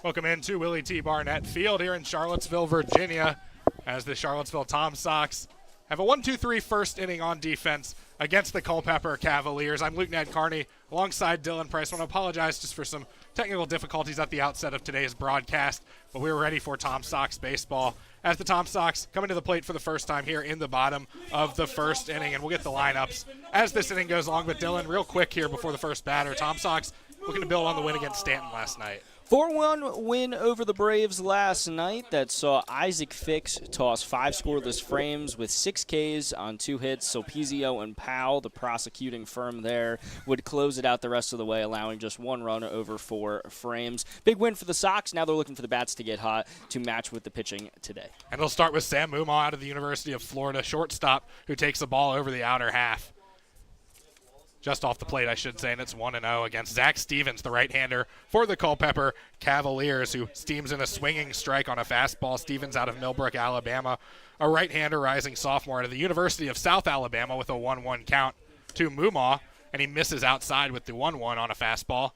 Welcome into Willie T. Barnett Field here in Charlottesville, Virginia, as the Charlottesville Tom Sox have a 1-2-3 first inning on defense against the Culpeper Cavaliers. I'm Luke Nadkarni alongside Dylan Price. I want to apologize just for some technical difficulties at the outset of today's broadcast, but we were ready for Tom Sox baseball as the Tom Sox coming to the plate for the first time here in the bottom of the first inning, and we'll get the lineups as this inning goes along. But Dylan, real quick here before the first batter, Tom Sox looking to build on the win against Stanton last night. 4-1 win over the Braves last night that saw Isaac Fix toss 5 scoreless frames with 6 Ks on 2 hits. So Pizio and Powell, the prosecuting firm there, would close it out the rest of the way, allowing just 1 run over 4 frames. Big win for the Sox. Now they're looking for the bats to get hot to match with the pitching today. And they'll start with Sam Mumau out of the University of Florida, shortstop, who takes the ball over the outer half. Just off the plate, I should say, and it's 1-0 against Zach Stevens, the right-hander for the Culpeper Cavaliers, who steams in a swinging strike on a fastball. Stevens out of Millbrook, Alabama, a right-hander rising sophomore out of the University of South Alabama with a 1-1 count to Mumau, and he misses outside with the 1-1 on a fastball.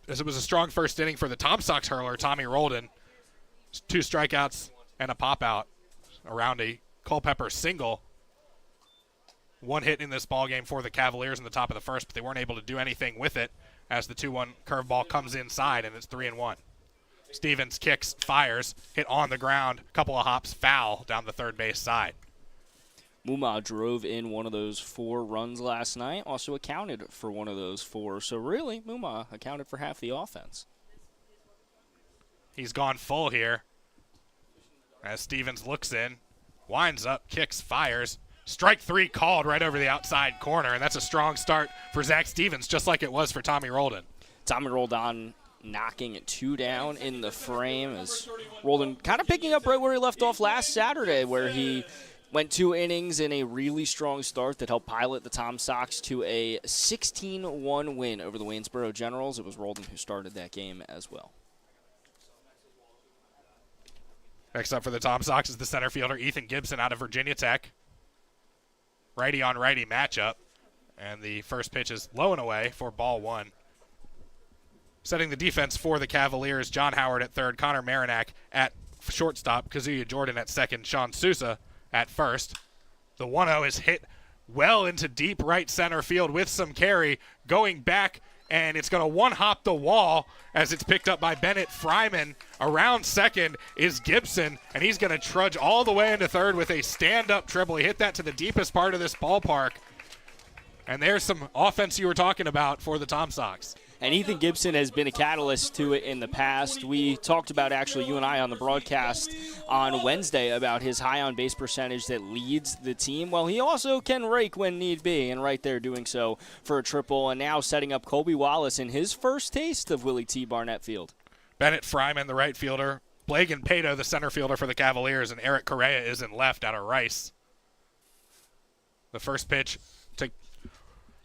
As it was a strong first inning for the Tom Sox hurler, Tommy Roldan. 2 strikeouts and a pop-out around a Culpeper single. 1 hit in this ballgame for the Cavaliers in the top of the first, but they weren't able to do anything with it as the 2-1 curveball comes inside, and it's 3-1. Stevens kicks, fires, hit on the ground, a couple of hops, foul down the third base side. Mumau drove in one of those 4 runs last night, also accounted for one of those 4. So really, Mumau accounted for half the offense. He's gone full here as Stevens looks in, winds up, kicks, fires. Strike 3 called right over the outside corner, and that's a strong start for Zach Stevens, just like it was for Tommy Roldan. Tommy Roldan knocking 2 down in the frame as Roldan kind of picking up right where he left off last Saturday, where he went 2 innings in a really strong start that helped pilot the Tom Sox to a 16-1 win over the Waynesboro Generals. It was Roldan who started that game as well. Next up for the Tom Sox is the center fielder Ethan Gibson out of Virginia Tech. Righty-on-righty matchup, and the first pitch is low and away for ball 1. Setting the defense for the Cavaliers, John Howard at third, Connor Marinack at shortstop, Kazuya Jordan at second, Sean Sousa at first. The 1-0 is hit well into deep right center field with some carry, going back, and it's going to one-hop the wall as it's picked up by Bennett Fryman. Around second is Gibson, and he's going to trudge all the way into third with a stand-up triple. He hit that to the deepest part of this ballpark. And there's some offense you were talking about for the Tom Sox. And Ethan Gibson has been a catalyst to it in the past. We talked about, actually, you and I on the broadcast on Wednesday about his high on-base percentage that leads the team. Well, he also can rake when need be, and right there doing so for a triple, and now setting up Colby Wallace in his first taste of Willie T. Barnett Field. Bennett Fryman, the right fielder. Blagan Pato, the center fielder for the Cavaliers, and Eric Correa is in left out of Rice. The first pitch to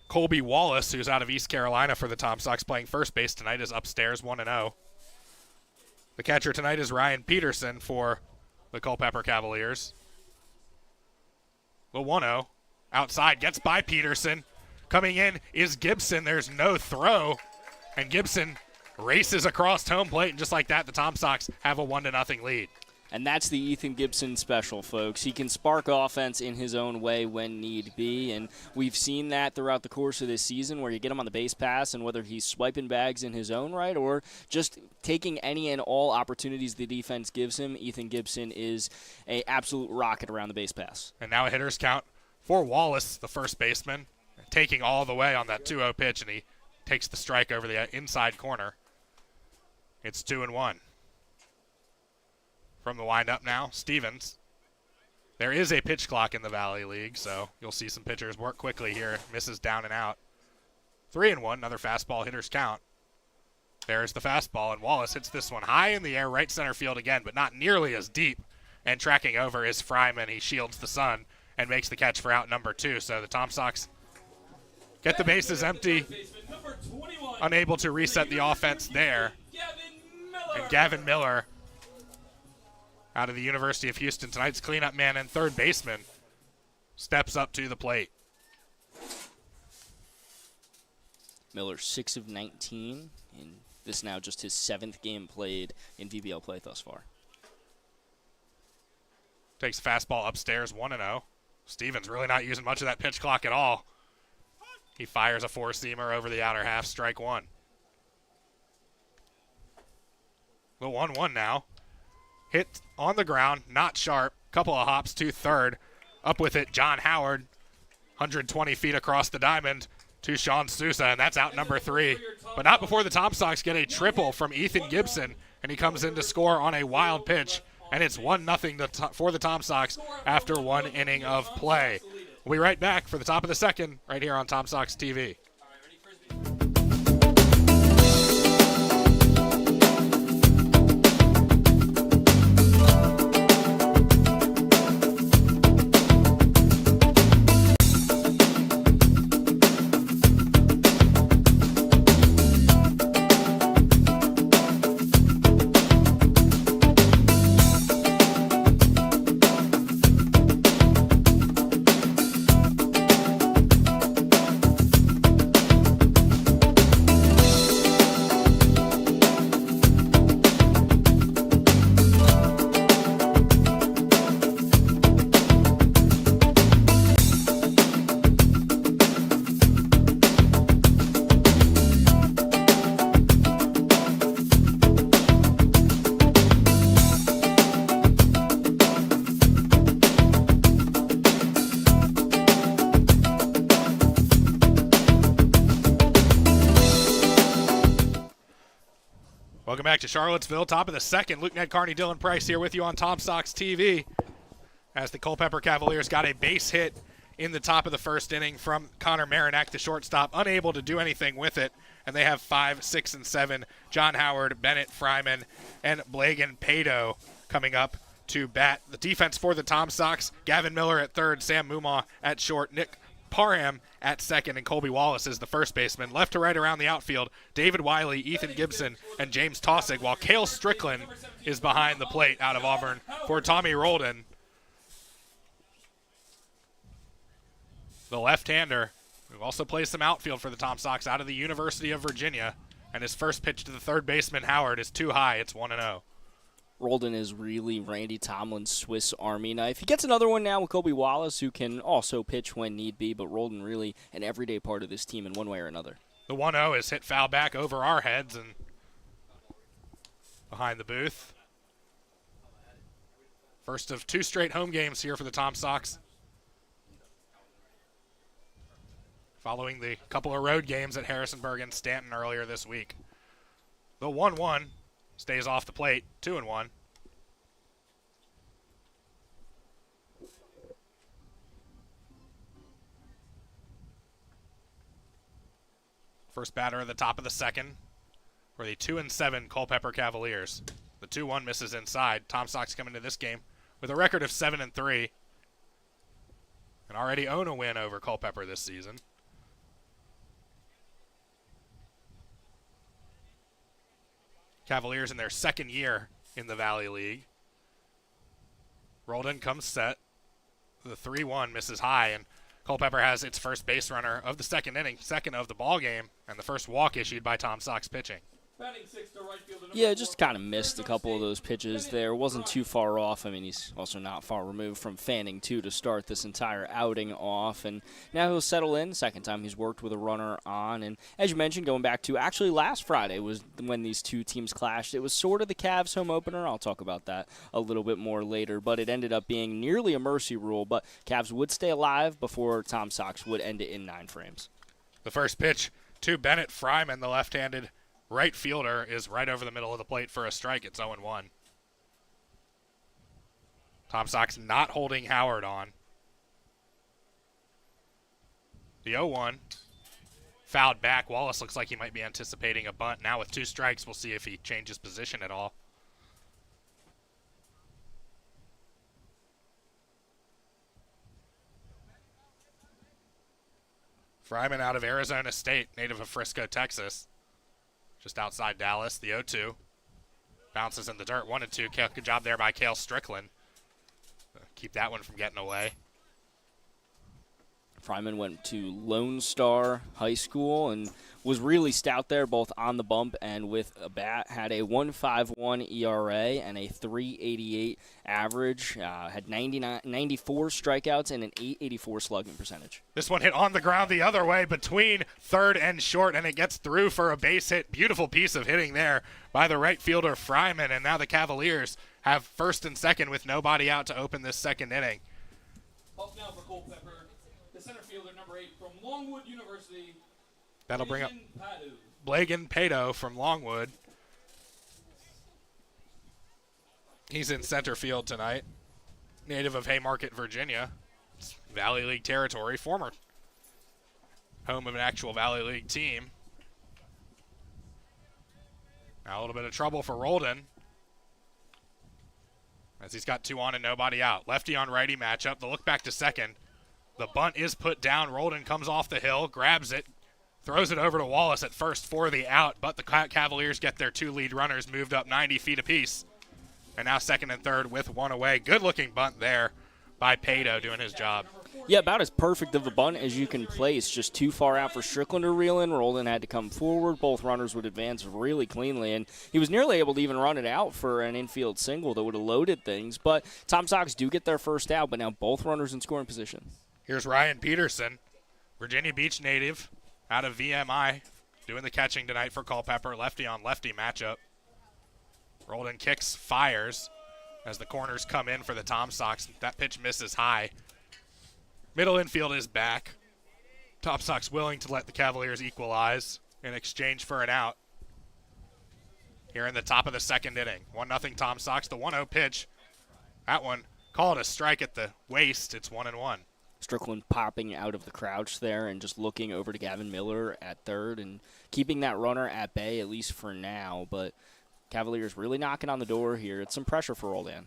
Colby Wallace, who's out of East Carolina for the Tom Sox, playing first base tonight, is upstairs 1-0. The catcher tonight is Ryan Peterson for the Culpeper Cavaliers. The 1-0 outside, gets by Peterson. Coming in is Gibson. There's no throw, and Gibson races across home plate, and just like that, the Tom Sox have a 1-0 lead. And that's the Ethan Gibson special, folks. He can spark offense in his own way when need be, and we've seen that throughout the course of this season where you get him on the base pass, and whether he's swiping bags in his own right or just taking any and all opportunities the defense gives him, Ethan Gibson is an absolute rocket around the base pass. And now a hitter's count for Wallace, the first baseman, taking all the way on that 2-0 pitch, and he takes the strike over the inside corner. It's 2-1. From the windup now, Stevens. There is a pitch clock in the Valley League, so you'll see some pitchers work quickly here. Misses down and out. 3-1, another fastball, hitter's count. There's the fastball, and Wallace hits this one high in the air, right center field again, but not nearly as deep. And tracking over is Fryman. He shields the sun and makes the catch for out number 2. So the Tom Sox get the bases empty, unable to reset the offense there. And Gavin Miller, out of the University of Houston, tonight's cleanup man and third baseman, steps up to the plate. Miller 6 of 19 in This now just his 7th game played in VBL play thus far. Takes a fastball upstairs, 1-0. Stevens really not using much of that pitch clock at all. He fires a four-seamer over the outer half, strike one. The 1-1 now. Hit on the ground, not sharp. Couple of hops to third. Up with it, John Howard. 120 feet across the diamond to Sean Sousa, and that's out number 3. But not before the Tom Sox get a triple from Ethan Gibson, and he comes in to score on a wild pitch. And it's 1-0 for the Tom Sox after 1 inning of play. We'll be right back for the top of the second right here on Tom Sox TV. Welcome back to Charlottesville. Top of the second. Luke Ned Carney, Dylan Price here with you on Tom Sox TV. As the Culpeper Cavaliers got a base hit in the top of the first inning from Connor Marinak, the shortstop, unable to do anything with it. And they have 5, 6, and 7. John Howard, Bennett Fryman, and Blagan Pato coming up to bat. The defense for the Tom Sox, Gavin Miller at third, Sam Mumaw at short, Nick Parham at second, and Colby Wallace is the first baseman. Left to right around the outfield, David Wiley, Ethan Gibson, and James Taussig, while Cale Strickland is behind the plate out of Auburn for Tommy Roldan. The left-hander, who also plays some outfield for the Tom Sox out of the University of Virginia, and his first pitch to the third baseman, Howard, is too high. It's 1-0. Roldan is really Randy Tomlin's Swiss Army knife. He gets another one now with Colby Wallace, who can also pitch when need be, but Roldan really an everyday part of this team in one way or another. The 1-0 is hit foul back over our heads and behind the booth. First of 2 straight home games here for the Tom Sox, following the couple of road games at Harrisonburg and Stanton earlier this week. The 1-1 stays off the plate, 2-1. First batter at the top of the second for the 2-7 Culpeper Cavaliers. The 2-1 misses inside. Tom Sox come into this game with a record of 7-3 and already own a win over Culpeper this season. Cavaliers in their second year in the Valley League. Roldan comes set. The 3-1 misses high, and Culpeper has its first base runner of the second inning, second of the ball game, and the first walk issued by Tom Sox pitching. Yeah, just kind of missed a couple of those pitches there. Wasn't too far off. I mean, he's also not far removed from Fanning, too, to start this entire outing off. And now he'll settle in. Second time he's worked with a runner on. And as you mentioned, going back to actually last Friday was when these two teams clashed. It was sort of the Cavs' home opener. I'll talk about that a little bit more later. But it ended up being nearly a mercy rule. But Cavs would stay alive before Tom Sox would end it in 9 frames. The first pitch to Bennett Fryman, the left-handed right fielder, is right over the middle of the plate for a strike. It's 0-1. Tom Sox not holding Howard on. The 0-1 fouled back. Wallace looks like he might be anticipating a bunt. Now with 2 strikes, we'll see if he changes position at all. Fryman out of Arizona State, native of Frisco, Texas. Just outside Dallas, the 0-2. Bounces in the dirt, 1-2. Good job there by Cale Strickland. Keep that one from getting away. Fryman went to Lone Star High School and was really stout there, both on the bump and with a bat. Had a 1.51 ERA and a 3.88 average. Had 94 strikeouts and an 8.84 slugging percentage. This one hit on the ground the other way between third and short, and it gets through for a base hit. Beautiful piece of hitting there by the right fielder, Fryman, and now the Cavaliers have first and second with nobody out to open this second inning. Up now for Culpeper, the center fielder, number 8 from Longwood University. That'll bring up Padu. Blagan Pato from Longwood. He's in center field tonight. Native of Haymarket, Virginia. It's Valley League territory, former home of an actual Valley League team. Now a little bit of trouble for Roldan, as he's got 2 on and nobody out. Lefty on righty matchup. The look back to second. The bunt is put down. Roldan comes off the hill, grabs it, throws it over to Wallace at first for the out, but the Cavaliers get their 2 lead runners moved up 90 feet apiece. And now second and third with 1 away. Good-looking bunt there by Pato doing his job. Yeah, about as perfect of a bunt as you can place. Just too far out for Strickland to reel in. Roldan had to come forward. Both runners would advance really cleanly, and he was nearly able to even run it out for an infield single that would have loaded things. But Tom Sox do get their first out, but now both runners in scoring position. Here's Ryan Peterson, Virginia Beach native, out of VMI, doing the catching tonight for Culpeper. Lefty on lefty matchup. Roldan kicks, fires as the corners come in for the Tom Sox. That pitch misses high. Middle infield is back. Tom Sox willing to let the Cavaliers equalize in exchange for an out. Here in the top of the second inning. 1-0 Tom Sox. The 1-0 pitch. That one called a strike at the waist. It's 1-1. Strickland popping out of the crouch there and just looking over to Gavin Miller at third and keeping that runner at bay, at least for now. But Cavaliers really knocking on the door here. It's some pressure for Roldan.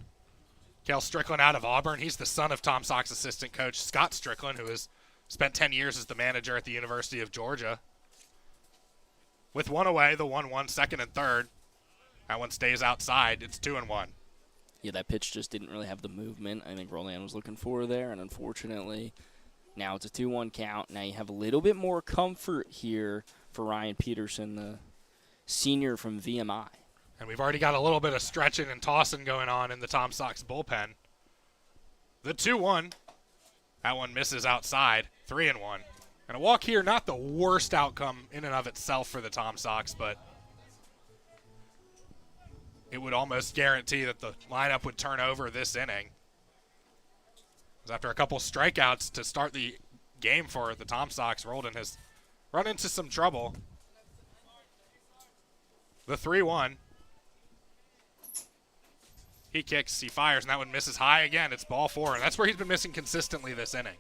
Kel Strickland out of Auburn. He's the son of Tom Sox assistant coach Scott Strickland, who has spent 10 years as the manager at the University of Georgia. With 1 away, the 1-1, second and third. That one stays outside. It's 2-1. Yeah, that pitch just didn't really have the movement I think Roldan was looking for there, and unfortunately, now it's a 2-1 count. Now you have a little bit more comfort here for Ryan Peterson, the senior from VMI. And we've already got a little bit of stretching and tossing going on in the Tom Sox bullpen. The 2-1. That one misses outside. 3-1. And a walk here, not the worst outcome in and of itself for the Tom Sox, but it would almost guarantee that the lineup would turn over this inning. Because after a couple strikeouts to start the game for the Tom Sox, Roldan has run into some trouble. The 3-1. He kicks, he fires, and that one misses high again. It's ball 4, and that's where he's been missing consistently this inning.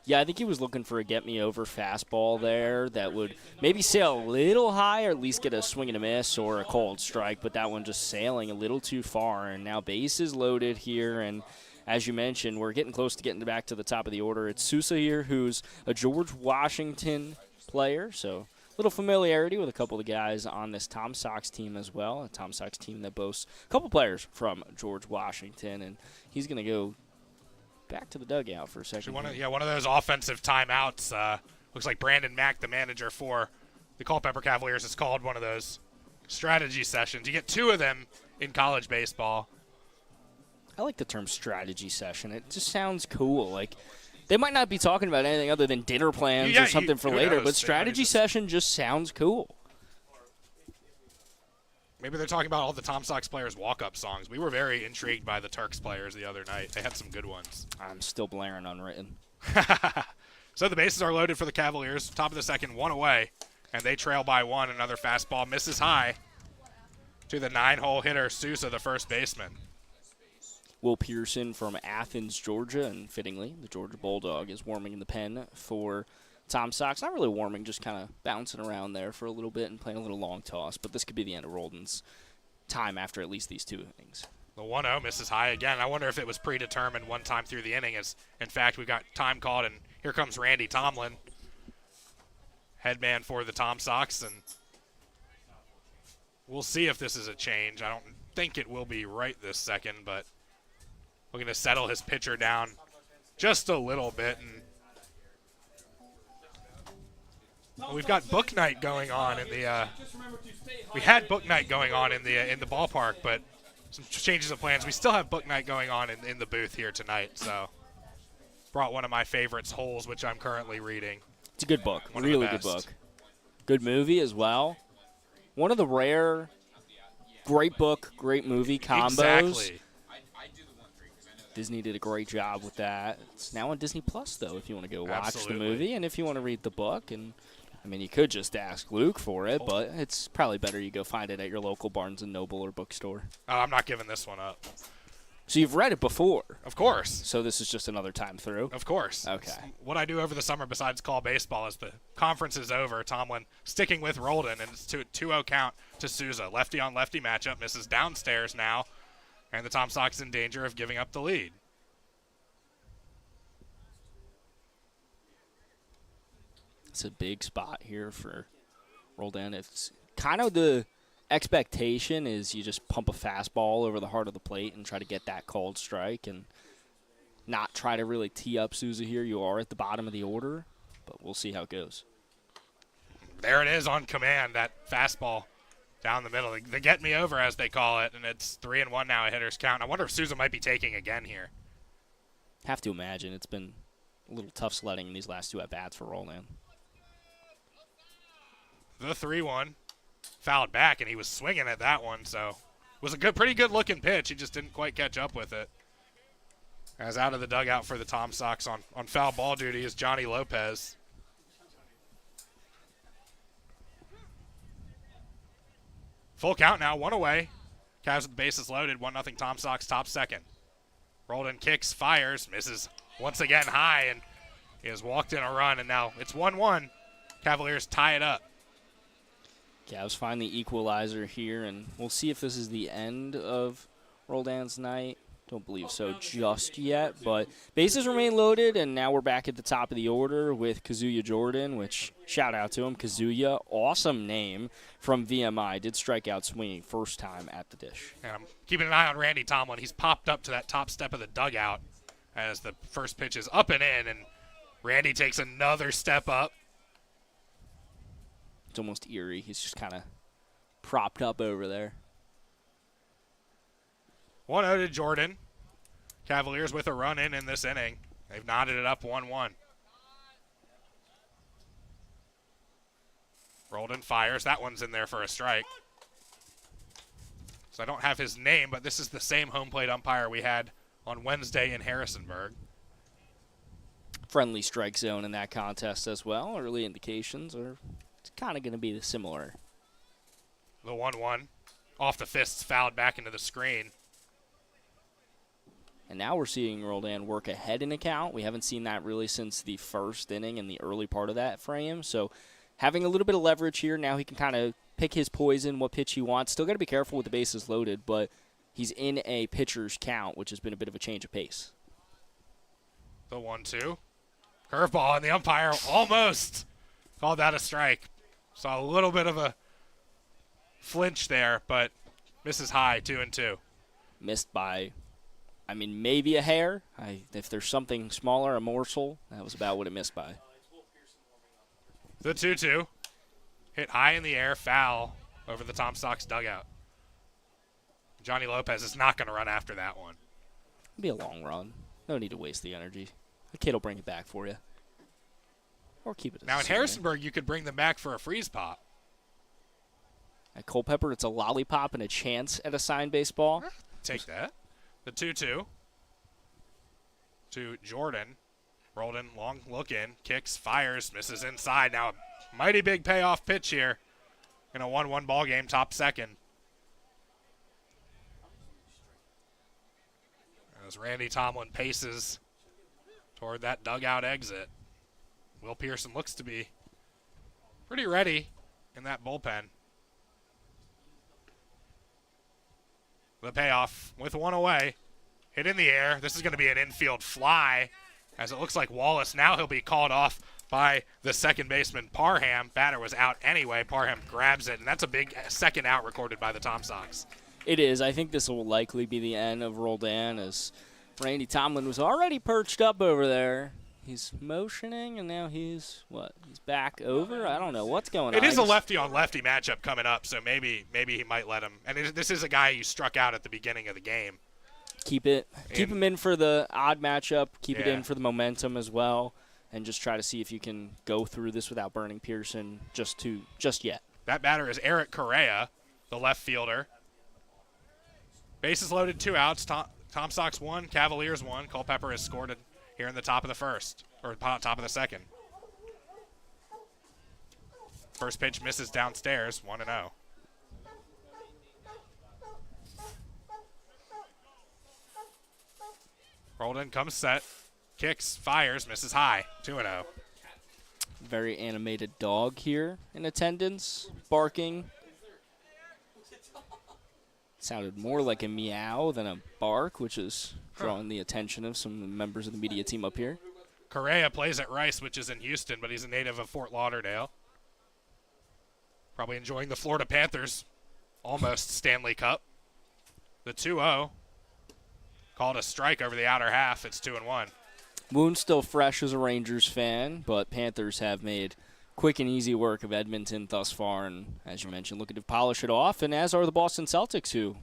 Yeah, I think he was looking for a get-me-over fastball there that would maybe sail a little high or at least get a swing and a miss or a cold strike, but that one just sailing a little too far. And now base is loaded here, and as you mentioned, we're getting close to getting back to the top of the order. It's Sousa here, who's a George Washington player, so little familiarity with a couple of guys on this Tom Sox team as well, a Tom Sox team that boasts a couple players from George Washington, and he's going to go back to the dugout for a second. One of those offensive timeouts. Looks like Brandon Mack, the manager for the Culpeper Cavaliers, has called one of those strategy sessions. You get 2 of them in college baseball. I like the term strategy session. It just sounds cool. Like, they might not be talking about anything other than dinner plans or something for later, but strategy session just sounds cool. Maybe they're talking about all the Tom Sox players' walk-up songs. We were very intrigued by the Turks players the other night. They had some good ones. I'm still blaring unwritten. So the bases are loaded for the Cavaliers. Top of the second, 1 away, and they trail by 1. Another fastball misses high to the 9-hole hitter, Sousa, the first baseman. Will Pearson from Athens, Georgia, and fittingly, the Georgia Bulldog is warming in the pen for Tom Sox. Not really warming, just kind of bouncing around there for a little bit and playing a little long toss, but this could be the end of Roldan's time after at least these 2 innings. The 1-0 misses high again. I wonder if it was predetermined one time through the inning. As in fact, we've got time called, and here comes Randy Tomlin, headman for the Tom Sox, and we'll see if this is a change. I don't think it will be right this second, but looking to settle his pitcher down just a little bit, and We've got book night going on in the. We had book night going on in the ballpark, but some changes of plans. We still have book night going on in the booth here tonight. So, brought one of my favorites, Holes, which I'm currently reading. It's a good book. One of the Really good best. book. Good movie as well. One of the rare great book, great movie combos. Exactly. Disney did a great job with that. It's now on Disney Plus, though, if you want to go watch Absolutely. the movie and if you want to read the book. And I mean, you could just ask Luke for it, but it's probably better you go find it at your local Barnes & Noble or bookstore. Oh, I'm not giving this one up. So you've read it before. Of course. So this is just another time through? Of course. Okay. What I do over the summer besides call baseball is the conference is over. Tomlin sticking with Roldan, and it's 2-0 count to Souza. Lefty on lefty matchup, misses downstairs now, and the Tom Sox in danger of giving up the lead. It's a big spot here for Roldan. It's kind of the expectation is you just pump a fastball over the heart of the plate and try to get that called strike and not try to really tee up Souza here. You are at the bottom of the order, but we'll see how it goes. There it is on command, that fastball down the middle. The get me over, as they call it, and it's 3-1 now, a hitter's count. I wonder if Souza might be taking again here. Have to imagine it's been a little tough sledding in these last two at-bats for Roldan. The 3-1. Fouled back, and he was swinging at that one, so it was a pretty good looking pitch. He just didn't quite catch up with it. As out of the dugout for the Tom Sox on foul ball duty is Johnny Lopez. Full count now, one away. Cavs with the bases loaded, 1-0 Tom Sox, top second. Roldan kicks, fires, misses once again high, and he has walked in a run, and now it's 1-1. Cavaliers tie it up. Cavs find the equalizer here, and we'll see if this is the end of Roldan's night. Don't believe so just yet, but bases remain loaded, and now we're back at the top of the order with Kazuya Jordan, which, shout out to him. Kazuya, awesome name from VMI. Did strike out swinging first time at the dish. And I'm keeping an eye on Randy Tomlin. He's popped up to that top step of the dugout as the first pitch is up and in, and Randy takes another step up. It's almost eerie. He's just kind of propped up over there. 1-0 to Jordan. Cavaliers with a run in this inning. They've knotted it up 1-1. Roldan fires. That one's in there for a strike. So I don't have his name, but this is the same home plate umpire we had on Wednesday in Harrisonburg. Friendly strike zone in that contest as well. Early indications are it's kind of going to be similar. The 1-1. Off the fists, fouled back into the screen. And now we're seeing Roldan work ahead in a count. We haven't seen that really since the first inning and the early part of that frame. So having a little bit of leverage here, now he can kind of pick his poison, what pitch he wants. Still got to be careful with the bases loaded, but he's in a pitcher's count, which has been a bit of a change of pace. The 1-2. Curveball, and the umpire almost called that a strike. Saw a little bit of a flinch there, but misses high, 2-2. Missed by, I mean, maybe a hair. If there's something smaller, a morsel, that was about what it missed by. The 2-2. Hit high in the air, foul over the Tom Sox dugout. Johnny Lopez is not going to run after that one. It'll be a long run. No need to waste the energy. The kid will bring it back for you. Or keep it as Now a in senior. Harrisonburg, you could bring them back for a freeze pop. At Culpeper, it's a lollipop and a chance at a signed baseball. Take that. The 2-2 to Jordan. Roldan, long look in, kicks, fires, misses inside. Now a mighty big payoff pitch here in a 1-1 ball game, top second. As Randy Tomlin paces toward that dugout exit. Will Pearson looks to be pretty ready in that bullpen. The payoff with one away. Hit in the air. This is going to be an infield fly, as it looks like Wallace. Now he'll be called off by the second baseman, Parham. Batter was out anyway. Parham grabs it, and that's a big second out recorded by the Tom Sox. It is. I think this will likely be the end of Roldan, as Randy Tomlin was already perched up over there. He's motioning, and now he's back over? I don't know what's going on. It is a lefty-on-lefty matchup coming up, so maybe he might let him. And this is a guy you struck out at the beginning of the game. Keep him in for the odd matchup. Keep it in for the momentum as well, and just try to see if you can go through this without burning Pearson just yet. That batter is Eric Correa, the left fielder. Bases loaded, 2 outs. Tom Sox 1, Cavaliers 1. Culpeper has scored it here in the top of the first, or top of the second. First pitch misses downstairs, 1-0. Rolled in, comes set, kicks, fires, misses high, 2-0. Very animated dog here in attendance, barking. Sounded more like a meow than a bark, which is drawing the attention of some members of the media team up here. Correa plays at Rice, which is in Houston, but he's a native of Fort Lauderdale. Probably enjoying the Florida Panthers almost Stanley Cup. The 2-0 called a strike over the outer half. It's 2-1. Wound's still fresh as a Rangers fan, but Panthers have made quick and easy work of Edmonton thus far, and as you mentioned, looking to polish it off, and as are the Boston Celtics, who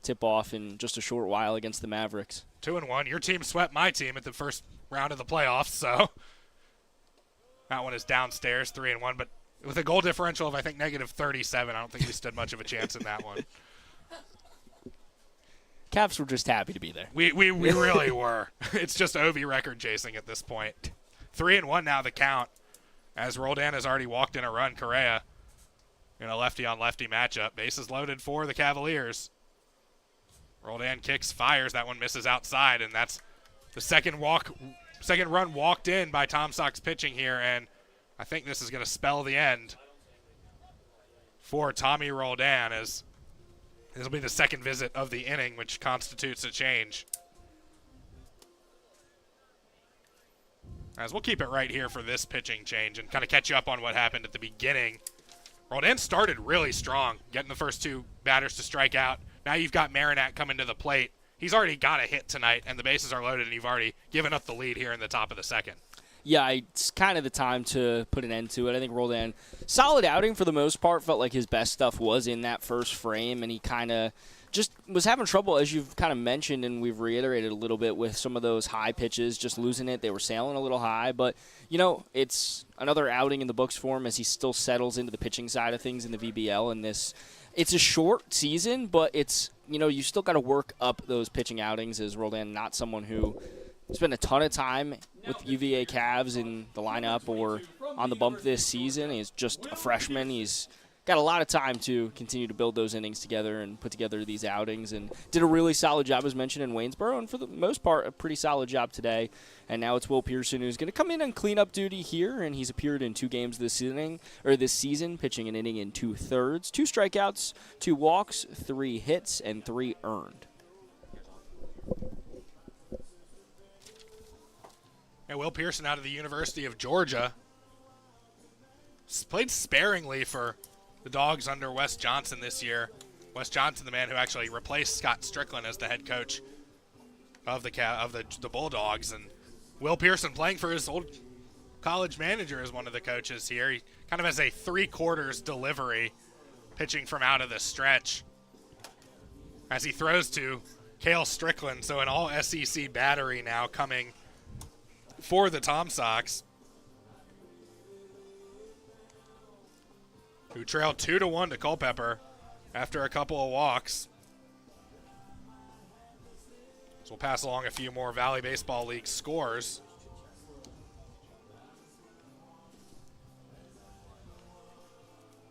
tip off in just a short while against the Mavericks. 2-1. Your team swept my team at the first round of the playoffs, so that one is downstairs, 3-1, but with a goal differential of, I think, -37, I don't think we stood much of a chance in that one. Cavs were just happy to be there. We really were. It's just Ovi record chasing at this point. 3-1 now the count, as Roldan has already walked in a run. Correa in a lefty-on-lefty matchup. Bases loaded for the Cavaliers. Roldan kicks, fires. That one misses outside, and that's the second run walked in by Tom Sox pitching here, and I think this is going to spell the end for Tommy Roldan, as this will be the second visit of the inning, which constitutes a change. As we'll keep it right here for this pitching change and kind of catch you up on what happened at the beginning. Roldan started really strong, getting the first 2 batters to strike out. Now you've got Marinat coming to the plate. He's already got a hit tonight, and the bases are loaded, and you've already given up the lead here in the top of the second. Yeah, it's kind of the time to put an end to it. I think Roldan, solid outing for the most part, felt like his best stuff was in that first frame, and he kind of just was having trouble, as you've kind of mentioned, and we've reiterated a little bit with some of those high pitches, just losing it. They were sailing a little high, but, it's another outing in the books for him as he still settles into the pitching side of things in the VBL. And it's a short season, but it's, you still got to work up those pitching outings, as Roldan not someone who spent a ton of time with UVA Cavs in the lineup or on the bump this season. He's just a freshman. He's got a lot of time to continue to build those innings together and put together these outings, and did a really solid job, as mentioned, in Waynesboro, and for the most part, a pretty solid job today. And now it's Will Pearson, who's going to come in on cleanup duty here, and he's appeared in 2 games this season, pitching an inning in 2/3, 2 strikeouts, 2 walks, 3 hits, and 3 earned. And Will Pearson out of the University of Georgia played sparingly for the Dogs under Wes Johnson this year. Wes Johnson, the man who actually replaced Scott Strickland as the head coach of the Bulldogs, and Will Pearson playing for his old college manager as one of the coaches here. He kind of has a 3/4 delivery, pitching from out of the stretch as he throws to Cale Strickland. So an all SEC battery now coming for the Tom Sox, who trailed 2-1 to Culpeper after a couple of walks. So we'll pass along a few more Valley Baseball League scores.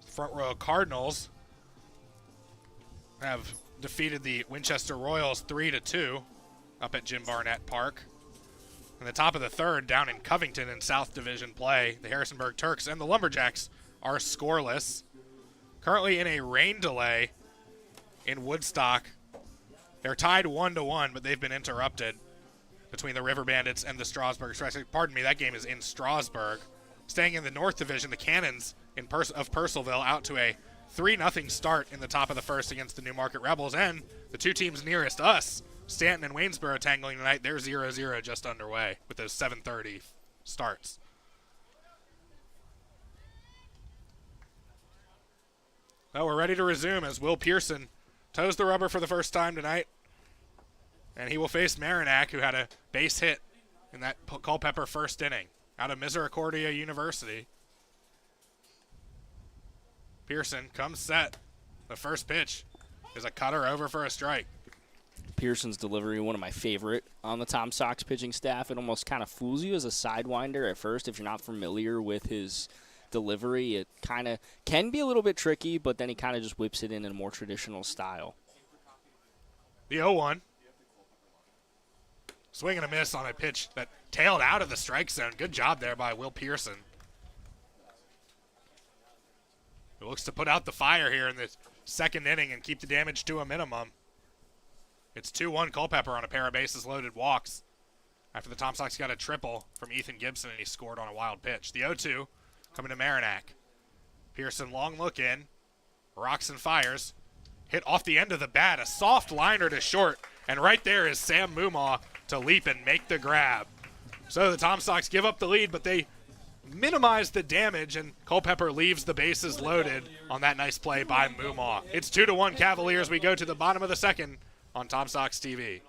Front row Cardinals have defeated the Winchester Royals 3-2 up at Jim Barnett Park. In the top of the third, down in Covington in South Division play, the Harrisonburg Turks and the Lumberjacks are scoreless. Currently in a rain delay in Woodstock. They're tied 1-1, but they've been interrupted between the River Bandits and the Strasburg Strikers. Pardon me, that game is in Strasburg. Staying in the North Division, the Cannons of Purcellville out to a 3-0 start in the top of the first against the Newmarket Rebels. And the 2 teams nearest us, Stanton and Waynesboro, tangling tonight. They're 0-0 just underway with those 7:30 starts. Well, we're ready to resume as Will Pearson toes the rubber for the first time tonight. And he will face Marinac, who had a base hit in that Culpeper first inning out of Misericordia University. Pearson comes set. The first pitch is a cutter over for a strike. Pearson's delivery, one of my favorite on the Tom Sox pitching staff. It almost kind of fools you as a sidewinder at first if you're not familiar with his delivery. It kind of can be a little bit tricky, but then he kind of just whips it in a more traditional style. The 0-1. Swing and a miss on a pitch that tailed out of the strike zone. Good job there by Will Pearson. He looks to put out the fire here in the second inning and keep the damage to a minimum. It's 2-1 Culpeper on a pair of bases loaded walks after the Tom Sox got a triple from Ethan Gibson and he scored on a wild pitch. The 0-2 coming to Marinac. Pearson long look in, rocks and fires, hit off the end of the bat, a soft liner to short, and right there is Sam Mumaw to leap and make the grab. So the Tom Sox give up the lead, but they minimize the damage, and Culpeper leaves the bases loaded on that nice play by Mumaw. It's 2-1 Cavaliers. We go to the bottom of the second on Tom Sox TV.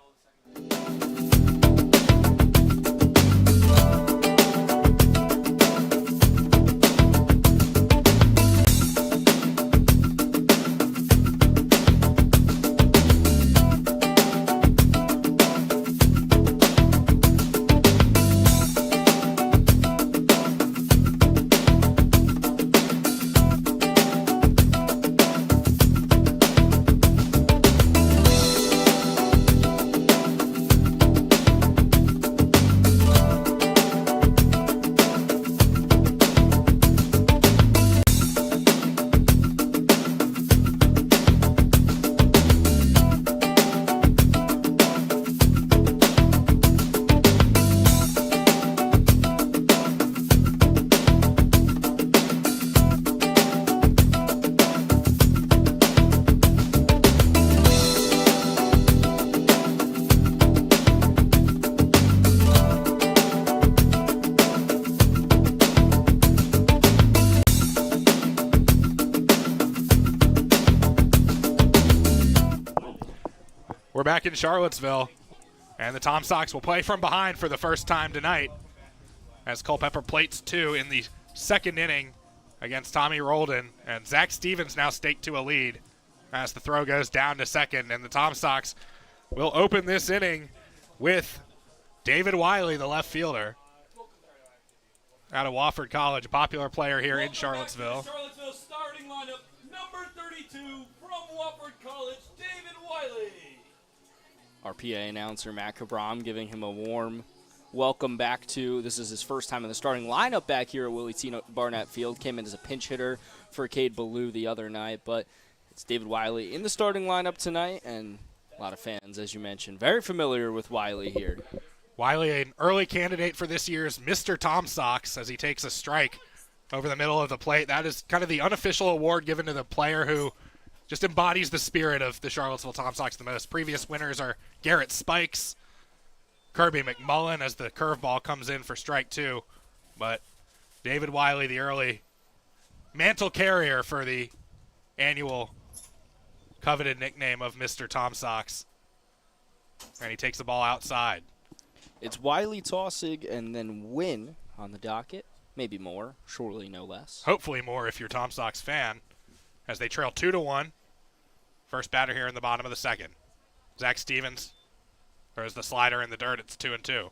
We're back in Charlottesville, and the Tom Sox will play from behind for the first time tonight as Culpeper plates 2 in the second inning against Tommy Roldan, and Zach Stevens now staked to a lead as the throw goes down to second, and the Tom Sox will open this inning with David Wiley, the left fielder, out of Wofford College, a popular player here in Charlottesville. Charlottesville starting lineup, number 32 from Wofford College, David Wiley. Our PA announcer, Matt Cabram, giving him a warm welcome back to, this is his first time in the starting lineup back here at Willie T. Barnett Field. Came in as a pinch hitter for Cade Ballou the other night, but it's David Wiley in the starting lineup tonight, and a lot of fans, as you mentioned, very familiar with Wiley here. Wiley, an early candidate for this year's Mr. Tom Sox, as he takes a strike over the middle of the plate. That is kind of the unofficial award given to the player who just embodies the spirit of the Charlottesville Tom Sox the most. Previous winners are Garrett Spikes, Kirby McMullen as the curveball comes in for strike 2. But David Wiley, the early mantle carrier for the annual coveted nickname of Mr. Tom Sox. And he takes the ball outside. It's Wiley, Tossig, and then Wynn on the docket. Maybe more, surely no less. Hopefully more if you're a Tom Sox fan, as they trail 2-1. First batter here in the bottom of the second. Zach Stevens throws the slider in the dirt. It's 2-2.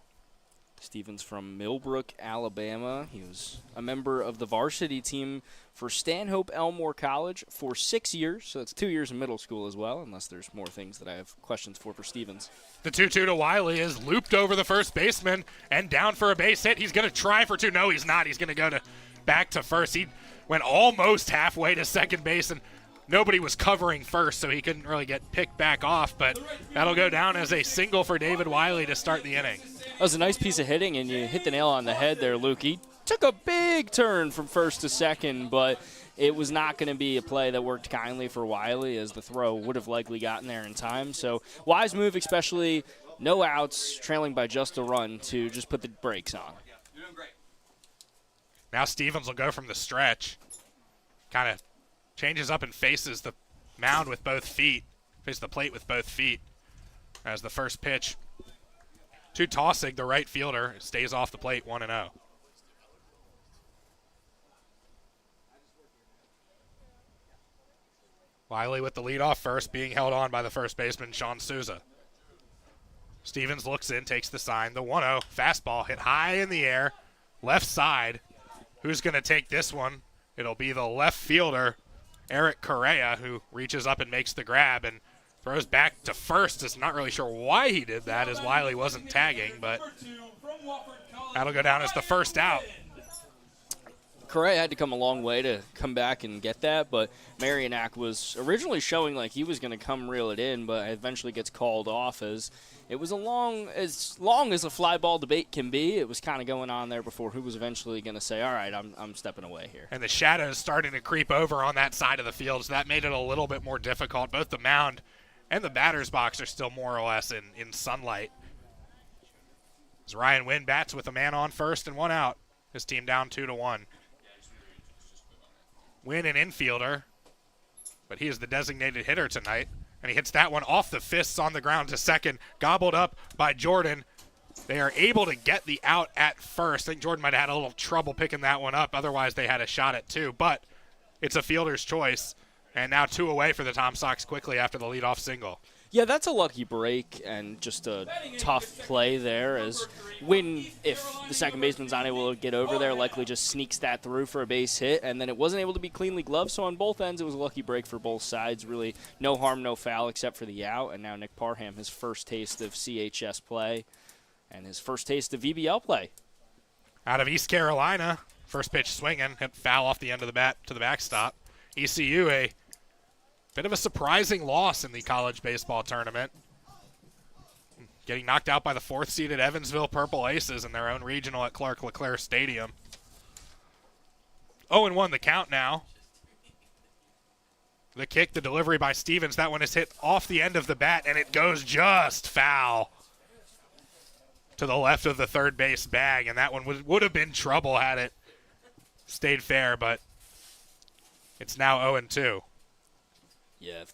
Stevens from Millbrook, Alabama. He was a member of the varsity team for Stanhope Elmore College for 6 years. So that's 2 years in middle school as well, unless there's more things that I have questions for Stevens. The 2-2 to Wiley is looped over the first baseman and down for a base hit. He's going to try for 2. No, he's not. He's going to go back to first. He went almost halfway to second base, and nobody was covering first, so he couldn't really get picked back off. But that'll go down as a single for David Wiley to start the inning. That was a nice piece of hitting, and you hit the nail on the head there, Luke. He took a big turn from first to second, but it was not going to be a play that worked kindly for Wiley, as the throw would have likely gotten there in time. So wise move, especially no outs, trailing by just a run, to just put the brakes on. You're doing great. Now Stevens will go from the stretch. Kind of changes up and faces the mound with both feet. Faces the plate with both feet. As the first pitch to Tossig, the right fielder, stays off the plate 1-0. Wiley with the leadoff first, being held on by the first baseman, Sean Souza. Stevens looks in, takes the sign. The 1-0 fastball hit high in the air, left side. Who's going to take this one? It'll be the left fielder, Eric Correa, who reaches up and makes the grab and throws back to first. Is not really sure why he did that, as Wiley wasn't tagging, but that'll go down as the first out. Correa had to come a long way to come back and get that, but Marianac was originally showing like he was going to come reel it in, but eventually gets called off as it was as long as a fly ball debate can be. It was kind of going on there before who was eventually going to say, all right, I'm stepping away here. And the shadows starting to creep over on that side of the field, so that made it a little bit more difficult. Both the mound and the batter's box are still more or less in sunlight. As Ryan Wynn bats with a man on first and one out. His team down 2-1. Wynn an infielder, but he is the designated hitter tonight. And he hits that one off the fists on the ground to second, gobbled up by Jordan. They are able to get the out at first. I think Jordan might have had a little trouble picking that one up. Otherwise, they had a shot at two. But it's a fielder's choice. And now 2 away for the Tom Sox quickly after the leadoff single. Yeah, that's a lucky break and just a tough play there, as Wynn, if the second baseman's not able to get over there, likely just sneaks that through for a base hit, and then it wasn't able to be cleanly gloved, so on both ends it was a lucky break for both sides. Really no harm, no foul except for the out, and now Nick Parham, his first taste of CHS play and his first taste of VBL play. Out of East Carolina, first pitch swinging, hit foul off the end of the bat to the backstop. ECU, a bit of a surprising loss in the college baseball tournament. Getting knocked out by the 4th-seeded Evansville Purple Aces in their own regional at Clark LeClaire Stadium. 0-1 the count now. The kick, the delivery by Stevens. That one is hit off the end of the bat, and it goes just foul to the left of the third base bag, and that one would have been trouble had it stayed fair, but it's now 0-2. Yeah,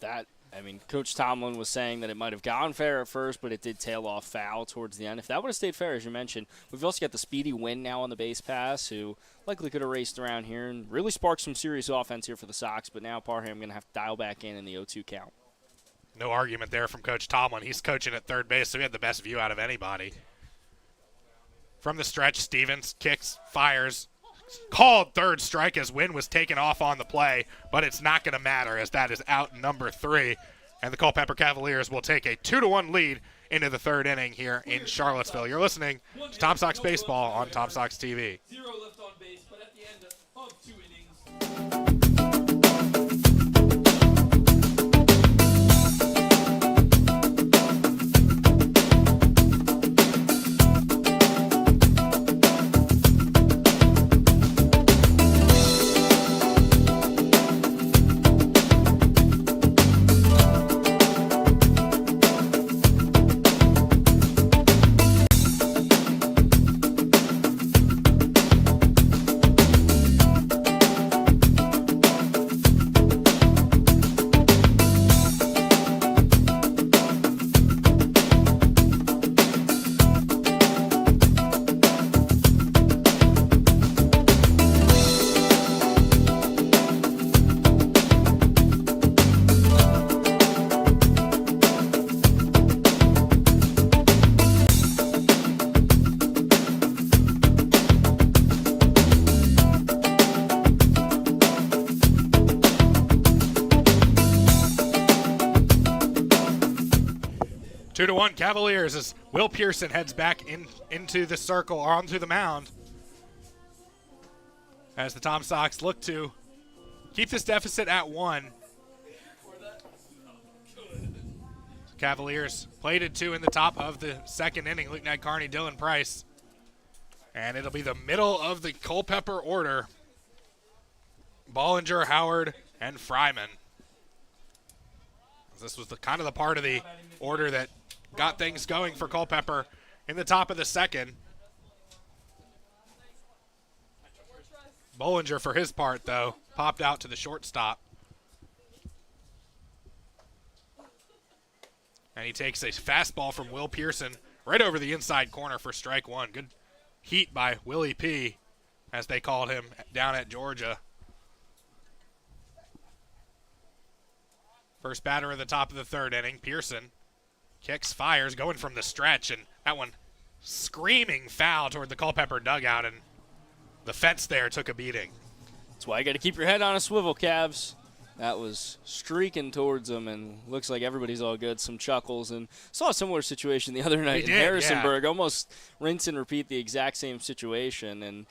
Coach Tomlin was saying that it might have gone fair at first, but it did tail off foul towards the end. If that would have stayed fair, as you mentioned, we've also got the speedy Wynn now on the base pass, who likely could have raced around here and really sparked some serious offense here for the Sox, but now Parham going to have to dial back in the 0-2 count. No argument there from Coach Tomlin. He's coaching at third base, so he had the best view out of anybody. From the stretch, Stevens kicks, fires. Called third strike as Wynn was taken off on the play, but it's not going to matter as that is out number 3. And the Culpeper Cavaliers will take a 2-1 lead into the third inning here in Charlottesville. You're listening to Tom Sox Baseball on Tom Sox TV. 0 left on base, but at the end of 2 innings. 2-1 Cavaliers as Will Pearson heads back into the circle, or onto the mound, as the Tom Sox look to keep this deficit at 1. Cavaliers plated 2 in the top of the second inning. Luke Knight, Carney, Dylan Price. And it'll be the middle of the Culpeper order. Bollinger, Howard, and Fryman. This was the kind of the part of the order that got things going for Culpeper in the top of the second. Bollinger, for his part, though, popped out to the shortstop. And he takes a fastball from Will Pearson right over the inside corner for strike one. Good heat by Willie P, as they called him down at Georgia. First batter of the top of the third inning, Pearson kicks, fires, going from the stretch, and that one screaming foul toward the Culpeper dugout, and the fence there took a beating. That's why you got to keep your head on a swivel, Cavs. That was streaking towards them, and looks like everybody's all good. Some chuckles, and saw a similar situation the other night in Harrisonburg. Yeah. Almost rinse and repeat the exact same situation, and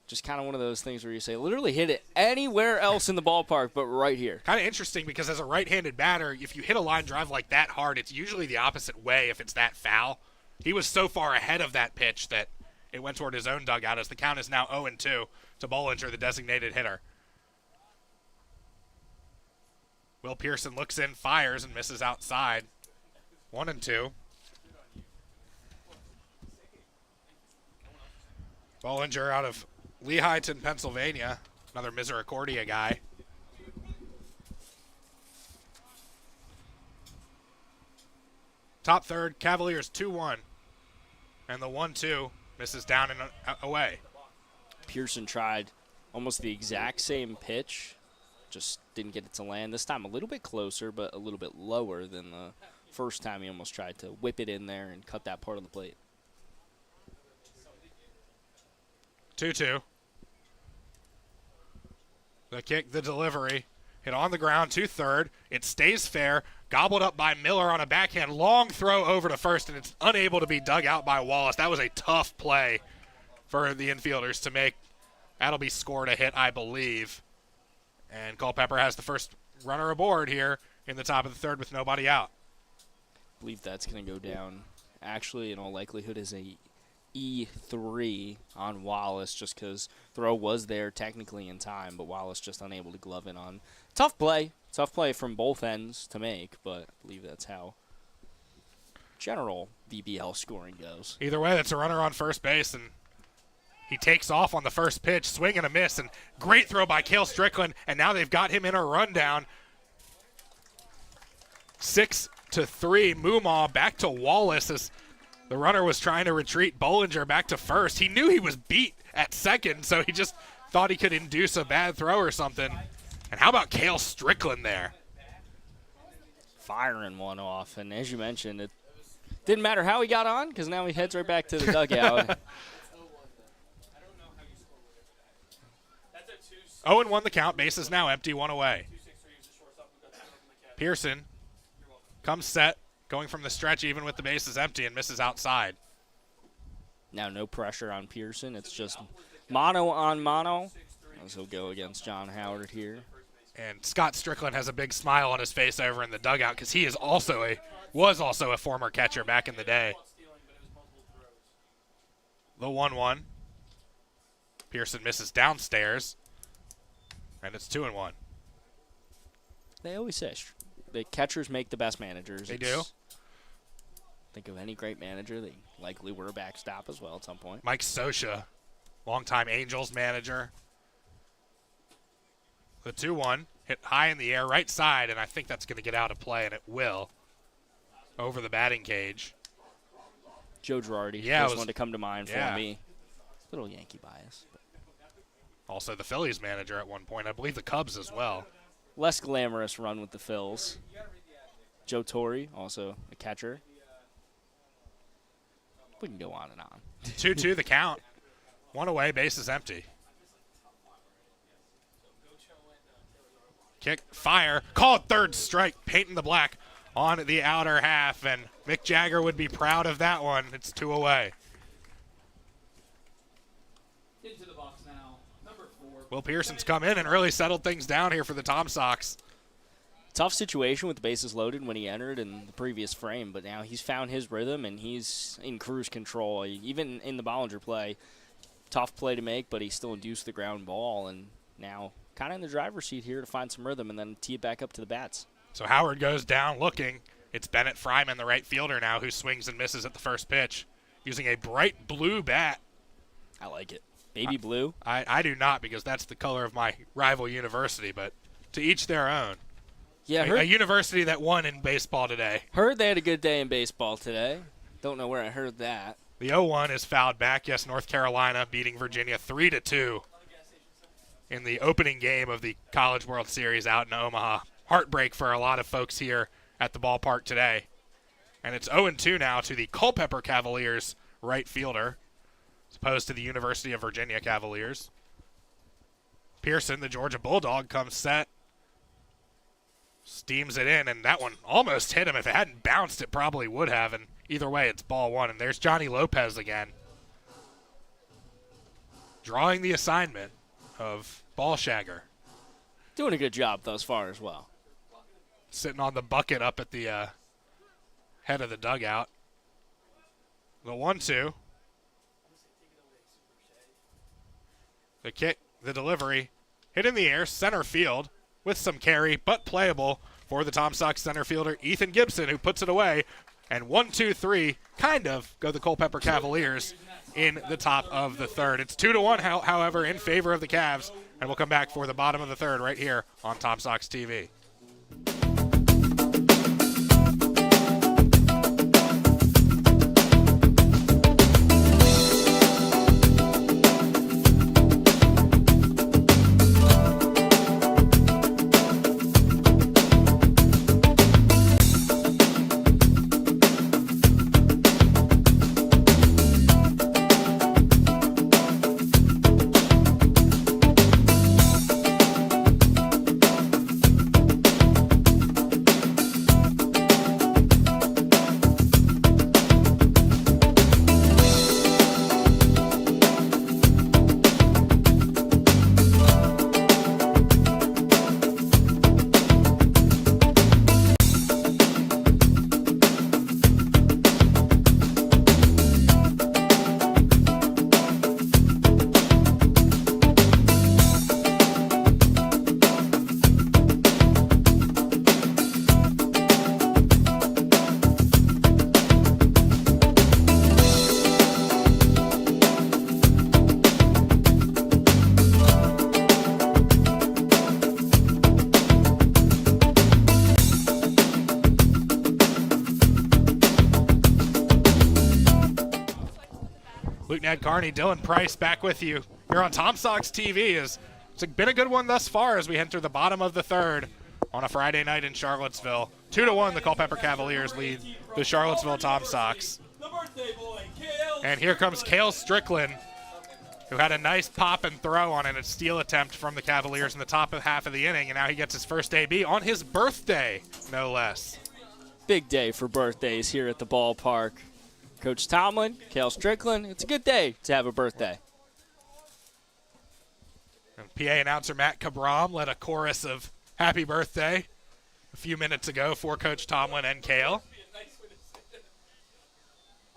just kind of one of those things where you say, literally hit it anywhere else in the ballpark but right here. Kind of interesting because as a right-handed batter, if you hit a line drive like that hard, it's usually the opposite way if it's that foul. He was so far ahead of that pitch that it went toward his own dugout, as the count is now 0-2 to Bollinger, the designated hitter. Will Pearson looks in, fires, and misses outside. 1-2. Bollinger out of Lehighton, Pennsylvania. Another Misericordia guy. Top third, Cavaliers 2-1. And the 1-2 misses down and away. Pearson tried almost the exact same pitch, just didn't get it to land. This time a little bit closer, but a little bit lower than the first time he almost tried to whip it in there and cut that part of the plate. 2-2. The kick, the delivery, hit on the ground to third. It stays fair, gobbled up by Miller on a backhand. Long throw over to first, and it's unable to be dug out by Wallace. That was a tough play for the infielders to make. That'll be scored a hit, I believe. And Culpeper has the first runner aboard here in the top of the third with nobody out. I believe that's going to go down, actually, in all likelihood, as a E3 on Wallace, just because throw was there technically in time, but Wallace just unable to glove in on. Tough play from both ends to make, but I believe that's how general VBL scoring goes. Either way, that's a runner on first base, and he takes off on the first pitch, swing and a miss, and great throw by Cale Strickland, and now they've got him in a rundown. 6-3, Moomaw back to Wallace as the runner was trying to retreat. Bollinger back to first. He knew he was beat at second, so he just thought he could induce a bad throw or something. And how about Cale Strickland there? Firing one off, and as you mentioned, it didn't matter how he got on because now he heads right back to the dugout. 0-1 the count. Bases now empty, one away. Pearson comes set, going from the stretch even with the bases empty, and misses outside. Now no pressure on Pearson. It's just mono on mono as he'll go against John Howard here. And Scott Strickland has a big smile on his face over in the dugout because he is was also a former catcher back in the day. The 1-1. Pearson misses downstairs. And it's 2-1. They always say the catchers make the best managers. They do. Think of any great manager, they likely were a backstop as well at some point. Mike Scioscia, longtime Angels manager. The 2-1 hit high in the air, right side, and I think that's going to get out of play, and it will. Over the batting cage. Joe Girardi, was one to come to mind for me. Little Yankee bias. But. Also the Phillies manager at one point. I believe the Cubs as well. Less glamorous run with the Phils. Joe Torre, also a catcher. We can go on and on. 2-2 the count. One away, bases empty. Kick, fire, called third strike, painting the black on the outer half, and Mick Jagger would be proud of that one. It's 2 away. Into the box now, number 4. Will Pearson's come in and really settled things down here for the Tom Sox. Tough situation with the bases loaded when he entered in the previous frame, but now he's found his rhythm and he's in cruise control. Even in the Bollinger play, tough play to make, but he still induced the ground ball, and now kind of in the driver's seat here to find some rhythm and then tee it back up to the bats. So Howard goes down looking. It's Bennett Fryman, the right fielder now, who swings and misses at the first pitch using a bright blue bat. I like it. Baby blue? I do not, because that's the color of my rival university, but to each their own. Yeah, A university that won in baseball today. heard they had a good day in baseball today. Don't know where I heard that. The 0-1 is fouled back. Yes, North Carolina beating Virginia 3-2 in the opening game of the College World Series out in Omaha. Heartbreak for a lot of folks here at the ballpark today. And it's 0-2 now to the Culpeper Cavaliers right fielder, as opposed to the University of Virginia Cavaliers. Pearson, the Georgia Bulldog, comes set. Steams it in, and that one almost hit him. If it hadn't bounced, it probably would have. And either way, it's ball one. And there's Johnny Lopez again, drawing the assignment of ball shagger. Doing a good job thus far as well. Sitting on the bucket up at the head of the dugout. The 1-2. The kick, the delivery, hit in the air, center field, with some carry, but playable for the Tom Sox center fielder, Ethan Gibson, who puts it away. And 1-2-3, kind of, go the Culpeper Cavaliers in the top of the third. It's 2-1, however, in favor of the Cavs. And we'll come back for the bottom of the third right here on Tom Sox TV. Ned Carney, Dylan Price back with you here on Tom Sox TV. It's been a good one thus far as we enter the bottom of the third on a Friday night in Charlottesville. 2-1, the Culpeper Cavaliers lead the Charlottesville Tom Sox. And here comes Cale Strickland, who had a nice pop and throw on a steal attempt from the Cavaliers in the top of half of the inning, and now he gets his first AB on his birthday, no less. Big day for birthdays here at the ballpark. Coach Tomlin, Cale Strickland, it's a good day to have a birthday. And PA announcer Matt Cabram led a chorus of happy birthday a few minutes ago for Coach Tomlin and Cale.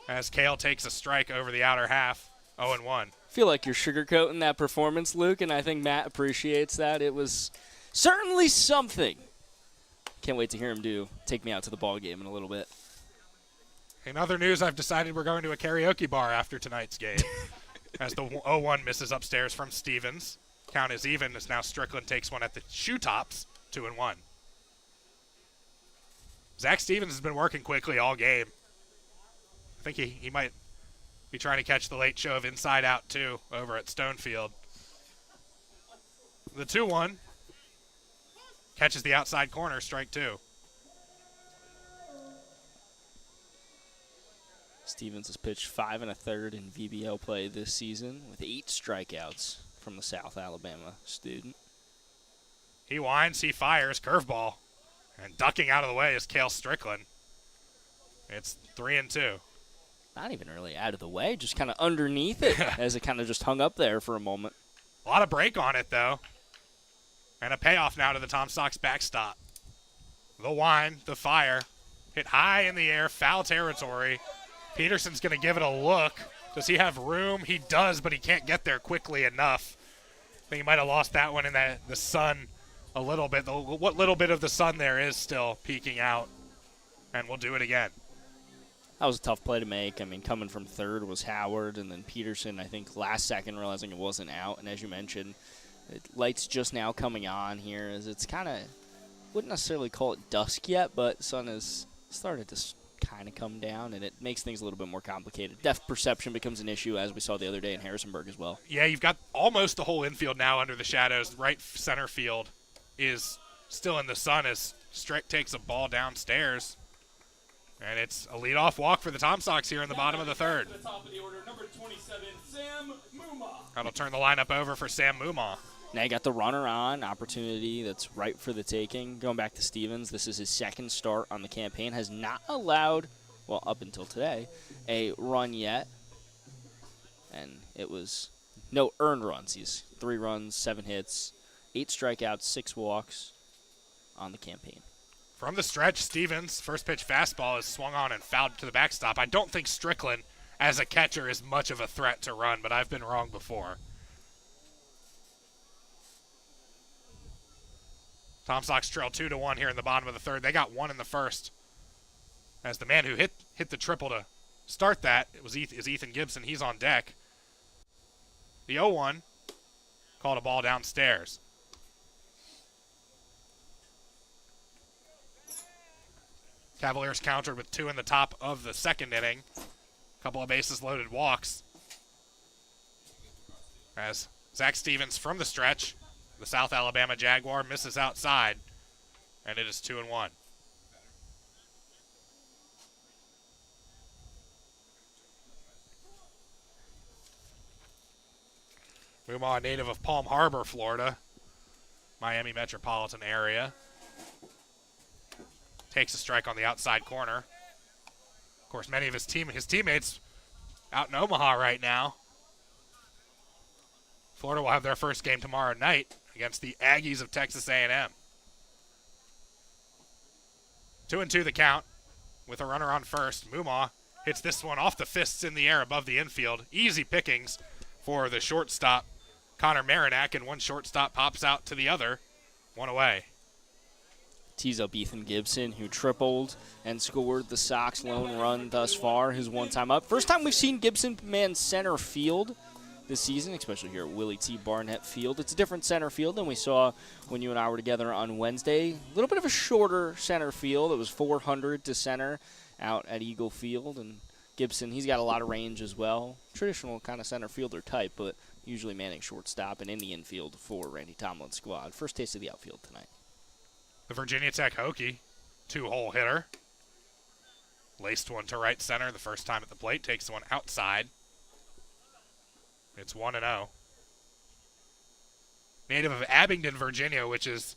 As Cale takes a strike over the outer half, 0-1. I feel like you're sugarcoating that performance, Luke, and I think Matt appreciates that. It was certainly something. Can't wait to hear him take me out to the ball game in a little bit. In other news, I've decided we're going to a karaoke bar after tonight's game. As the 0-1 misses upstairs from Stevens. Count is even as now Strickland takes one at the shoe tops, 2-1. Zach Stevens has been working quickly all game. I think he might be trying to catch the late show of Inside Out 2 over at Stonefield. The 2-1 catches the outside corner, strike two. Stevens has pitched 5 1/3 in VBL play this season with 8 strikeouts from the South Alabama student. He winds, he fires, curveball. And ducking out of the way is Cale Strickland. It's 3-2. Not even really out of the way, just kind of underneath it as it kind of just hung up there for a moment. A lot of break on it, though. And a payoff now to the Tom Sox backstop. The wind, the fire, hit high in the air, foul territory. Peterson's going to give it a look. Does he have room? He does, but he can't get there quickly enough. I think he might have lost that one in the sun a little bit. What little bit of the sun there is still peeking out. And we'll do it again. That was a tough play to make. I mean, coming from third was Howard, and then Peterson, I think, last second realizing it wasn't out. And as you mentioned, light's just now coming on here as it's kind of, wouldn't necessarily call it dusk yet, but sun has started to kind of come down, and it makes things a little bit more complicated. Depth perception becomes an issue, as we saw the other day in Harrisonburg as well. Yeah, you've got almost the whole infield now under the shadows. Right center field is still in the sun as Strick takes a ball downstairs. And it's a leadoff walk for the Tom Sox here in the bottom of the third. The top of the order, number 27, Sam Muma. That'll turn the lineup over for Sam Muma. Now you got the runner on, opportunity that's ripe for the taking. Going back to Stevens, this is his second start on the campaign. Has not allowed, well, up until today, a run yet. And it was no earned runs. He's 3 runs, 7 hits, 8 strikeouts, 6 walks on the campaign. From the stretch, Stevens' first pitch fastball is swung on and fouled to the backstop. I don't think Strickland, as a catcher, is much of a threat to run, but I've been wrong before. Tom Sox trail 2-1 here in the bottom of the third. They got 1 in the first. As the man who hit the triple to start that is Ethan Gibson. He's on deck. The 0-1 called a ball downstairs. Cavaliers countered with 2 in the top of the second inning. A couple of bases loaded walks. As Zach Stevens from the stretch, the South Alabama Jaguar, misses outside, and it is 2-1. Muma, a native of Palm Harbor, Florida, Miami metropolitan area. Takes a strike on the outside corner. Of course, many of his teammates out in Omaha right now. Florida will have their first game tomorrow night against the Aggies of Texas A&M. 2-2 the count with a runner on first. Muma hits this one off the fists in the air above the infield. Easy pickings for the shortstop, Connor Marinack, and one shortstop pops out to the other. 1 away. Tees up Ethan Gibson, who tripled and scored the Sox lone run thus far, his one time up. First time we've seen Gibson man center field this season, especially here at Willie T. Barnett Field. It's a different center field than we saw when you and I were together on Wednesday. A little bit of a shorter center field. It was 400 to center out at Eagle Field. And Gibson, he's got a lot of range as well. Traditional kind of center fielder type, but usually manning shortstop and in the infield for Randy Tomlin's squad. First taste of the outfield tonight. The Virginia Tech Hokie, 2-hole hitter. Laced one to right center the first time at the plate. Takes one outside. It's 1-0. Native of Abingdon, Virginia, which is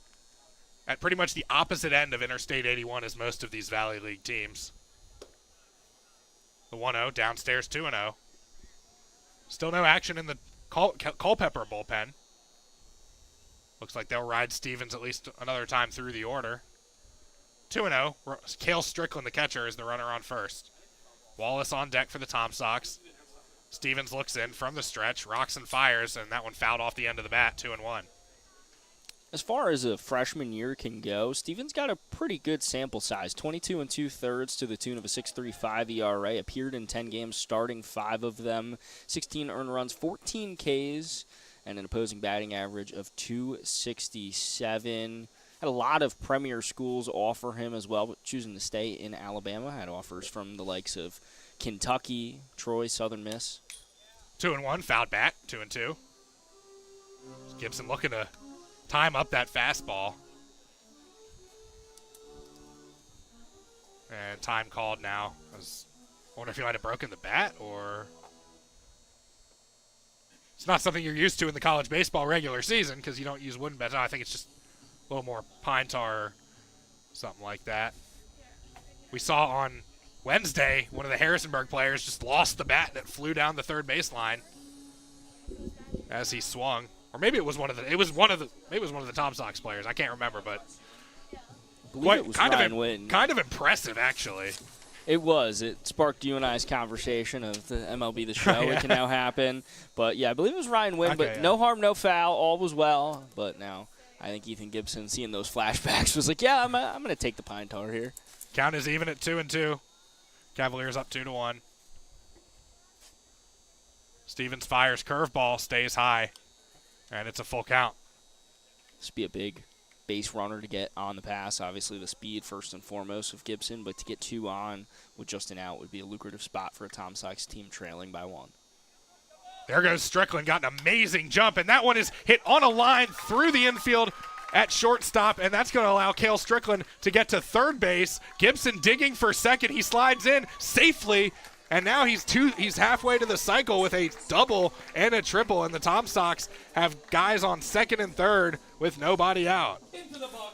at pretty much the opposite end of Interstate 81 as most of these Valley League teams. The 1-0, downstairs 2-0. Still no action in the Culpeper bullpen. Looks like they'll ride Stevens at least another time through the order. 2-0. Cale Strickland, the catcher, is the runner on first. Wallace on deck for the Tom Sox. Stevens looks in from the stretch, rocks and fires, and that one fouled off the end of the bat, 2-1. As far as a freshman year can go, Stevens got a pretty good sample size, 22 2/3 to the tune of a 6.35 ERA. Appeared in 10 games, starting 5 of them, 16 earned runs, 14 Ks, and an opposing batting average of .267. Had a lot of premier schools offer him as well, but choosing to stay in Alabama. Had offers from the likes of Kentucky, Troy, Southern Miss. 2-1, fouled back, 2-2. Gibson looking to time up that fastball. And time called now. I wonder if he might have broken the bat, or it's not something you're used to in the college baseball regular season because you don't use wooden bats. I think it's just a little more pine tar or something like that. We saw on Wednesday one of the Harrisonburg players just lost the bat and it flew down the third baseline as he swung. Or maybe it was one of the Tom Sox players. I can't remember, but Ryan Wynn. Kind of impressive actually. It was. It sparked you and I's conversation of the MLB The Show. Yeah. It can now happen. But, yeah, I believe it was Ryan Wynn. Okay, but yeah. No harm, no foul. All was well. But now I think Ethan Gibson, seeing those flashbacks, was like, yeah, I'm going to take the pine tar here. Count is even at 2-2. Cavaliers up 2-1. Stevens fires curveball, stays high, and it's a full count. This would be a big base runner to get on the pass. Obviously, the speed first and foremost of Gibson, but to get 2 on with just an out would be a lucrative spot for a Tom Sox team trailing by 1. There goes Strickland, got an amazing jump, and that one is hit on a line through the infield at shortstop, and that's going to allow Cale Strickland to get to third base. Gibson digging for second. He slides in safely, and now he's halfway to the cycle with a double and a triple, and the Tom Sox have guys on second and third with nobody out.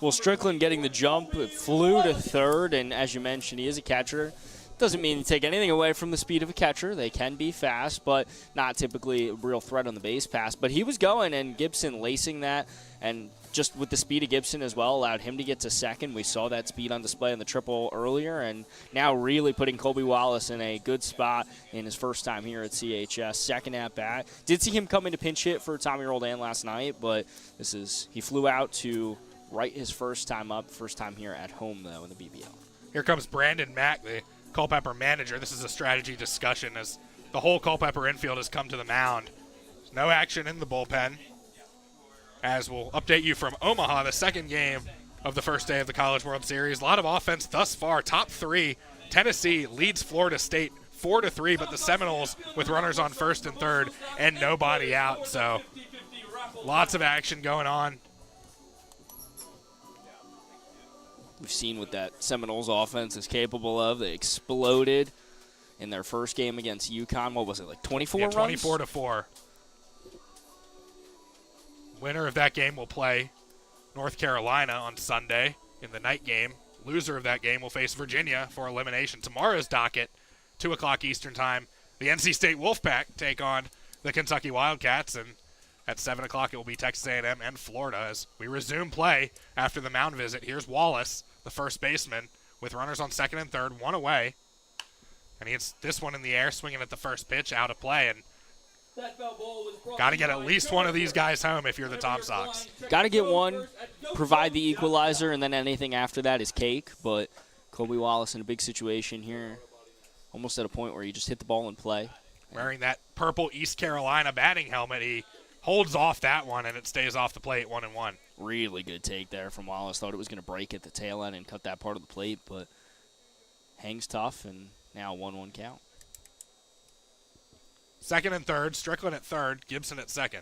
Well, Strickland getting the jump, it flew to third, and as you mentioned, he is a catcher. Doesn't mean to take anything away from the speed of a catcher. They can be fast, but not typically a real threat on the base pass. But he was going, and Gibson lacing that, and just with the speed of Gibson as well, allowed him to get to second. We saw that speed on display in the triple earlier, and now really putting Colby Wallace in a good spot in his first time here at CHS. Second at bat. Did see him come in to pinch hit for Tommy Roldan last night, but he flew out to right his first time up, first time here at home, though, in the BBL. Here comes Brandon Mack, the Culpeper manager. This is a strategy discussion as the whole Culpeper infield has come to the mound. No action in the bullpen. As we'll update you from Omaha, the second game of the first day of the College World Series. A lot of offense thus far. Top 3, Tennessee leads Florida State 4-3, but the Seminoles with runners on first and third and nobody out. So lots of action going on. We've seen what that Seminoles offense is capable of. They exploded in their first game against UConn. What was it, like 24 runs? 24-4. Winner of that game will play North Carolina on Sunday in the night game. Loser of that game will face Virginia for elimination. Tomorrow's docket, 2 o'clock Eastern time. The NC State Wolfpack take on the Kentucky Wildcats, and at 7 o'clock it will be Texas A&M and Florida as we resume play after the mound visit. Here's Wallace, the first baseman, with runners on second and third, 1 away. And he hits this one in the air, swinging at the first pitch, out of play, and got to get at least one of these guys home if you're the Tom Sox. Got to get one, provide the equalizer, and then anything after that is cake. But Colby Wallace in a big situation here, almost at a point where you just hit the ball and play. Wearing that purple East Carolina batting helmet, he holds off that one, and it stays off the plate 1-1. Really good take there from Wallace. Thought it was going to break at the tail end and cut that part of the plate, but hangs tough, and now 1-1 count. Second and third, Strickland at third, Gibson at second.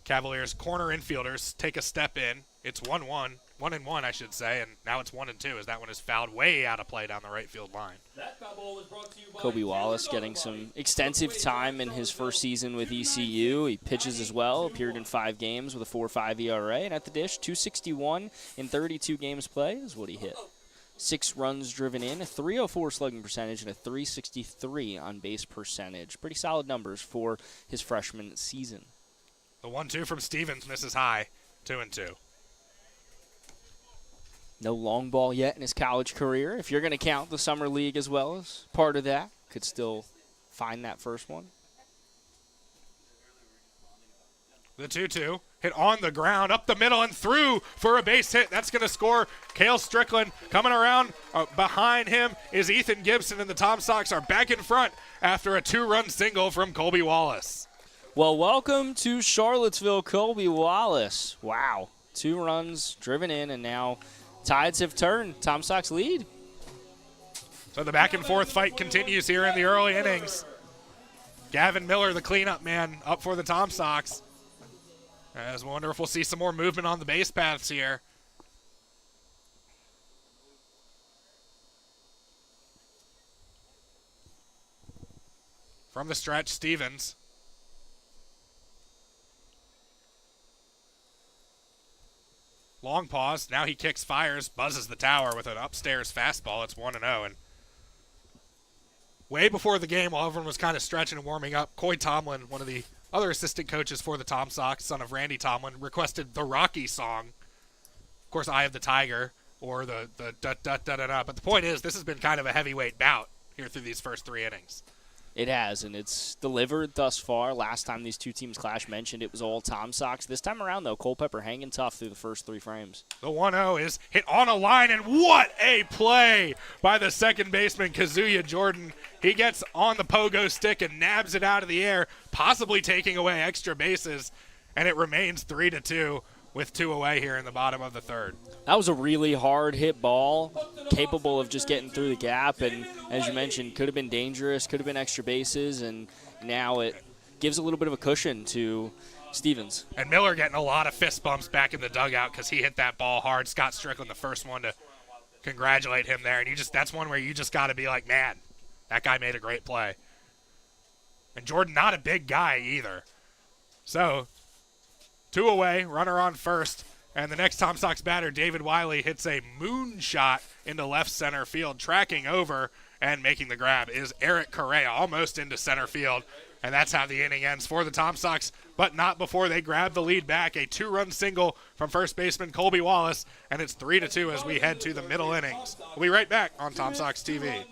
Cavaliers corner infielders take a step in. It's 1-1, 1-1 I should say, and now it's 1-2 as that one is fouled way out of play down the right field line. Colby Wallace getting some extensive time in his first season with ECU. He pitches as well, appeared in 5 games with a 4.5 ERA, and at the dish, 261 in 32 games play is what he hit. 6 runs driven in, a 304 slugging percentage, and a 363 on base percentage. Pretty solid numbers for his freshman season. The 1-2 from Stevens misses high, 2-2. No long ball yet in his college career. If you're going to count the summer league as well as part of that, could still find that first one. The 2-2 hit on the ground, up the middle and through for a base hit. That's going to score Cale Strickland. Coming around behind him is Ethan Gibson, and the Tom Sox are back in front after a 2-run single from Colby Wallace. Well, welcome to Charlottesville, Colby Wallace. Wow, 2 runs driven in, and now tides have turned. Tom Sox lead. So the back and forth fight continues here in the early innings. Gavin Miller, the cleanup man, up for the Tom Sox. As we wonder if we'll see some more movement on the base paths here. From the stretch, Stevens. Long pause. Now he kicks, fires, buzzes the tower with an upstairs fastball. It's 1-0. And way before the game, while everyone was kind of stretching and warming up, Coy Tomlin, one of the other assistant coaches for the Tom Sox, son of Randy Tomlin, requested the Rocky song. Of course, Eye of the Tiger, or the da-da-da-da-da. But the point is, this has been kind of a heavyweight bout here through these first 3 innings. It has, and it's delivered thus far. Last time these two teams clashed, mentioned it was all Tom Sox. This time around, though, Culpeper hanging tough through the first 3 frames. The 1-0 is hit on a line, and what a play by the second baseman, Kazuya Jordan. He gets on the pogo stick and nabs it out of the air, possibly taking away extra bases, and it remains 3-2 with 2 away here in the bottom of the third. That was a really hard hit ball, capable of just getting through the gap, and as you mentioned, could have been dangerous, could have been extra bases, and now it gives a little bit of a cushion to Stevens. And Miller getting a lot of fist bumps back in the dugout because he hit that ball hard. Scott Strickland, the first one to congratulate him there, and that's one where you just got to be like, man, that guy made a great play. And Jordan, not a big guy either. So 2 away, runner on first, and the next Tom Sox batter, David Wiley, hits a moonshot into left center field. Tracking over and making the grab is Eric Correa, almost into center field, and that's how the inning ends for the Tom Sox, but not before they grab the lead back. A 2-run single from first baseman Colby Wallace, and it's 3-2 as we head to the middle innings. We'll be right back on Tom Sox TV.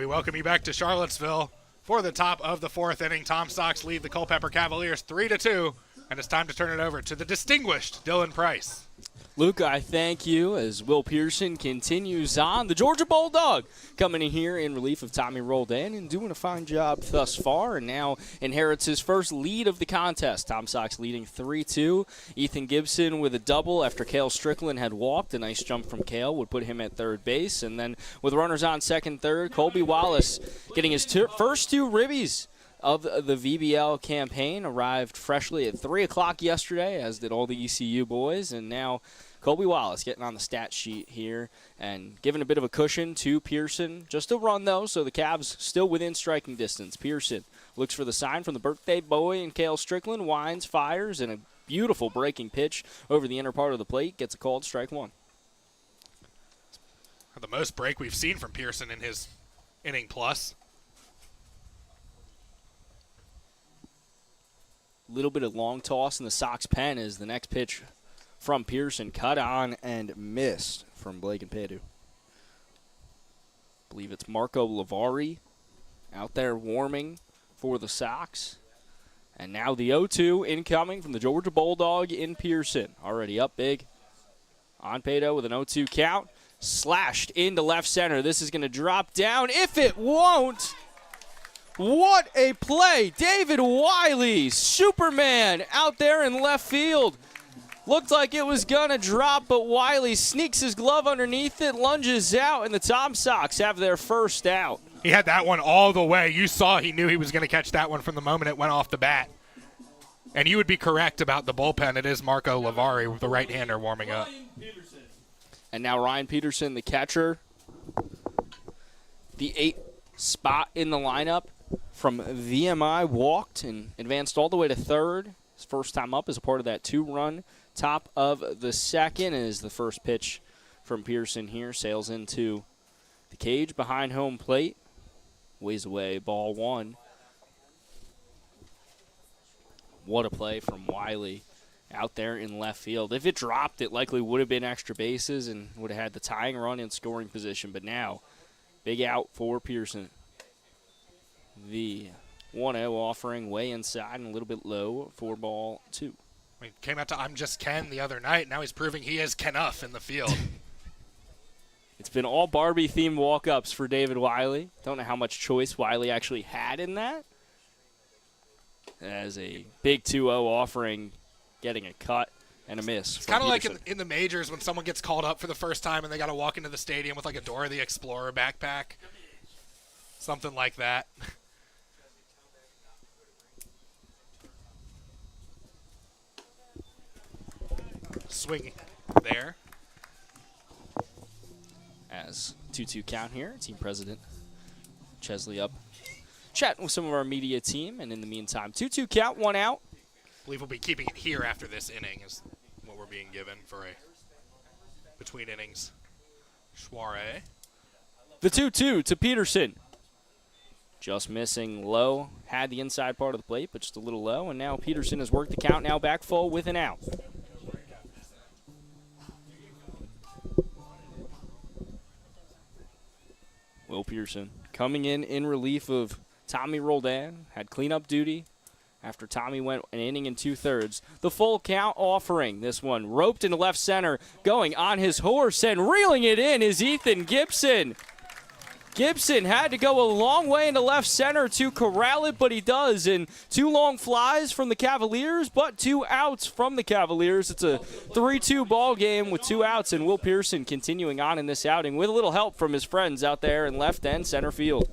Welcome you back to Charlottesville for the top of the 4th inning. Tom Sox lead the Culpeper Cavaliers 3-2, and it's time to turn it over to the distinguished Dylan Price. Luke, I thank you as Will Pearson continues on. The Georgia Bulldog coming in here in relief of Tommy Roldan and doing a fine job thus far, and now inherits his first lead of the contest. Tom Sox leading 3-2. Ethan Gibson with a double after Cale Strickland had walked. A nice jump from Cale would put him at third base. And then with runners on second, third, Colby Wallace getting his first 2 ribbies of the VBL campaign. Arrived freshly at 3 o'clock yesterday, as did all the ECU boys, and now Colby Wallace getting on the stat sheet here and giving a bit of a cushion to Pearson. Just a run, though, so the Cavs still within striking distance. Pearson looks for the sign from the birthday boy and Cale Strickland, winds, fires, and a beautiful breaking pitch over the inner part of the plate. Gets a called strike 1. The most break we've seen from Pearson in his inning plus. Little bit of long toss in the Sox pen as the next pitch from Pearson cut on and missed from Blake and Padu. Believe it's Marco Lavari out there warming for the Sox. And now the 0-2 incoming from the Georgia Bulldog in Pearson. Already up big on Pado with an 0-2 count. Slashed into left center. This is going to drop down. If it won't, what a play. David Wiley, Superman, out there in left field. Looked like it was going to drop, but Wiley sneaks his glove underneath it, lunges out, and the Tom Sox have their first out. He had that one all the way. You saw he knew he was going to catch that one from the moment it went off the bat. And you would be correct about the bullpen. It is Marco Lavari, the right-hander, warming up. And now Ryan Peterson, the catcher. The 8th spot in the lineup from VMI, walked and advanced all the way to third. His first time up as a part of that 2-run top of the second, as the first pitch from Pearson here sails into the cage behind home plate. Ways away, ball 1. What a play from Wiley out there in left field. If it dropped, it likely would have been extra bases and would have had the tying run in scoring position. But now Big out for Pearson. The 1-0 offering way inside and a little bit low for ball 2. He came out to I'm Just Ken the other night. Now he's proving he is Kenuff in the field. It's been all Barbie-themed walk-ups for David Wiley. Don't know how much choice Wiley actually had in that. As a big 2-0 offering, getting a cut and a miss. It's kind of like in the majors when someone gets called up for the first time and they got to walk into the stadium with like a Dora the Explorer backpack. Something like that. Swing there. As 2-2 count here, team president Chesley up chatting with some of our media team, and in the meantime, 2-2 count, 1 out. I believe we'll be keeping it here after this inning is what we're being given for a between innings soiree. The 2-2 to Peterson. Just missing low, had the inside part of the plate, but just a little low, and now Peterson has worked the count, now back full with an out. Will Pearson coming in relief of Tommy Roldan, had cleanup duty after Tommy went an inning and 2/3. The full count offering, this one roped into left center, going on his horse and reeling it in is Ethan Gibson. Gibson had to go a long way into left center to corral it, but he does. And 2 long flies from the Cavaliers, but 2 outs from the Cavaliers. It's a 3-2 ball game with 2 outs, and Will Pearson continuing on in this outing with a little help from his friends out there in left and center field.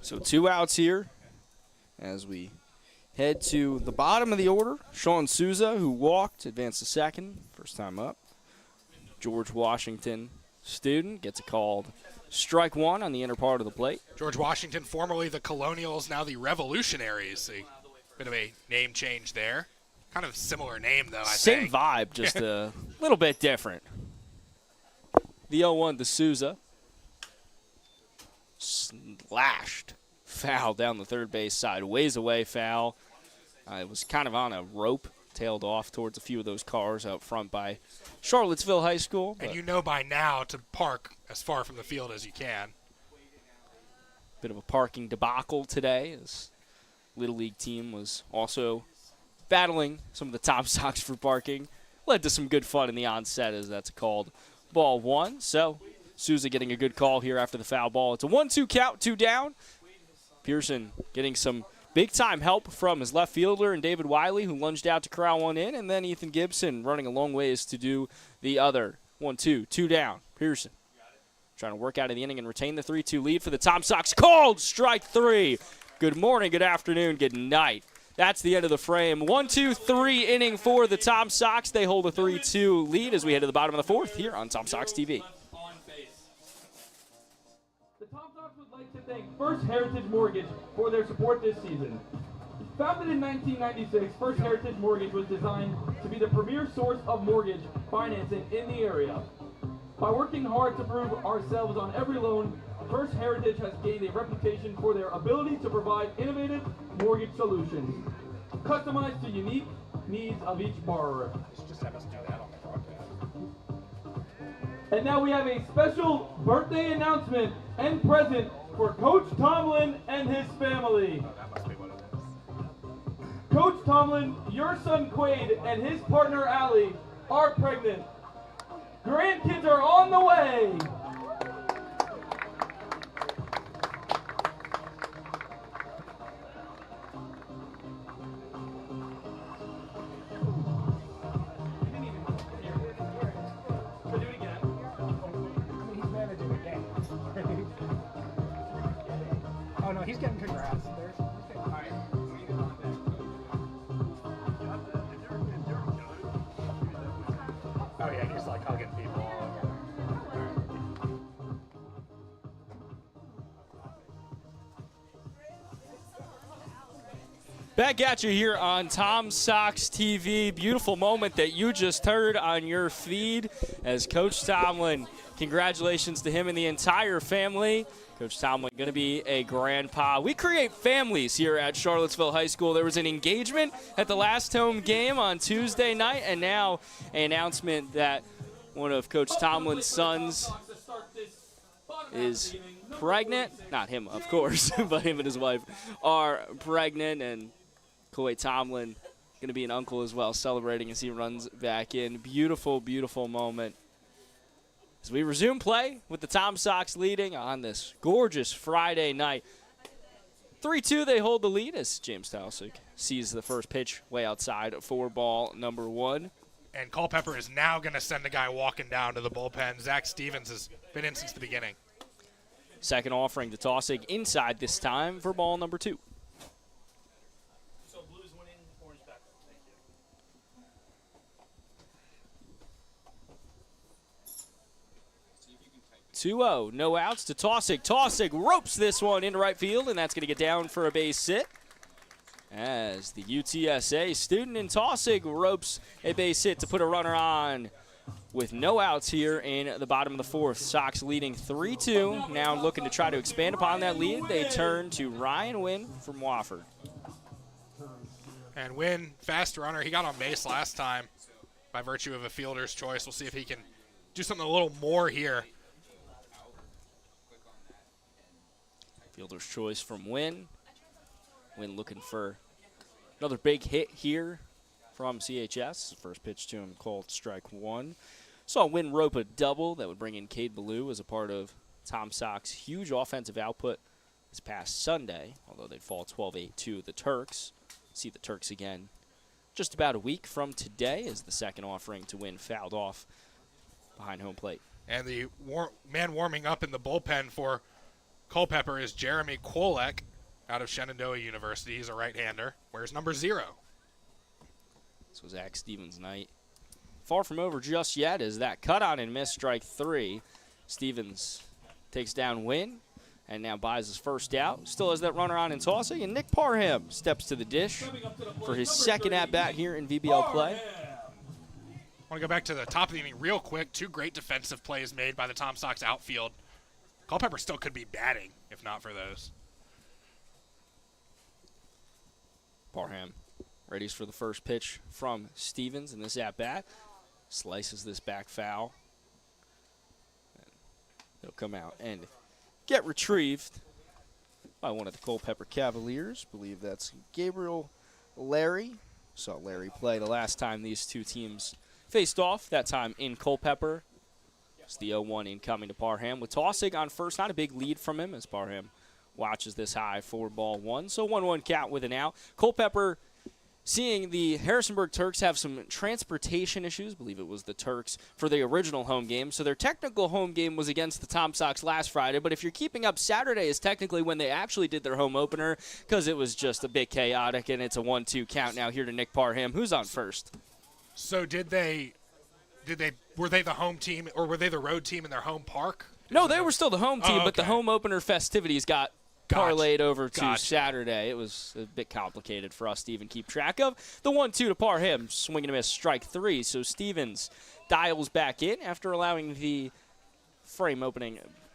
So 2 outs here as we head to the bottom of the order. Sean Souza, who walked, advanced to second, first time up. George Washington, student, gets a called strike 1 on the inner part of the plate. George Washington, formerly the Colonials, now the Revolutionaries. A bit of a name change there. Kind of similar name, though, I Same think. vibe, just a little bit different. The 0-1 to Souza. Slashed. Foul down the third base side. Ways away foul. It was kind of on a rope, tailed off towards a few of those cars out front by Charlottesville High School. And you know by now to park as far from the field as you can. Bit of a parking debacle today as Little League team was also battling some of the top stocks for parking. Led to some good fun in the onset as that's called ball 1. So Souza getting a good call here after the foul ball. It's a 1-2 count, 2 down. Pearson getting some big-time help from his left fielder and David Wiley, who lunged out to corral 1 in, and then Ethan Gibson running a long ways to do the other. 1-2, 2 down. Pearson trying to work out of the inning and retain the 3-2 lead for the Tom Sox. Called strike 3. Good morning, good afternoon, good night. That's the end of the frame. 1-2-3 inning for the Tom Sox. They hold a 3-2 lead as we head to the bottom of the 4th here on Tom Sox TV. To thank First Heritage Mortgage for their support this season. Founded in 1996, First Heritage Mortgage was designed to be the premier source of mortgage financing in the area. By working hard to prove ourselves on every loan, First Heritage has gained a reputation for their ability to provide innovative mortgage solutions, customized to unique needs of each borrower. Just have us do that on the broadcast. And now we have a special birthday announcement and present for Coach Tomlin and his family. Oh, that must be what it is. Coach Tomlin, your son Quade and his partner Allie are pregnant. Grandkids are on the way. Oh no, he's getting congrats. Oh yeah, he's like hugging people. Back at you here on Tom Sox TV. Beautiful moment that you just heard on your feed as Coach Tomlin Congratulations to him and the entire family. Coach Tomlin going to be a grandpa. We create families here at Charlottesville High School. There was an engagement at the last home game on Tuesday night, and now an announcement that one of Coach Tomlin's sons is pregnant. Not him, of course, but him and his wife are pregnant, and Coy Tomlin going to be an uncle as well, celebrating as he runs back in. Beautiful, beautiful moment. As we resume play with the Tom Sox leading on this gorgeous Friday night. 3-2, they hold the lead as James Talsic sees the first pitch way outside for ball number 1. And Culpeper is now going to send a guy walking down to the bullpen. Zach Stevens has been in since the beginning. Second offering to Talsic inside this time for ball number 2. So Blues winning, orange back. Thank you. 2-0, no outs to Talsic. Talsic ropes this one into right field, and that's going to get down for a base hit. As the UTSA student in Talsic ropes a base hit to put a runner on with no outs here in the bottom of the 4th. Sox leading 3-2. Now looking to try to expand upon that lead. They turn to Ryan Wynn from Wofford. And Wynn, fast runner. He got on base last time by virtue of a fielder's choice. We'll see if he can do something a little more here. Fielder's choice from Wynn. Wynn looking for another big hit here from CHS. First pitch to him called strike 1. Saw Wynn rope a double that would bring in Cade Ballou as a part of Tom Sock's huge offensive output this past Sunday, although they'd fall 12-8 to the Turks. See the Turks again just about a week from today as the second offering to Wynn fouled off behind home plate. And the man warming up in the bullpen for Culpeper is Jeremy Kwolek out of Shenandoah University. He's a right-hander. Wears number 0. This was Zach Stevens' night. Far from over just yet as that cut on and miss strike 3. Stevens takes down Wynn and now buys his first out. Still has that runner on in tossing, and Nick Parham steps to the dish for his second at-bat here in VBL play. I want to go back to the top of the inning real quick. 2 great defensive plays made by the Tom Sox outfield. Culpeper still could be batting if not for those. Parham readies for the first pitch from Stevens in this at-bat. Slices this back foul. And he'll come out and get retrieved by one of the Culpeper Cavaliers. Believe that's Gabriel Larry. Saw Larry play the last time these two teams faced off, that time in Culpeper. It's the 0-1 incoming to Parham with Talsic on first. Not a big lead from him as Parham watches this high for ball 1. So 1-1 count with an out. Culpeper seeing the Harrisonburg Turks have some transportation issues. I believe it was the Turks for the original home game. So their technical home game was against the Tom Sox last Friday. But if you're keeping up, Saturday is technically when they actually did their home opener because it was just a bit chaotic, and it's a 1-2 count now here to Nick Parham, who's on first. So were they the home team or were they the road team in their home park? No, they were still the home team, but the okay. home opener festivities got parlayed over to Gotcha. Saturday. It was a bit complicated for us to even keep track of. The 1-2 to Parham, swing and a miss, strike 3. So Stevens dials back in after allowing the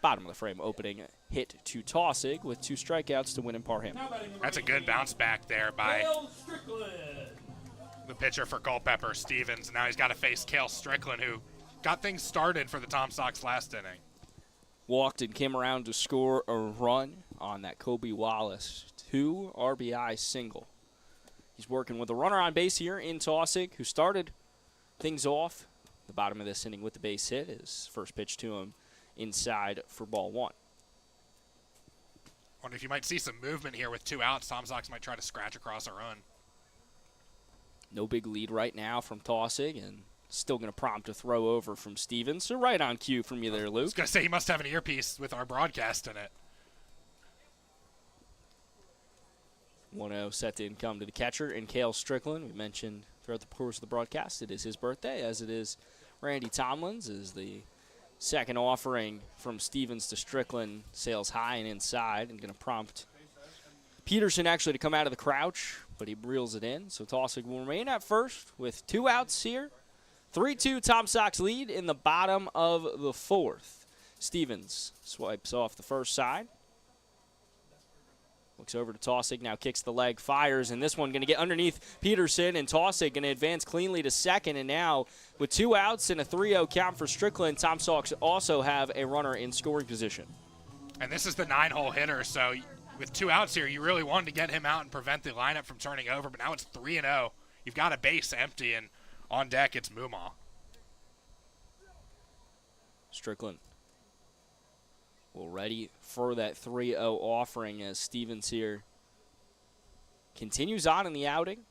bottom of the frame opening hit to Talsic with 2 strikeouts to Win and Parham. That's a good bounce back there by the pitcher for Culpeper, Stevens. Now he's got to face Cale Strickland, who got things started for the Tom Sox last inning. Walked and came around to score a run on that Kobe Wallace 2 RBI single. He's working with a runner on base here in Talsic, who started things off the bottom of this inning with the base hit. His first pitch to him inside for ball 1. Wonder if you might see some movement here with 2 outs. Tom Sox might try to scratch across a run. No big lead right now from Talsic, and still going to prompt a throw over from Stevens. So right on cue from you there, Luke. I was going to say he must have an earpiece with our broadcast in it. 1-0 set to income to the catcher and Cale Strickland. We mentioned throughout the course of the broadcast it is his birthday, as it is Randy Tomlin's. Is the second offering from Stevens to Strickland sails high and inside and going to prompt Peterson actually to come out of the crouch, but he reels it in. So Talsic will remain at first with 2 outs here. 3-2 Tom Sox lead in the bottom of the fourth. Stevens swipes off the first side. Looks over to Taussig, now kicks the leg, fires, and this one going to get underneath Peterson, and Taussig going to advance cleanly to second, and now with 2 outs and a 3-0 count for Strickland, Tom Sox also have a runner in scoring position. And this is the 9-hole hitter, so with 2 outs here, you really wanted to get him out and prevent the lineup from turning over, but now it's 3-0. You've got a base empty, and on deck it's Mumau. Strickland will ready for that 3-0 offering as Stevens here continues on in the outing,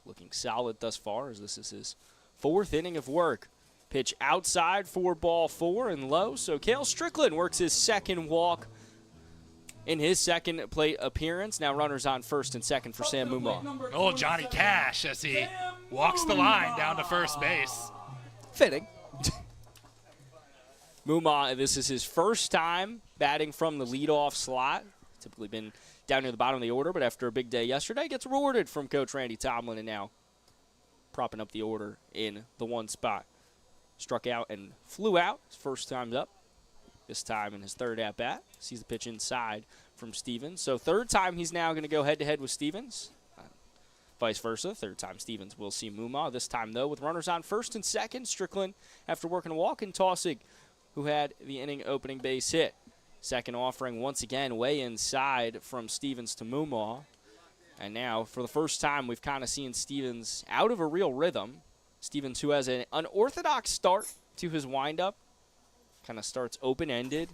looking solid thus far as this is his 4th inning of work. Pitch outside for ball 4 and low, so Cale Strickland works his 2nd walk in his 2nd plate appearance. Now runners on 1st and 2nd for Sam Mumau. Oh, Johnny Cash as he walks the line down to first base. Fitting. Mumau, this is his first time batting from the leadoff slot. Typically been down near the bottom of the order, but after a big day yesterday, gets rewarded from Coach Randy Tomlin, and now propping up the order in the 1 spot. Struck out and flew out. His first time's up. This time in his 3rd at-bat. Sees the pitch inside from Stevens. So 3rd time he's now going to go head-to-head with Stevens. Vice versa. 3rd time Stevens will see Mumau. This time, though, with runners on 1st and 2nd. Strickland, after working a walk, and Taussig, who had the inning opening base hit. 2nd offering once again way inside from Stevens to Mumau. And now, for the first time, we've kind of seen Stevens out of a real rhythm. Stevens, who has an unorthodox start to his windup, kind of starts open-ended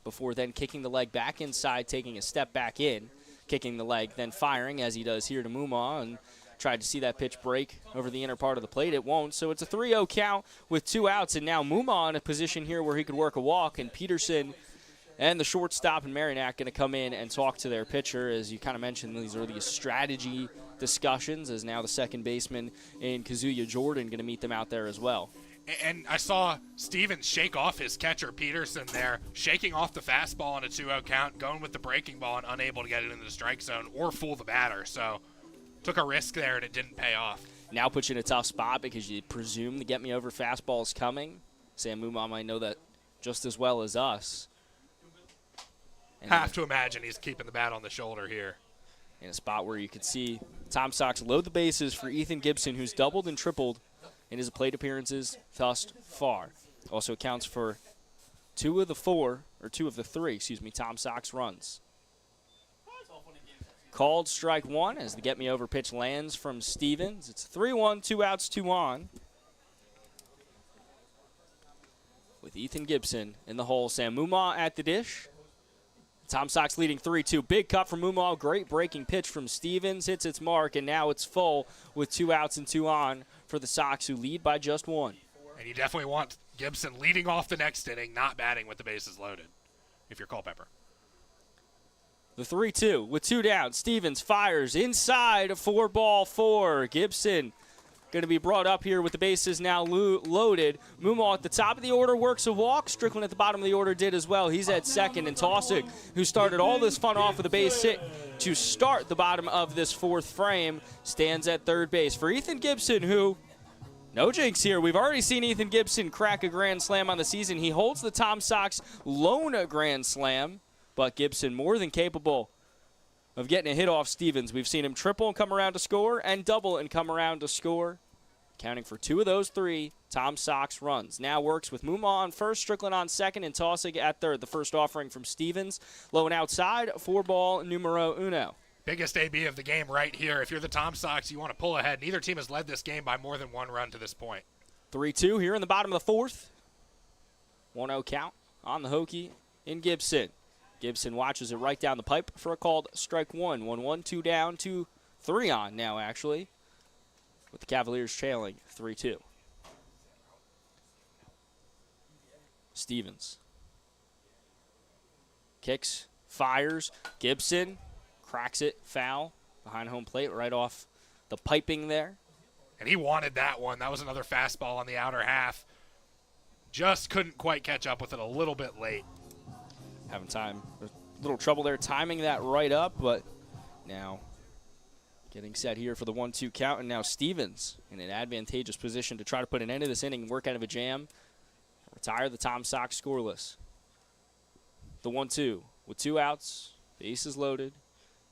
before then kicking the leg back inside, taking a step back in, kicking the leg, then firing as he does here to Mumau, and tried to see that pitch break over the inner part of the plate. It won't, so it's a 3-0 count with 2 outs, and now Mumau in a position here where he could work a walk, and Peterson and the shortstop and Marinac going to come in and talk to their pitcher. As you kind of mentioned, these are the strategy discussions, as now the 2nd baseman in Kazuya Jordan going to meet them out there as well. And I saw Stevens shake off his catcher, Peterson, there, shaking off the fastball on a 2-0 count, going with the breaking ball and unable to get it into the strike zone or fool the batter. So took a risk there, and it didn't pay off. Now puts you in a tough spot because you presume the get-me-over fastball is coming. Sam Mumau might know that just as well as us. And have to imagine he's keeping the bat on the shoulder here. In a spot where you could see Tom Sox load the bases for Ethan Gibson, who's doubled and tripled in his plate appearances thus far. Also accounts for 2 of the 3, Tom Sox runs. Called strike 1 as the get-me-over pitch lands from Stevens. It's 3-1, 2 outs, 2 on. With Ethan Gibson in the hole, Sam Mumau at the dish. Tom Sox leading 3-2. Big cut from Mumau. Great breaking pitch from Stevens. Hits its mark, and now it's full with 2 outs and 2 on for the Sox, who lead by just 1. And you definitely want Gibson leading off the next inning, not batting with the bases loaded, if you're Culpeper. The 3-2 with 2 down. Stevens fires inside for ball 4. Gibson going to be brought up here with the bases now loaded. Mumau at the top of the order works a walk. Strickland at the bottom of the order did as well. He's at 2nd, and Taussig, who started all this fun off with a base hit to start the bottom of this 4th frame, stands at 3rd base. For Ethan Gibson, who, no jinx here, we've already seen Ethan Gibson crack a grand slam on the season. He holds the Tom Sox lone grand slam, but Gibson more than capable of getting a hit off Stevens. We've seen him triple and come around to score and double and come around to score. Counting for 2 of those 3, Tom Sox runs. Now works with Mumau on 1st, Strickland on 2nd, and Taussig at 3rd. The first offering from Stevens. Low and outside, 4 ball numero uno. Biggest AB of the game right here. If you're the Tom Sox, you want to pull ahead. Neither team has led this game by more than 1 run to this point. 3-2 here in the bottom of the 4th. 1-0 count on the Hokie in Gibson. Gibson watches it right down the pipe for a called strike 1. 1-1, 2 down, 2-3 on now, actually, with the Cavaliers trailing 3-2. Stevens kicks, fires. Gibson cracks it, foul behind home plate, right off the piping there. And he wanted that one. That was another fastball on the outer half. Just couldn't quite catch up with it, a little bit late. Having a little trouble there timing that right up, but now Getting set here for the 1-2 count, and now Stevens in an advantageous position to try to put an end to this inning, work out of a jam, retire the Tom Sox scoreless. The 1-2 with 2 outs, bases loaded,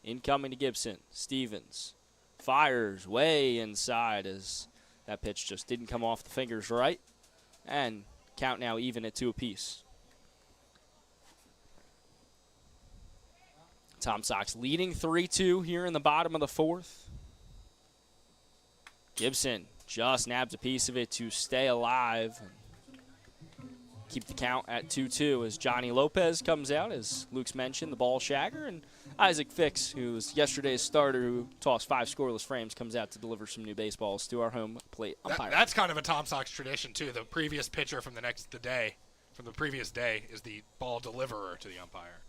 incoming to Gibson. Stevens fires way inside as that pitch just didn't come off the fingers right, and count now even at 2 apiece. Tom Sox leading 3-2 here in the bottom of the 4th. Gibson just nabs a piece of it to stay alive and keep the count at 2-2 as Johnny Lopez comes out, as Luke's mentioned, the ball shagger, and Isaac Fix, who was yesterday's starter who tossed 5 scoreless frames, comes out to deliver some new baseballs to our home plate umpire. That's kind of a Tom Sox tradition, too. The previous pitcher from the previous day is the ball deliverer to the umpire.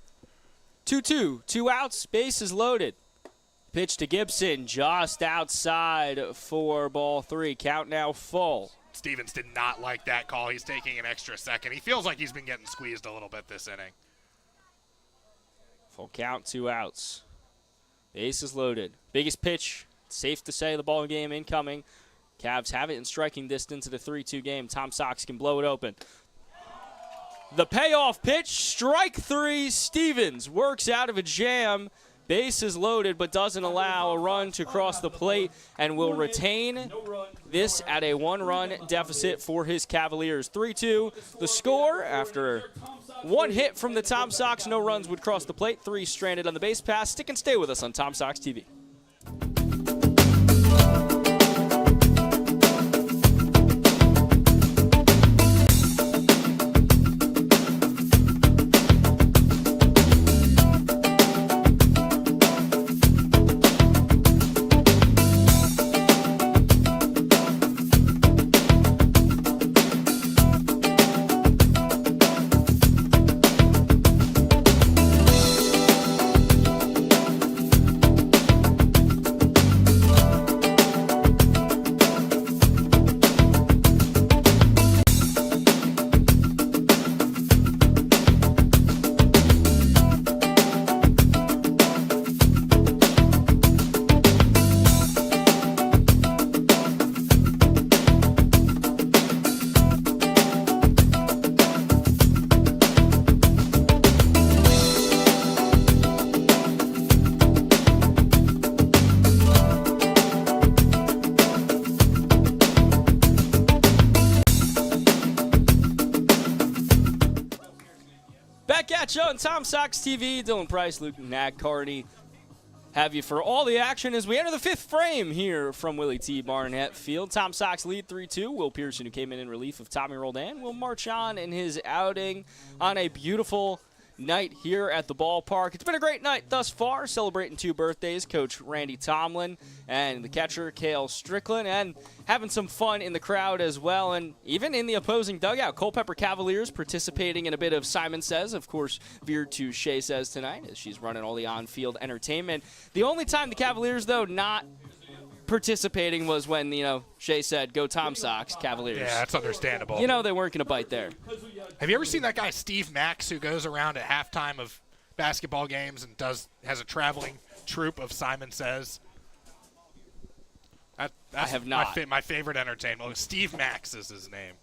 2-2, 2 outs, bases loaded. Pitch to Gibson just outside for ball 3. Count now full. Stevens did not like that call. He's taking an extra second. He feels like he's been getting squeezed a little bit this inning. Full count, 2 outs. Bases loaded. Biggest pitch, safe to say, the ball game incoming. Cavs have it in striking distance at a 3-2 game. Tom Sox can blow it open. The payoff pitch, strike 3. Stevens works out of a jam. Bases loaded, but doesn't allow a run to cross the plate and will retain this at a 1-run deficit for his Cavaliers. 3-2, the score after 1 hit from the Tom Sox. No runs would cross the plate. 3 stranded on the base pass. Stick and stay with us on Tom Sox TV. On Tom Sox TV, Dylan Price, Luke Nag Carney have you for all the action as we enter the 5th frame here from Willie T. Barnett Field. Tom Sox lead 3-2. Will Pearson, who came in relief of Tommy Roldan, will march on in his outing on a beautiful night here at the ballpark. It's been a great night thus far, celebrating 2 birthdays, Coach Randy Tomlin and the catcher, Cale Strickland, and having some fun in the crowd as well, and even in the opposing dugout. Culpeper Cavaliers participating in a bit of Simon Says, of course, veered to Shay Says tonight as she's running all the on-field entertainment. The only time the Cavaliers, though, not participating was when, Shay said, "Go Tom Sox, Cavaliers." Yeah, that's understandable. They weren't going to bite there. Have you ever seen that guy Steve Max who goes around at halftime of basketball games and has a traveling troupe of Simon Says? That's I have not. My favorite entertainment. Steve Max is his name.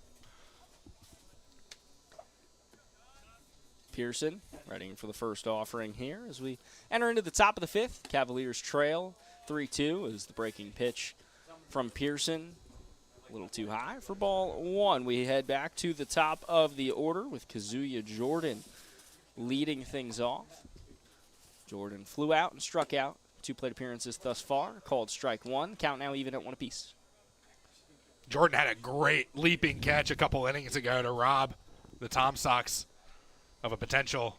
Pearson ready for the first offering here as we enter into the top of the 5th. Cavaliers trail 3-2 is the breaking pitch from Pearson. A little too high for ball 1. We head back to the top of the order with Kazuya Jordan leading things off. Jordan flew out and struck out. 2 plate appearances thus far, called strike 1. Count now even at 1 apiece. Jordan had a great leaping catch a couple innings ago to rob the Tom Sox of a potential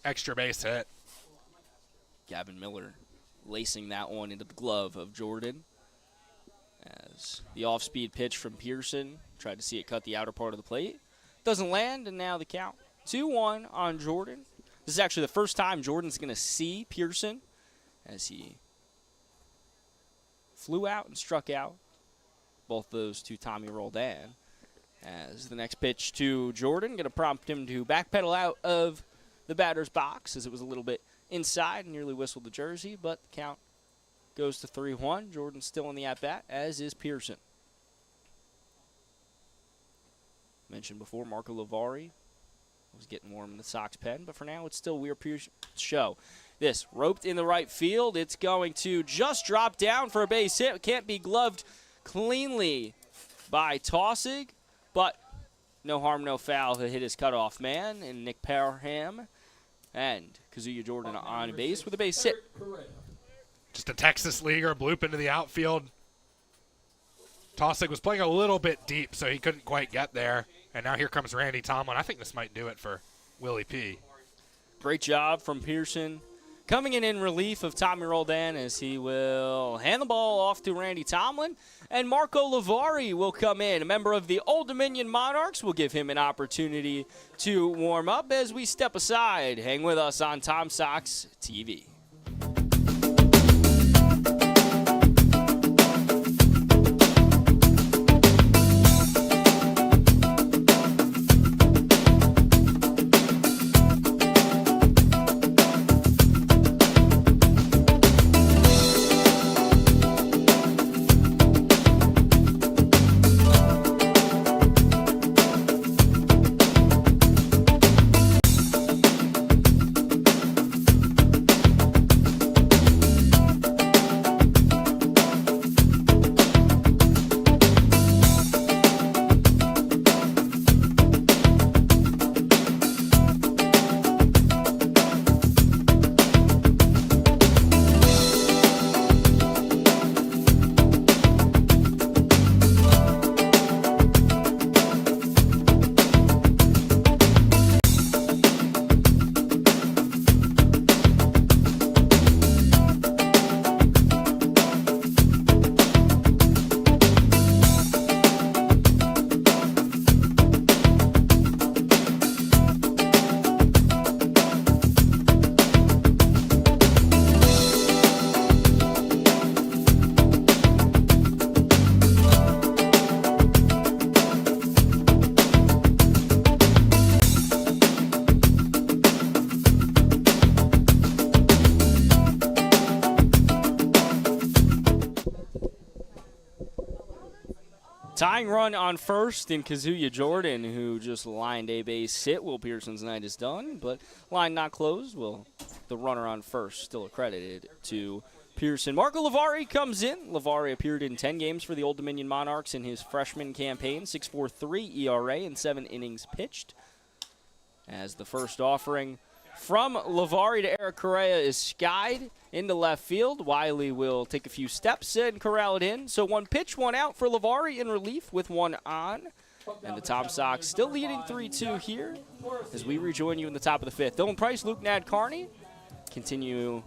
extra base hit. Gavin Miller lacing that one into the glove of Jordan as the off-speed pitch from Pearson tried to see it cut the outer part of the plate. Doesn't land, and now the count 2-1 on Jordan. This is actually the first time Jordan's going to see Pearson as he flew out and struck out both those to Tommy Roldan. As the next pitch to Jordan, going to prompt him to backpedal out of the batter's box as it was a little bit inside and nearly whistled the jersey, but the count goes to 3-1. Jordan still in the at-bat, as is Pearson. Mentioned before, Marco Lavari was getting warm in the Sox pen, but for now it's still Weir Pearson's show. This roped in the right field. It's going to just drop down for a base hit. It can't be gloved cleanly by Taussig, but no harm, no foul to hit his cutoff man, and Nick Parham and Kazuya Jordan on base with a base hit. Just a Texas leaguer, bloop into the outfield. Taussig was playing a little bit deep, so he couldn't quite get there. And now here comes Randy Tomlin. I think this might do it for Willie P. Great job from Pearson. Coming in relief of Tommy Roldan as he will hand the ball off to Randy Tomlin. And Marco Lavari will come in. A member of the Old Dominion Monarchs will give him an opportunity to warm up as we step aside. Hang with us on Tom Sox TV. Tying run on first in Kazuya Jordan, who just lined a base hit. Will Pearson's night is done, but line not closed. Will the runner on first still accredited to Pearson. Marco Lavari comes in. Lavari appeared in 10 games for the Old Dominion Monarchs in his freshman campaign. 6.43 ERA in 7 innings pitched. As the first offering from Lavari to Eric Correa is skied into left field. Wiley will take a few steps and corral it in. So 1 pitch, 1 out for Lavari in relief with 1 on. And the Tom Sox still leading 3-2 here as we rejoin you in the top of the 5th. Dylan Price, Luke Nadkarni continuing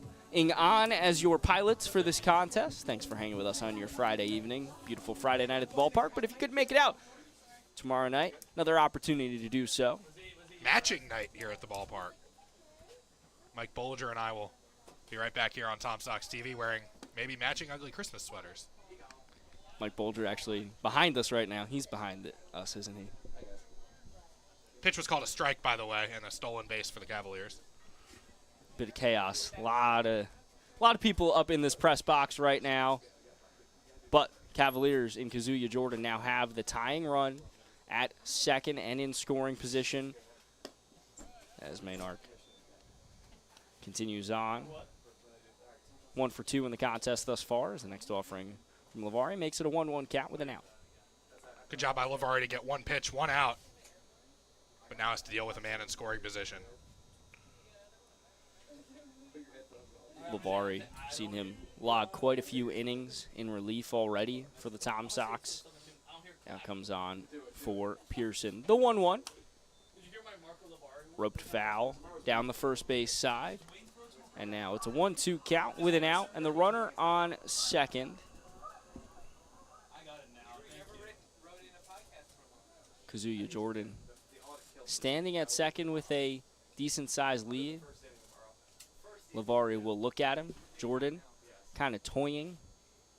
on as your pilots for this contest. Thanks for hanging with us on your Friday evening. Beautiful Friday night at the ballpark. But if you couldn't make it out tomorrow night, another opportunity to do so. Matching night here at the ballpark. Mike Bolger and I will be right back here on Tom Sox TV wearing maybe matching ugly Christmas sweaters. Mike Bolger actually behind us right now. He's behind us, isn't he? Pitch was called a strike, by the way, and a stolen base for the Cavaliers. Bit of chaos. A lot of people up in this press box right now. But Cavaliers in Kazuya Jordan now have the tying run at second and in scoring position as Maynard continues on. 1 for 2 in the contest thus far as the next offering from Lavari makes it a 1-1 count with an out. Good job by Lavari to get 1 pitch, 1 out. But now has to deal with a man in scoring position. Lavari, seen him log quite a few innings in relief already for the Tom Sox. Now comes on for Pearson. The 1-1. Roped foul down the first base side. And now it's a 1-2 count with an out, and the runner on second. Kazuya Jordan standing at second with a decent-sized lead. Lavari will look at him. Jordan kind of toying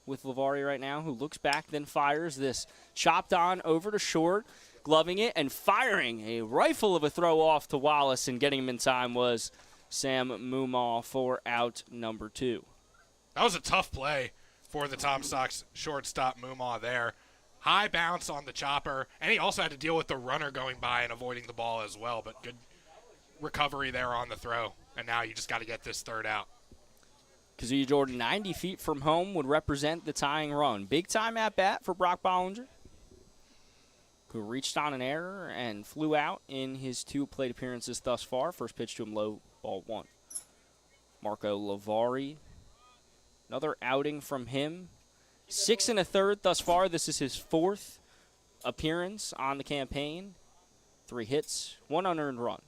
with Lavari right now, who looks back, then fires this chopped on over to short, gloving it and firing a rifle of a throw off to Wallace, and getting him in time was Sam Mumal for out number 2. That was a tough play for the Tom Sox shortstop Mumaw there. High bounce on the chopper, and he also had to deal with the runner going by and avoiding the ball as well, but good recovery there on the throw. And now you just got to get this third out. Kazuya Jordan, 90 feet from home, would represent the tying run. Big time at bat for Brock Bollinger, who reached on an error and flew out in his 2 plate appearances thus far. First pitch to him low, ball 1. Marco Lavari, another outing from him. 6 1/3 thus far. This is his 4th appearance on the campaign. 3 hits, 1 unearned run.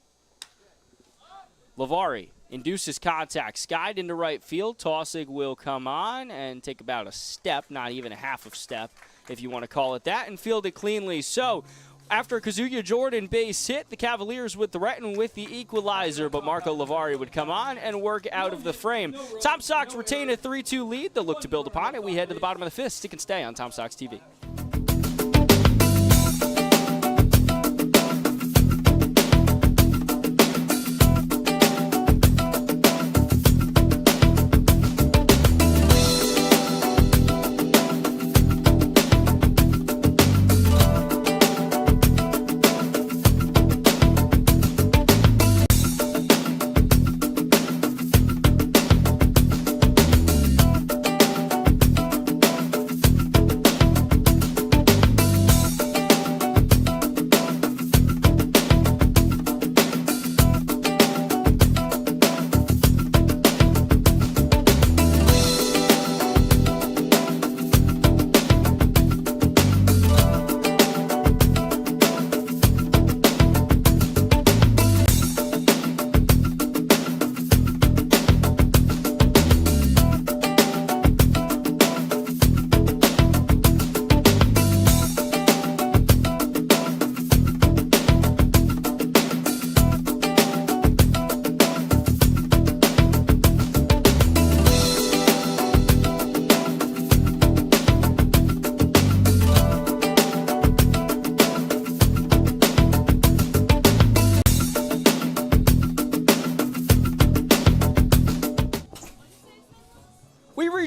Lavari induces contact, skied into right field. Tossig will come on and take about a step, not even a half of step, if you want to call it that, and field it cleanly. So, after Kazuya Jordan base hit, the Cavaliers would threaten with the equalizer, but Marco Lavari would come on and work out of the frame. Tom Sox retain a 3-2 lead. They'll look to build upon it. We head to the bottom of the 5th. Stick and stay on Tom Sox TV.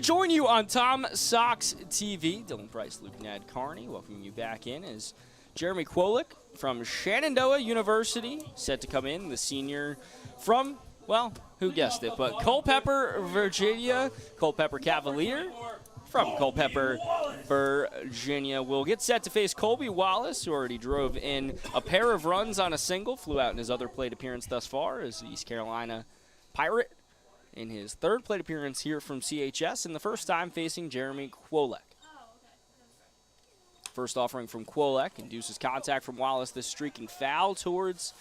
Join you on Tom Sox TV. Dylan Price, Luke Ned Carney, welcoming you back in as Jeremy Kwolek from Shenandoah University, set to come in, the senior from, well, who guessed it, but Culpeper, Virginia. Culpeper Cavalier from Culpeper, Virginia, will get set to face Colby Wallace, who already drove in a pair of runs on a single, flew out in his other plate appearance thus far as East Carolina Pirate in his 3rd plate appearance here from CHS, and the first time facing Jeremy Kwolek. First offering from Kwolek induces contact from Wallace, this streaking foul towards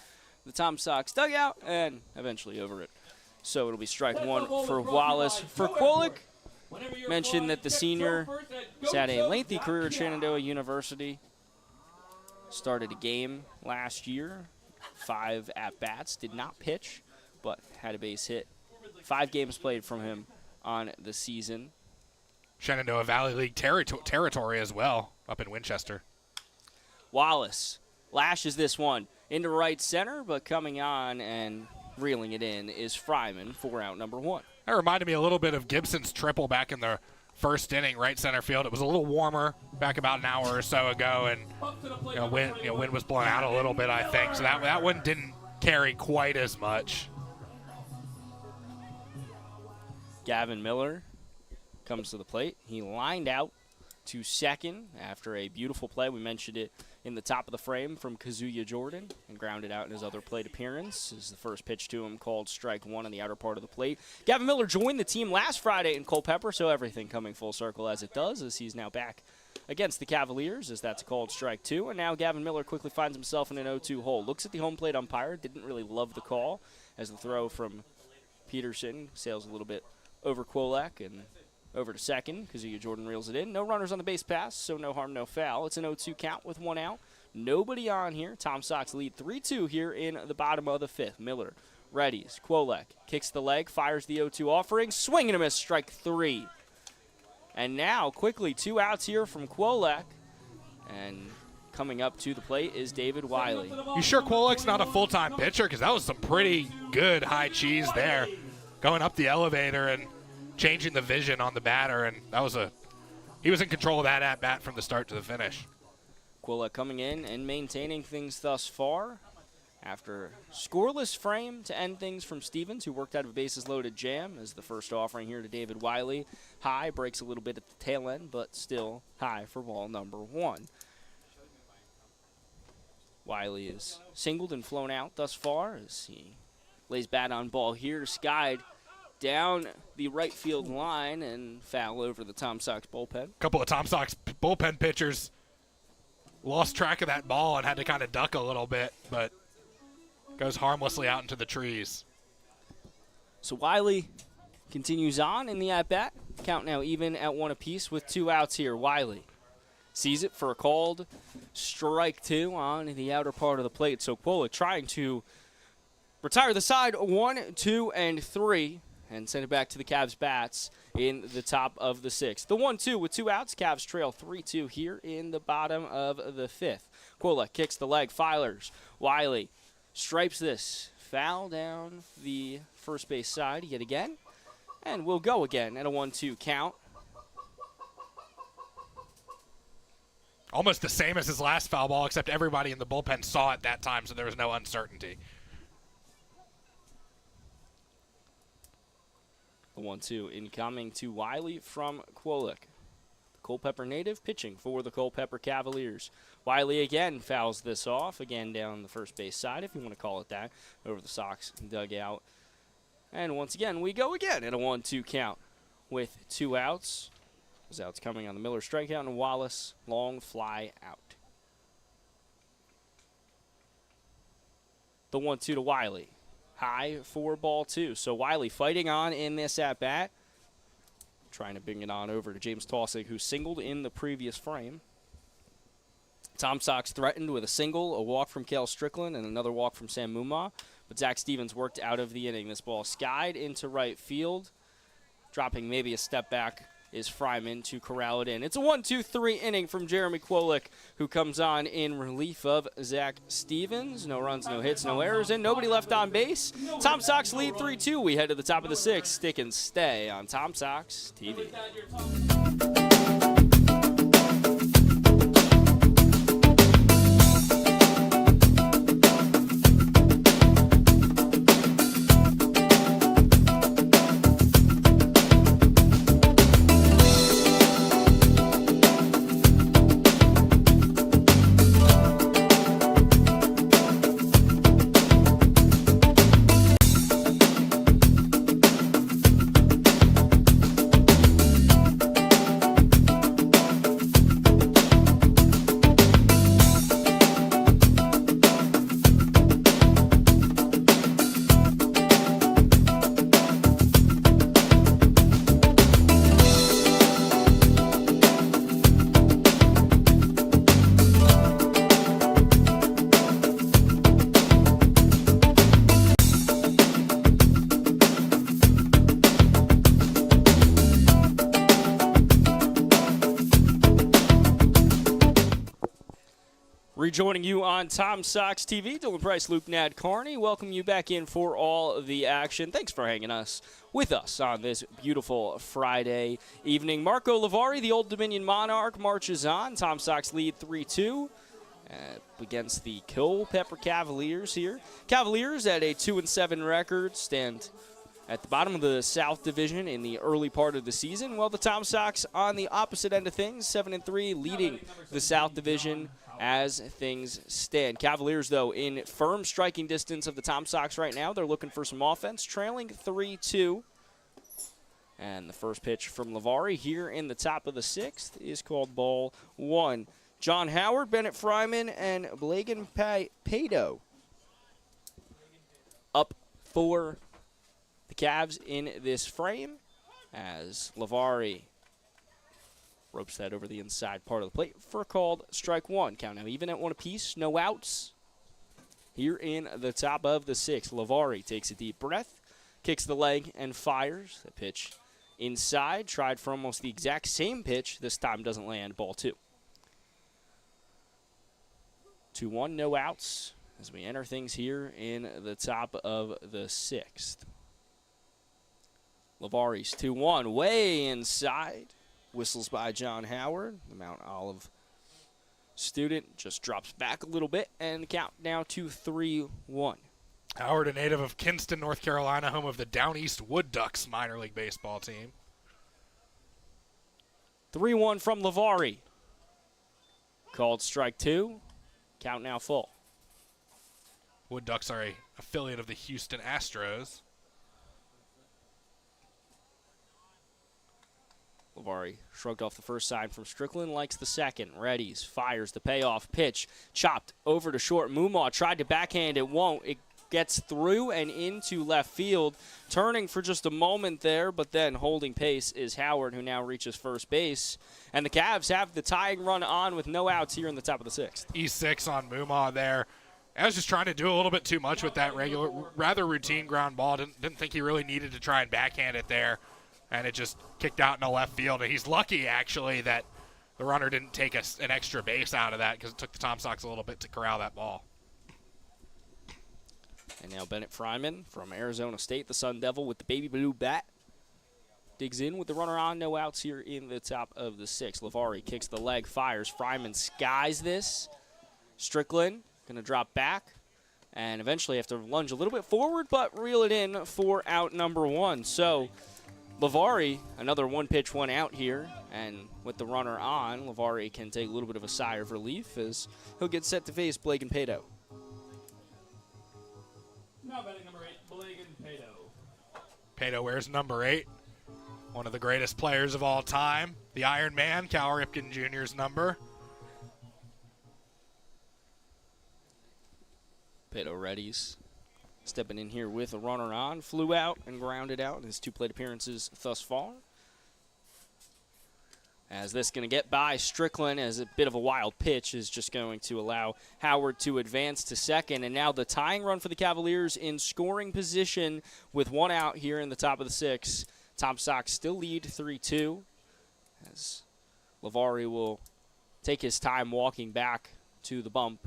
the Tom Sox dugout, and eventually over it. So it'll be strike 1 for Wallace. For Kwolek, mentioned that the senior has had a lengthy career at Shenandoah University. Started a game last year, 5 at-bats, did not pitch, but had a base hit. 5 games played from him on the season. Shenandoah Valley League territory as well, up in Winchester. Wallace lashes this one into right center, but coming on and reeling it in is Fryman for out number 1. That reminded me a little bit of Gibson's triple back in the first inning, right center field. It was a little warmer back about an hour or so ago, and wind was blowing out a little bit, I think. So that one didn't carry quite as much. Gavin Miller comes to the plate. He lined out to second after a beautiful play. We mentioned it in the top of the frame from Kazuya Jordan and grounded out in his other plate appearance. This is the first pitch to him, called strike 1 on the outer part of the plate. Gavin Miller joined the team last Friday in Culpeper, so everything coming full circle as it does, as he's now back against the Cavaliers, as that's called strike 2. And now Gavin Miller quickly finds himself in an 0-2 hole. Looks at the home plate umpire, didn't really love the call, as the throw from Peterson sails a little bit over Kwolek and over to second. Kazuya Jordan reels it in. No runners on the base pass, so no harm, no foul. It's an 0-2 count with 1 out. Nobody on here. Tom Sox lead 3-2 here in the bottom of the 5th. Miller readies. Kwolek kicks the leg, fires the 0-2 offering. Swing and a miss, strike 3. And now, quickly, 2 outs here from Kwolek. And coming up to the plate is David Wiley. You sure Kwolek's not a full-time pitcher? Because that was some pretty good high cheese there. Going up the elevator and changing the vision on the batter, and he was in control of that at bat from the start to the finish. Quilla coming in and maintaining things thus far. After scoreless frame to end things from Stevens, who worked out of a bases-loaded jam as the first offering here to David Wiley. High, breaks a little bit at the tail end, but still high for ball number 1. Wiley is singled and flown out thus far as he lays bat on ball here, skied down the right field line and foul over the Tom Sox bullpen. A couple of Tom Sox bullpen pitchers lost track of that ball and had to kind of duck a little bit, but goes harmlessly out into the trees. So Wiley continues on in the at-bat. Count now even at 1 apiece with 2 outs here. Wiley sees it for a called strike 2 on the outer part of the plate. So Quilla trying to retire the side 1, 2, and 3 and send it back to the Cavs bats in the top of the 6th. The 1-2 with 2 outs. Cavs trail 3-2 here in the bottom of the 5th. Quilla kicks the leg, filers. Wiley stripes this foul down the first base side yet again, and we'll go again at a 1-2 count. Almost the same as his last foul ball, except everybody in the bullpen saw it that time, so there was no uncertainty. The 1-2 incoming to Wiley from Quillick. Culpeper native pitching for the Culpeper Cavaliers. Wiley again fouls this off, again down the first base side, if you want to call it that, over the Sox dugout. And once again, we go again at a 1-2 count with 2 outs. Those outs coming on the Miller strikeout and Wallace long fly out. The 1-2 to Wiley. High for ball 2. So Wiley fighting on in this at-bat. Trying to bring it on over to James Taussig, who singled in the previous frame. Tom Sox threatened with a single, a walk from Cale Strickland, and another walk from Sam Mumma. But Zach Stevens worked out of the inning. This ball skied into right field. Dropping maybe a step back is Fryman to corral it in. It's a 1-2-3 inning from Jeremy Quillick, who comes on in relief of Zach Stevens. No runs, no hits, no errors, and nobody left on base. Tom Sox lead 3-2. We head to the top of the 6th. Stick and stay on Tom Sox TV. Rejoining you on Tom Sox TV, Dylan Price, Luke Nad-Carney. Welcome you back in for all of the action. Thanks for hanging with us on this beautiful Friday evening. Marco Lavari, the Old Dominion Monarch, marches on. Tom Sox lead 3-2 against the Culpeper Cavaliers here. Cavaliers at a 2-7 record stand at the bottom of the South Division in the early part of the season, while the Tom Sox on the opposite end of things, 7-3, leading the South Division as things stand. Cavaliers, though, in firm striking distance of the Tom Sox right now. They're looking for some offense, trailing 3-2. And the first pitch from Lavari here in the top of the 6th is called ball 1. John Howard, Bennett Fryman, and Blagan Pado up for the Cavs in this frame as Lavari ropes that over the inside part of the plate for a called strike 1. Count now even at 1 apiece, no outs. Here in the top of the 6th, Lavari takes a deep breath, kicks the leg, and fires. The pitch inside, tried for almost the exact same pitch. This time doesn't land, ball 2. 2-1, no outs as we enter things here in the top of the 6th. Lavari's 2-1, way inside. Whistles by John Howard. The Mount Olive student just drops back a little bit, and the count now to 3-1. Howard, a native of Kinston, North Carolina, home of the Down East Wood Ducks minor league baseball team. 3-1 from Lavari. Called strike 2. Count now full. Wood Ducks are a affiliate of the Houston Astros. Lavari shrugged off the first sign from Strickland, likes the second. Readies, fires the payoff pitch. Chopped over to short. Mumaw tried to backhand. It won't. It gets through and into left field. Turning for just a moment there, but then holding pace is Howard, who now reaches first base. And the Cavs have the tying run on with no outs here in the top of the 6th. E6 on Mumaw there. I was just trying to do a little bit too much with that rather routine ground ball. Didn't think he really needed to try and backhand it there. And it just kicked out into left field. And he's lucky, actually, that the runner didn't take an extra base out of that because it took the Tom Sox a little bit to corral that ball. And now Bennett Fryman from Arizona State, the Sun Devil, with the baby blue bat. Digs in with the runner on, no outs here in the top of the 6th. Lavari kicks the leg, fires. Fryman skies this. Strickland going to drop back and eventually have to lunge a little bit forward, but reel it in for out number 1. So Lavari, another one pitch, one out here. And with the runner on, Lavari can take a little bit of a sigh of relief as he'll get set to face Blagan Pato. Now batting number 8, Blagan Pato. Pato wears number 8. One of the greatest players of all time. The Iron Man, Cal Ripken Jr.'s number. Pato readies. Stepping in here with a runner on. Flew out and grounded out in his 2 plate appearances thus far. As this going to get by Strickland as a bit of a wild pitch is just going to allow Howard to advance to second. And now the tying run for the Cavaliers in scoring position with 1 out here in the top of the 6th. Tom Sox still lead 3-2 as Lavari will take his time walking back to the bump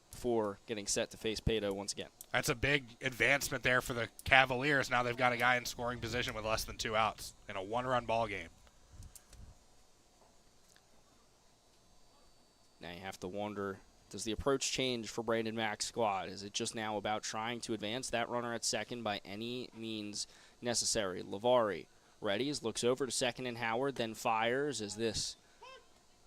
before getting set to face Pato once again. That's a big advancement there for the Cavaliers. Now they've got a guy in scoring position with less than 2 outs in a 1-run ball game. Now you have to wonder, does the approach change for Brandon Mack's squad? Is it just now about trying to advance that runner at second by any means necessary? Lavari readies, looks over to second and Howard, then fires as this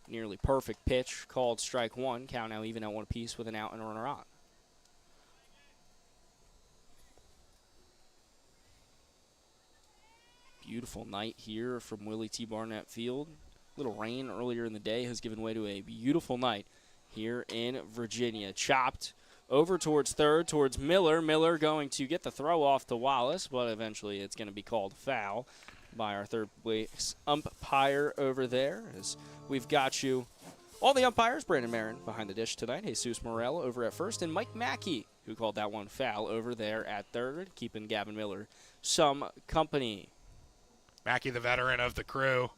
nearly perfect pitch called strike 1. Count now even at 1 apiece with an out and a runner on. Beautiful night here from Willie T. Barnett Field. Little rain earlier in the day has given way to a beautiful night here in Virginia. Chopped over towards third, towards Miller. Miller going to get the throw off to Wallace, but eventually it's going to be called foul by our third base umpire over there. As we've got you all the umpires, Brandon Marin behind the dish tonight, Jesus Morel over at first, and Mike Mackey, who called that one foul over there at third, keeping Gavin Miller some company. Mackey, the veteran of the crew.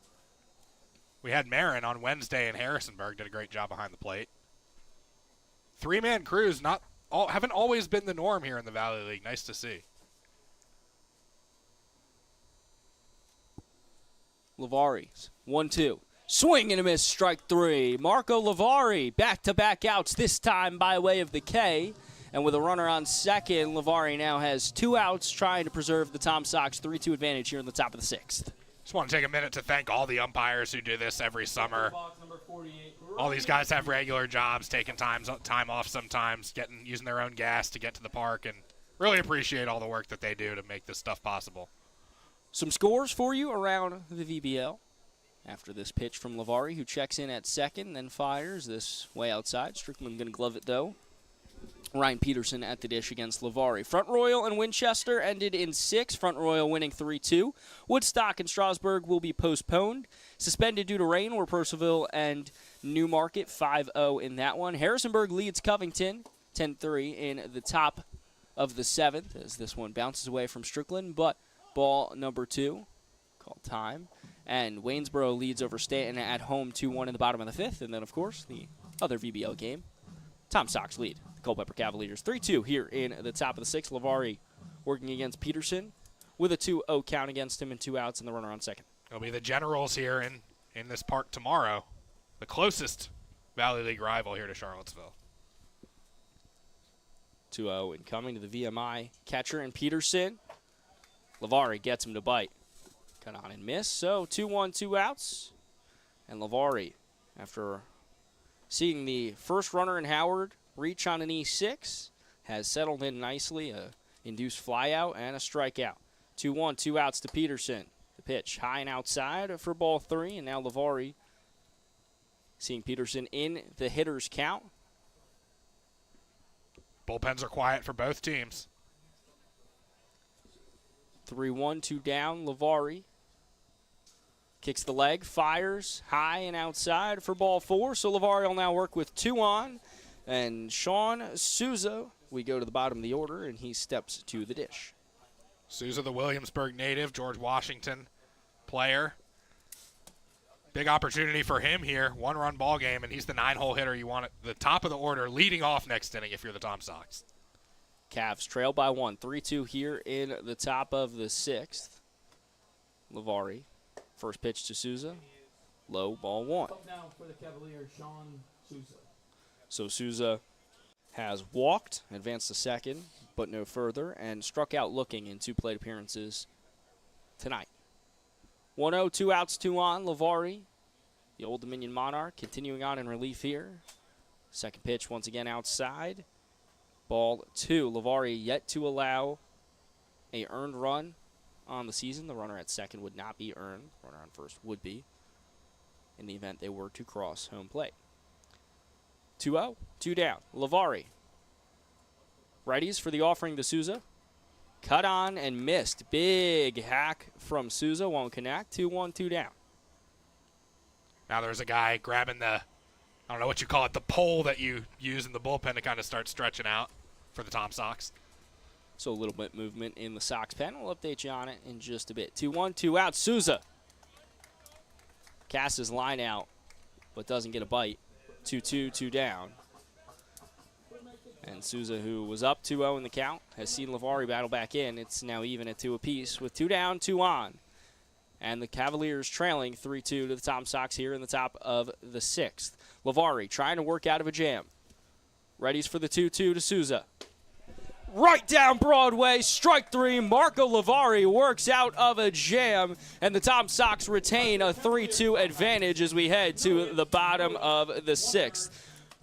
We had Marin on Wednesday in Harrisonburg, did a great job behind the plate. 3-man crews haven't always been the norm here in the Valley League. Nice to see. Lavari's 1-2. Swing and a miss, strike 3. Marco Lavari, back-to-back outs, this time by way of the K. And with a runner on second, Lavari now has 2 outs, trying to preserve the Tom Sox 3-2 advantage here in the top of the 6th. Just want to take a minute to thank all the umpires who do this every summer. All these guys have regular jobs, taking time off sometimes, using their own gas to get to the park, and really appreciate all the work that they do to make this stuff possible. Some scores for you around the VBL after this pitch from Lavari, who checks in at second, then fires this way outside. Strickland going to glove it, though. Ryan Peterson at the dish against Lavari. Front Royal and Winchester ended in 6. Front Royal winning 3-2. Woodstock and Strasburg will be postponed. Suspended due to rain were Purcellville and Newmarket 5-0 in that one. Harrisonburg leads Covington 10-3 in the top of the 7th as this one bounces away from Strickland, but ball number 2 called time. And Waynesboro leads over Stanton at home 2-1 in the bottom of the 5th. And then, of course, the other VBL game. Tom Sox lead the Culpeper Cavaliers 3-2 here in the top of the 6th. Lavari working against Peterson. with a 2-0 count against him and 2 outs and the runner on second. It'll be the Generals here in this park tomorrow, the closest Valley League rival here to Charlottesville. 2-0 and coming to the VMI catcher and Peterson. Lavari gets him to bite. Cut on and miss. So 2-1, 2 outs. And Lavari, after seeing the first runner in Howard reach on an E6, has settled in nicely. A induced flyout and a strikeout. 2-1, 2 outs to Peterson. The pitch high and outside for ball 3. And now Lavari seeing Peterson in the hitter's count. Bullpens are quiet for both teams. 3-1, 2 down. Lavari kicks the leg, fires high and outside for ball 4. So Lavari will now work with 2 on. And Sean Souza, we go to the bottom of the order, and he steps to the dish. Souza, the Williamsburg native, George Washington player. Big opportunity for him here. 1-run ball game, and he's the 9-hole hitter you want at the top of the order, leading off next inning if you're the Tom Sox. Cavs trail by 1. 3-2 here in the top of the 6th. Lavari, first pitch to Souza. Low, ball 1. Up now for the Cavaliers, Sean Souza. So Souza has walked, advanced to second, but no further, and struck out looking in 2 plate appearances tonight. 1-0, 2 outs, 2 on. Lavari, the Old Dominion Monarch, continuing on in relief here. Second pitch once again outside. Ball 2. Lavari yet to allow a earned run on the season. The runner at second would not be earned. Runner on first would be in the event they were to cross home plate. 2-0, 2 down. Lavari. Righties for the offering to Souza. Cut on and missed. Big hack from Souza. Won't connect. 2-1, 2 down. Now there's a guy grabbing the, I don't know what you call it, the pole that you use in the bullpen to kind of start stretching out for the Tom Sox. So a little bit movement in the Sox pen. We'll update you on it in just a bit. 2-1, 2 out. Souza casts his line out, but doesn't get a bite. 2-2, 2 down. And Souza, who was up 2-0 in the count, has seen Lavari battle back in. It's now even at 2 apiece with 2 down, 2 on. And the Cavaliers trailing 3-2 to the Tom Sox here in the top of the 6th. Lavari trying to work out of a jam. Readies for the 2-2 to Souza. Right down Broadway, strike 3. Marco Lavari works out of a jam, and the Tom Sox retain a 3-2 advantage as we head to the bottom of the 6th.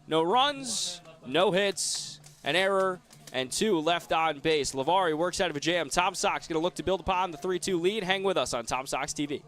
No runs, no hits, an error, and 2 left on base. Lavari works out of a jam. Tom Sox going to look to build upon the 3-2 lead. Hang with us on Tom Sox TV.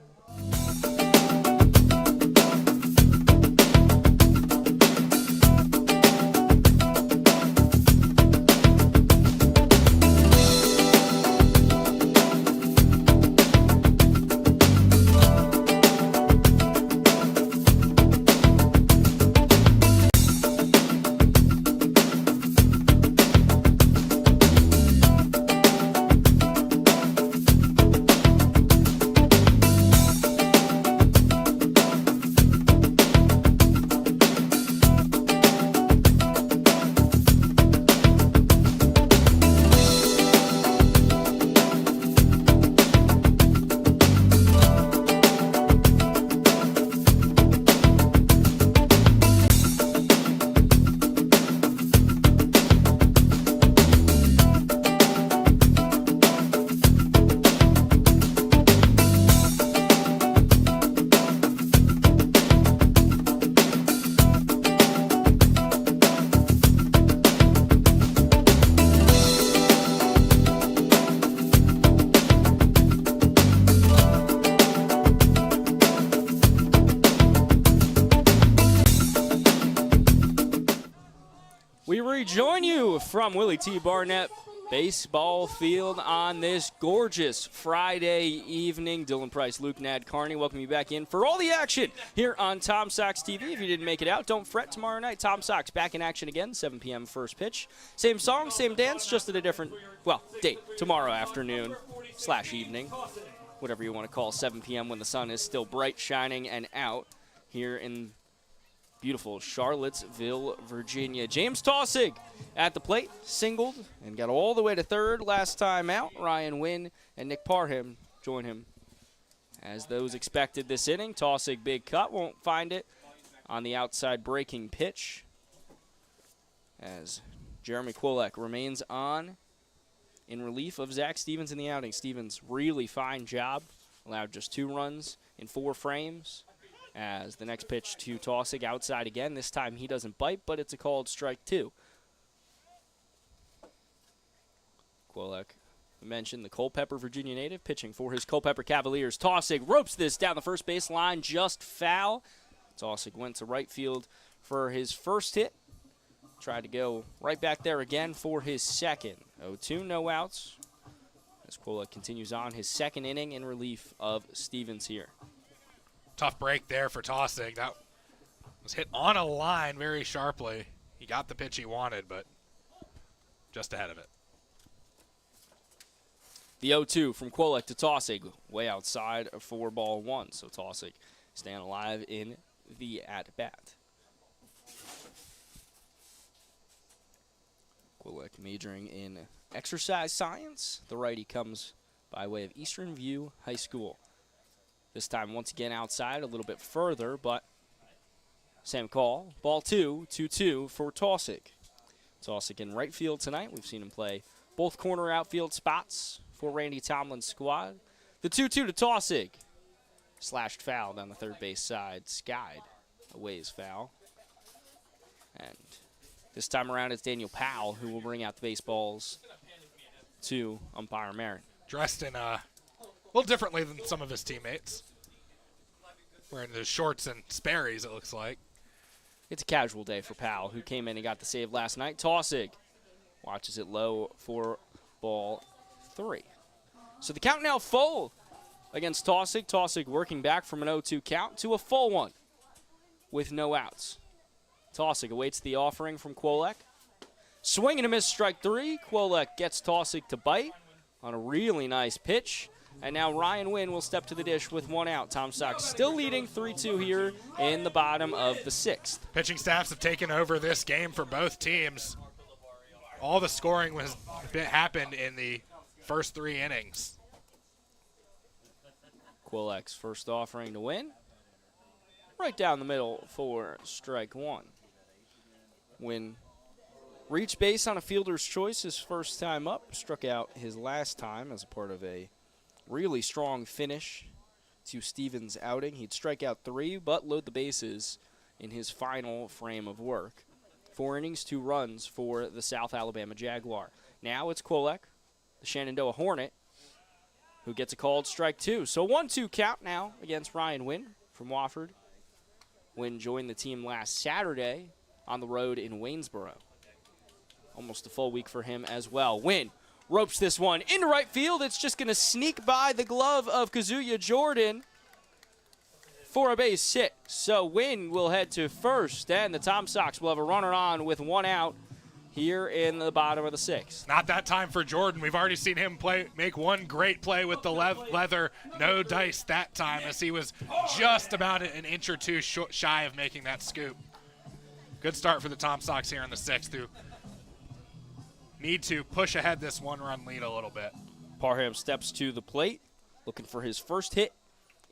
We rejoin you from Willie T. Barnett baseball field on this gorgeous Friday evening. Dylan Price, Luke Nadkarni, welcome you back in for all the action here on Tom Sox TV. If you didn't make it out, don't fret. Tomorrow night, Tom Sox back in action again, 7 p.m. first pitch. Same song, same dance, just at a different, well, date. Tomorrow afternoon / evening, whatever you want to call 7 p.m. when the sun is still bright, shining, and out here in Beautiful Charlottesville, Virginia. James Taussig at the plate, singled, and got all the way to third last time out. Ryan Wynn and Nick Parham join him as those expected this inning. Taussig, big cut, won't find it on the outside breaking pitch as Jeremy Kwolek remains on in relief of Zach Stevens in the outing. Stevens, really fine job, allowed just 2 runs in 4 frames. As the next pitch to Taussig outside again. This time he doesn't bite, but it's a called strike 2. Kwolek mentioned the Culpeper, Virginia native, pitching for his Culpeper Cavaliers. Taussig ropes this down the first base line, just foul. Taussig went to right field for his first hit. Tried to go right back there again for his second. 0-2, no outs. As Kwolek continues on his second inning in relief of Stevens here. Tough break there for Taussig. That was hit on a line very sharply. He got the pitch he wanted, but just ahead of it. The 0-2 from Kwolek to Taussig, way outside for ball 1. So Taussig staying alive in the at-bat. Kwolek majoring in exercise science. The righty comes by way of Eastern View High School. This time, once again, outside a little bit further, but same call. Ball 2, 2-2 for Taussig. Taussig in right field tonight. We've seen him play both corner outfield spots for Randy Tomlin's squad. The 2-2 to Taussig. Slashed foul down the third base side. Skied a ways foul. And this time around, it's Daniel Powell who will bring out the baseballs to umpire Marin. Dressed in a little differently than some of his teammates. Wearing the shorts and Sperry's, it looks like. It's a casual day for Powell, who came in and got the save last night. Taussig watches it low for ball 3. So the count now full against Taussig. Taussig working back from an 0-2 count to a full one with no outs. Taussig awaits the offering from Kwolek. Swing and a miss, strike 3. Kwolek gets Taussig to bite on a really nice pitch. And now Ryan Wynn will step to the dish with 1 out. Tom Sox still leading 3-2 here in the bottom of the 6th. Pitching staffs have taken over this game for both teams. All the scoring happened in the first 3 innings. Kwolek's first offering to Wynn. Right down the middle for strike 1. Wynn reached base on a fielder's choice his first time up. Struck out his last time as a part of a really strong finish to Stevens' outing. He'd strike out 3, but load the bases in his final frame of work. 4 innings, 2 runs for the South Alabama Jaguar. Now it's Kwolek, the Shenandoah Hornet, who gets a called strike 2. So 1-2 count now against Ryan Wynn from Wofford. Wynn joined the team last Saturday on the road in Waynesboro. Almost a full week for him as well. Wynn ropes this one into right field. It's just going to sneak by the glove of Kazuya Jordan for a base hit. So Wynn will head to first, and the Tom Sox will have a runner on with 1 out here in the bottom of the 6th. Not that time for Jordan. We've already seen him make one great play with the leather, no dice that time, as he was just about an inch or 2 shy of making that scoop. Good start for the Tom Sox here in the 6th, who need to push ahead this 1-run lead a little bit. Parham steps to the plate, looking for his first hit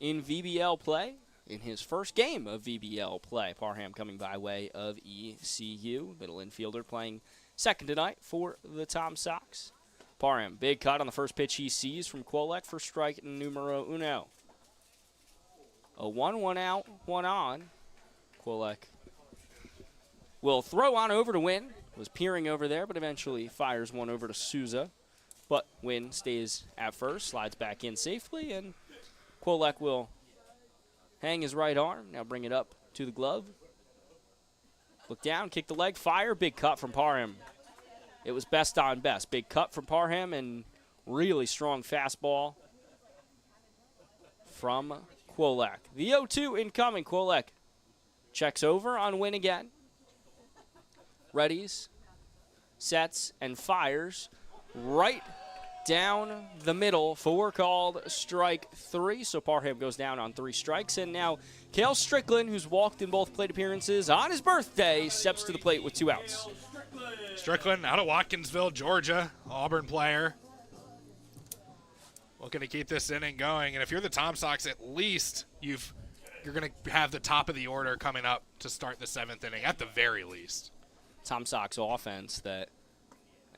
in VBL play, in his first game of VBL play. Parham coming by way of ECU, middle infielder, playing second tonight for the Tom Sox. Parham, big cut on the first pitch he sees from Kwolek for strike numero 1. A 1 out, 1 on. Kwolek will throw on over to Wynn. Was peering over there, but eventually fires one over to Souza. But Wynn stays at first, slides back in safely, and Kwolek will hang his right arm. Now bring it up to the glove. Look down, kick the leg, fire. Big cut from Parham. It was best on best. Big cut from Parham and really strong fastball from Kwolek. The 0-2 incoming. Kwolek checks over on Wynn again. Readies, sets, and fires right down the middle for called strike 3. So Parham goes down on 3 strikes. And now Cale Strickland, who's walked in both plate appearances on his birthday, steps to the plate with 2 outs. Strickland out of Watkinsville, Georgia, Auburn player. Looking to keep this inning going. And if you're the Tom Sox, at least you're going to have the top of the order coming up to start the 7th inning, at the very least. Tom Sox offense that,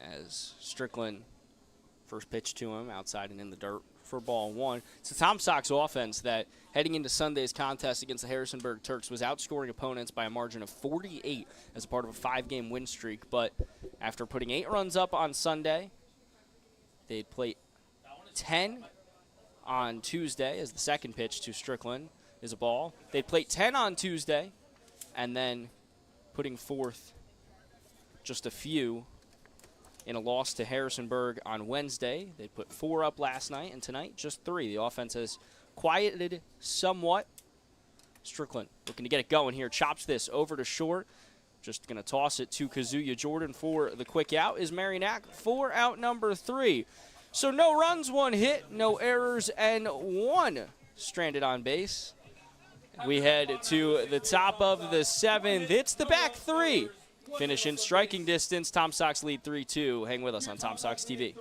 as Strickland first pitch to him outside and in the dirt for ball 1. It's the Tom Sox offense that, heading into Sunday's contest against the Harrisonburg Turks, was outscoring opponents by a margin of 48 as a part of a 5-game win streak. But after putting 8 runs up on Sunday, they'd plate 10 on Tuesday as the second pitch to Strickland is a ball. They'd plate 10 on Tuesday, and then putting forth just a few in a loss to Harrisonburg on Wednesday. They put 4 up last night, and tonight just 3. The offense has quieted somewhat. Strickland looking to get it going here. Chops this over to short. Just going to toss it to Kazuya Jordan for the quick out. Is Marinac for out number 3. So no runs, 1 hit, no errors, and 1 stranded on base. We head to the top of the 7th. It's the back 3. Finish in striking distance. Tom Sox lead 3-2. Hang with us on Tom Sox TV.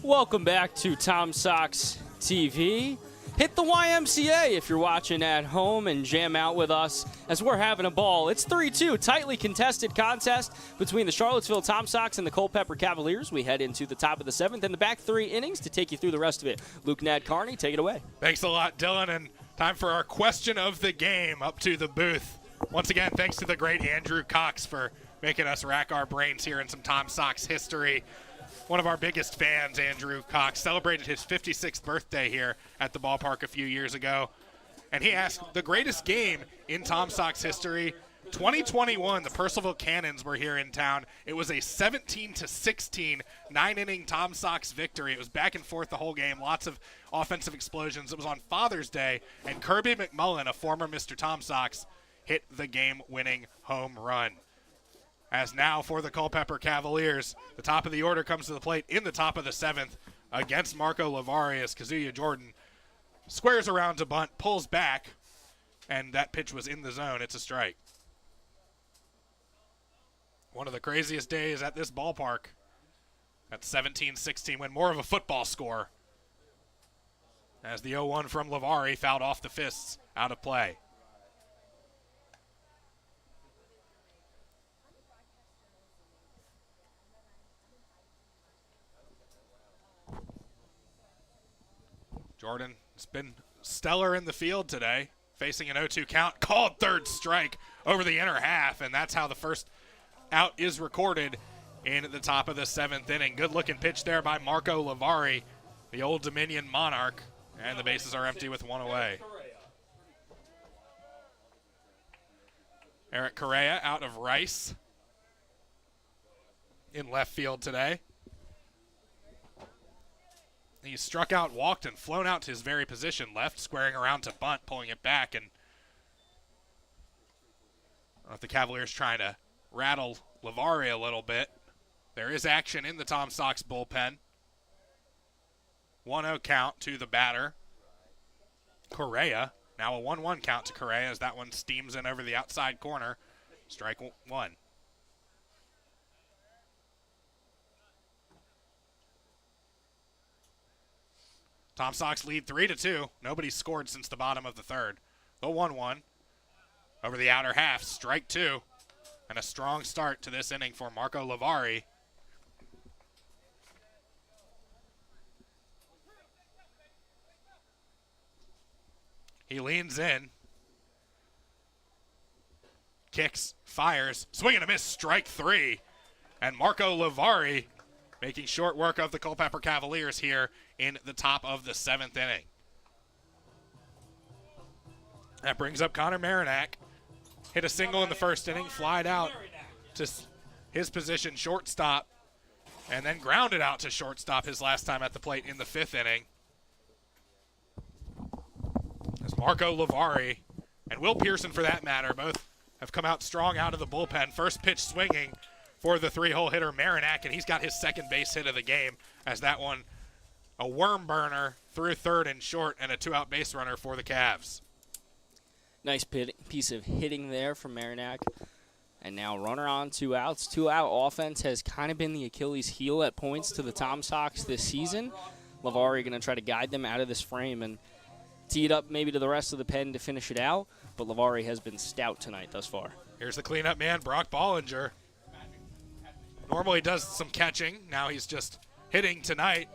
Welcome back to Tom Sox TV. Hit the YMCA if you're watching at home and jam out with us as we're having a ball. It's 3-2, tightly contested contest between the Charlottesville Tom Sox and the Culpeper Cavaliers. We head into the top of the 7th and the back 3 innings to take you through the rest of it. Luke Nadkarni, take it away. Thanks a lot, Dylan, and time for our question of the game up to the booth. Once again, thanks to the great Andrew Cox for making us rack our brains here in some Tom Sox history. One of our biggest fans, Andrew Cox, celebrated his 56th birthday here at the ballpark a few years ago. And he asked, the greatest game in Tom Sox history, 2021, the Purcellville Cannons were here in town. It was a 17-16, 9-inning Tom Sox victory. It was back and forth the whole game, lots of offensive explosions. It was on Father's Day, and Kirby McMullen, a former Mr. Tom Sox, hit the game-winning home run. As now for the Culpeper Cavaliers, the top of the order comes to the plate in the top of the 7th against Marco Lavari as Kazuya Jordan squares around to bunt, pulls back, and that pitch was in the zone. It's a strike. One of the craziest days at this ballpark. That 17-16 win, more of a football score as the 0-1 from Lavari fouled off the fists out of play. Jordan has been stellar in the field today, facing an 0-2 count, called third strike over the inner half, and that's how the first out is recorded in the top of the 7th inning. Good-looking pitch there by Marco Lavari, the Old Dominion Monarch, and the bases are empty with 1 away. Eric Correa out of Rice in left field today. He struck out, walked, and flown out to his very position, left, squaring around to bunt, pulling it back. And I don't know if the Cavaliers trying to rattle Lavari a little bit. There is action in the Tom Sox bullpen. 1-0 count to the batter, Correa. Now a 1-1 count to Correa as that one steams in over the outside corner. Strike one. Tom Sox lead 3-2. Nobody's scored since the bottom of the third. The 1-1 over the outer half. Strike two. And a strong start to this inning for Marco Lavari. He leans in. Kicks, fires, swing and a miss, strike three. And Marco Lavari making short work of the Culpeper Cavaliers here in the top of the seventh inning. That brings up Connor Marinac. Hit a single in the first inning, flied out to his position, shortstop, and then grounded out to shortstop his last time at the plate in the fifth inning. As Marco Lavari and Will Pearson, for that matter, both have come out strong out of the bullpen. First pitch swinging for the three-hole hitter Marinac, and he's got his second base hit of the game as that one a worm burner through third and short and a two-out base runner for the Cavs. Nice piece of hitting there from Marinac. And now runner on, 2 outs. 2-out offense has kind of been the Achilles heel at points to the Tom Sox this season. Lavari going to try to guide them out of this frame and tee it up maybe to the rest of the pen to finish it out. But Lavari has been stout tonight thus far. Here's the cleanup man, Brock Bollinger. Normally does some catching. Now he's just hitting tonight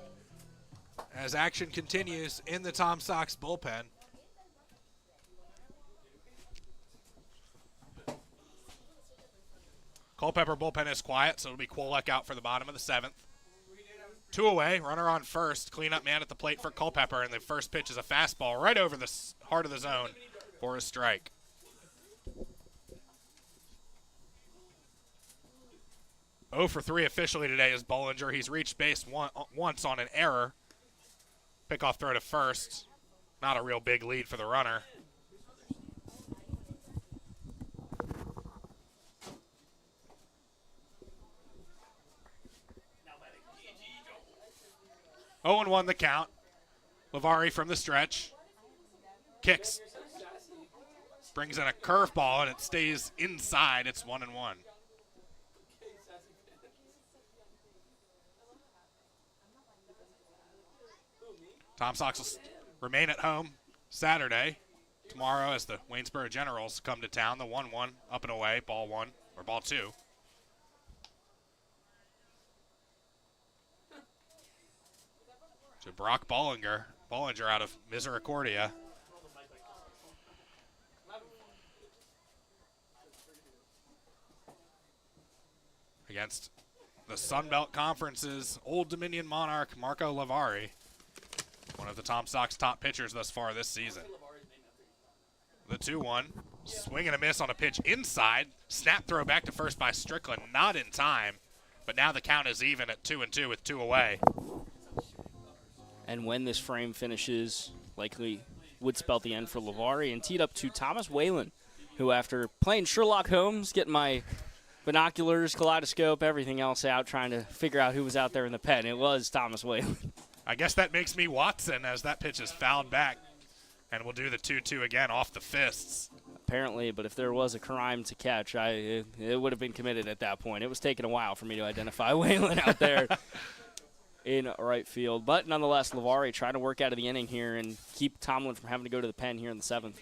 as action continues in the Tom Sox bullpen. Culpeper bullpen is quiet, so it'll be Kwolek out for the bottom of the seventh. 2 away, runner on first. Cleanup man at the plate for Culpeper, and the first pitch is a fastball right over the heart of the zone for a strike. Oh for 3 officially today is Bollinger. He's reached base once on an error. Pickoff throw to first. Not a real big lead for the runner. Oh and 1 the count. Lavari from the stretch. Kicks. Brings in a curveball and it stays inside. It's 1-1. Tom Sox will remain at home Saturday. Tomorrow as the Waynesboro Generals come to town. The 1-1 up and away. Ball 1 or ball 2. To Brock Bollinger. Bollinger out of Misericordia. Against the Sun Belt Conference's Old Dominion Monarch, Marco Lavari. One of the Tom Sox top pitchers thus far this season. The 2-1. Swing and a miss on a pitch inside. Snap throw back to first by Strickland. Not in time. But now the count is even at 2-2 with 2 away. And when this frame finishes, likely would spell the end for Lavari, and teed up to Thomas Whalen, who after playing Sherlock Holmes, getting my binoculars, kaleidoscope, everything else out, trying to figure out who was out there in the pen. It was Thomas Whalen. I guess that makes me Watson as that pitch is fouled back. And we'll do the 2-2 again off the fists. Apparently, but if there was a crime to catch, it would have been committed at that point. It was taking a while for me to identify Whalen out there in right field. But nonetheless, Lavari trying to work out of the inning here and keep Tomlin from having to go to the pen here in the seventh.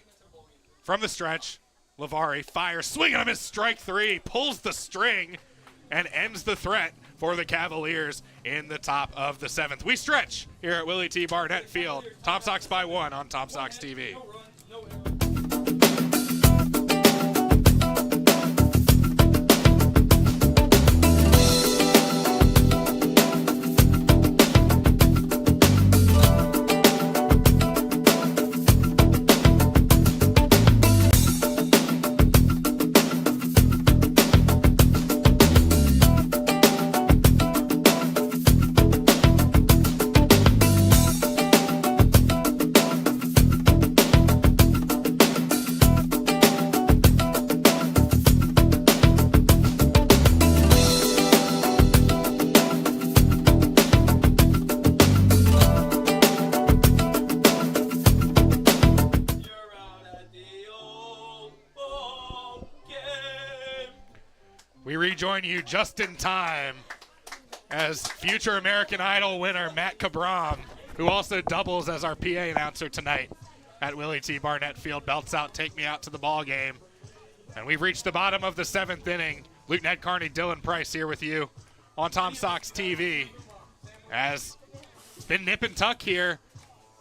From the stretch, Lavari fires, swing and a miss, strike 3, pulls the string, and ends the threat for the Cavaliers in the top of the seventh. We stretch here at Willie T. Barnett Field. Tom Sox by 1 on Tom Sox TV. We rejoin you just in time as future American Idol winner Matt Cabram, who also doubles as our PA announcer tonight at Willie T. Barnett Field, belts out "Take Me Out to the Ball Game." And we've reached the bottom of the 7th inning. Luke Ned Carney, Dylan Price here with you on Tom Sox TV, as it's been nip and tuck here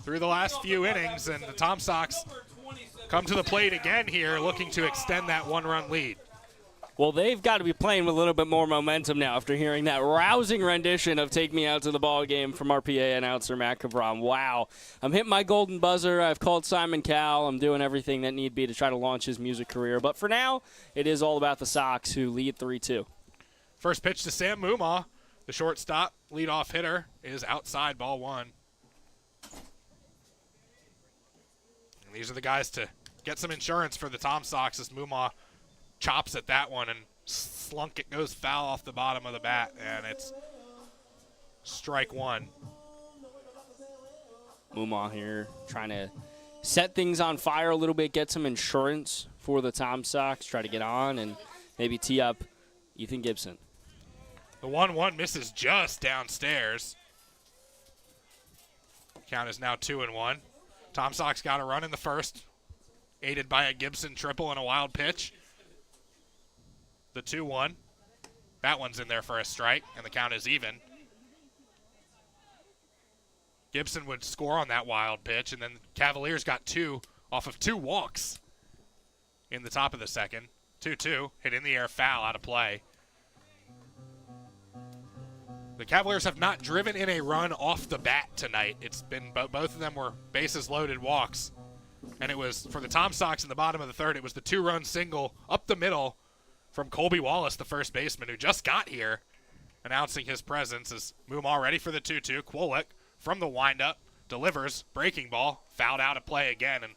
through the last few innings, and the Tom Sox come to the plate again here, looking to extend that 1-run lead. Well, they've got to be playing with a little bit more momentum now after hearing that rousing rendition of "Take Me Out to the Ball Game" from our PA announcer, Matt Cabram. Wow. I'm hitting my golden buzzer. I've called Simon Cowell. I'm doing everything that need be to try to launch his music career. But for now, it is all about the Sox, who lead 3-2. First pitch to Sam Mumaw. The shortstop, leadoff hitter, is outside, ball 1. And these are the guys to get some insurance for the Tom Sox as Mumaw chops at that one and slunk it, goes foul off the bottom of the bat, and it's strike 1. Mumaw here trying to set things on fire a little bit, get some insurance for the Tom Sox, try to get on and maybe tee up Ethan Gibson. The 1-1 misses just downstairs. Count is now 2-1. Tom Sox got a run in the first, aided by a Gibson triple and a wild pitch. The 2-1. That one's in there for a strike, and the count is even. Gibson would score on that wild pitch, and then Cavaliers got 2 off of 2 walks in the top of the second. 2-2, hit in the air, foul, out of play. The Cavaliers have not driven in a run off the bat tonight. It's been both of them were bases loaded walks. And it was, for the Tom Sox in the bottom of the third, it was the 2-run single up the middle from Colby Wallace, the first baseman, who just got here, announcing his presence as Mumaw ready for the 2-2. Kwolek from the windup delivers, breaking ball, fouled out of play again, and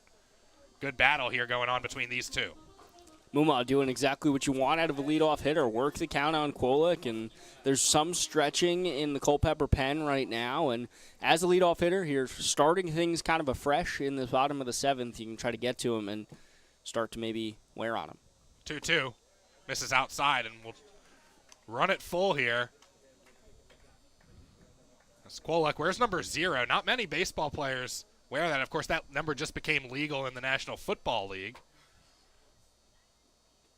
good battle here going on between these two. Mumaw doing exactly what you want out of a leadoff hitter, work the count on Kwolek, and there's some stretching in the Culpeper pen right now, and as a leadoff hitter, here starting things kind of afresh in the bottom of the 7th, you can try to get to him and start to maybe wear on him. 2-2. Misses outside, and we'll run it full here. Kwolek, where's number 0? Not many baseball players wear that. Of course, that number just became legal in the National Football League.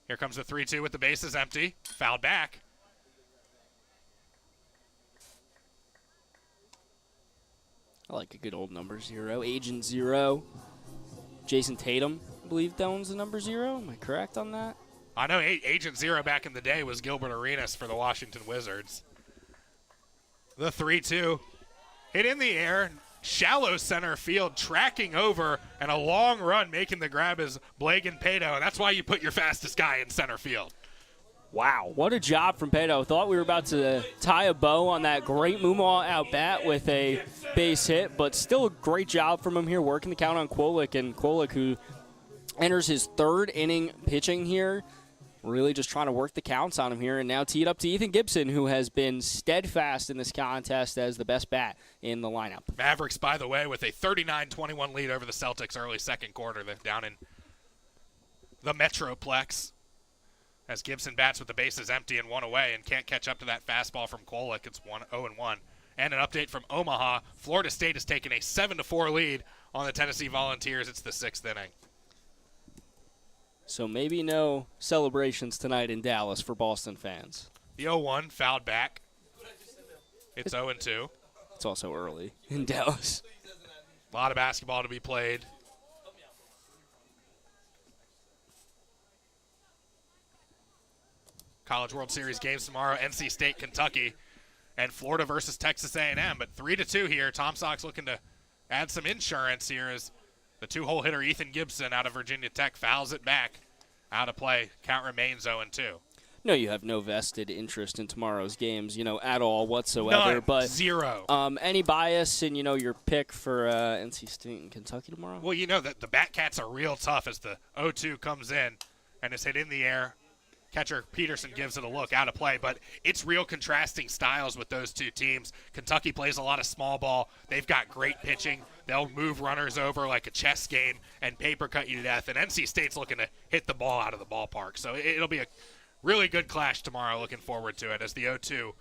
Here comes the 3-2 with the bases empty. Fouled back. I like a good old number 0. Agent 0. Jason Tatum, I believe that one's the number 0. Am I correct on that? I know Agent 0 back in the day was Gilbert Arenas for the Washington Wizards. The 3-2. Hit in the air. Shallow center field, tracking over, and a long run making the grab is Blagan Pato, and that's why you put your fastest guy in center field. Wow, what a job from Pato. Thought we were about to tie a bow on that great Mumaw out bat with a base hit, but still a great job from him here working the count on Kwolek, and Kwolek, who enters his 3rd inning pitching here, really just trying to work the counts on him here, and now teed up to Ethan Gibson, who has been steadfast in this contest as the best bat in the lineup. Mavericks, by the way, with a 39-21 lead over the Celtics early second quarter. They're down in the Metroplex as Gibson bats with the bases empty and 1 away and can't catch up to that fastball from Kwolek. It's 0-1. And an update from Omaha. Florida State has taken a 7-4 lead on the Tennessee Volunteers. It's the 6th inning. So maybe no celebrations tonight in Dallas for Boston fans. The 0-1 fouled back. It's 0-2. It's also early in Dallas. A lot of basketball to be played. College World Series games tomorrow. NC State, Kentucky, and Florida versus Texas A&M. But 3-2 here. Tom Sox looking to add some insurance here as the 2-hole hitter Ethan Gibson out of Virginia Tech fouls it back. Out of play. Count remains 0-2. No, you have no vested interest in tomorrow's games, at all whatsoever. None. But Zero. Any bias in, your pick for NC State and Kentucky tomorrow? Well, that the Batcats are real tough as the 0-2 comes in and is hit in the air. Catcher Peterson gives it a look, out of play, but it's real contrasting styles with those two teams. Kentucky plays a lot of small ball. They've got great pitching. They'll move runners over like a chess game and paper cut you to death. And NC State's looking to hit the ball out of the ballpark. So it'll be a Really good clash tomorrow. Looking forward to it as the 0-2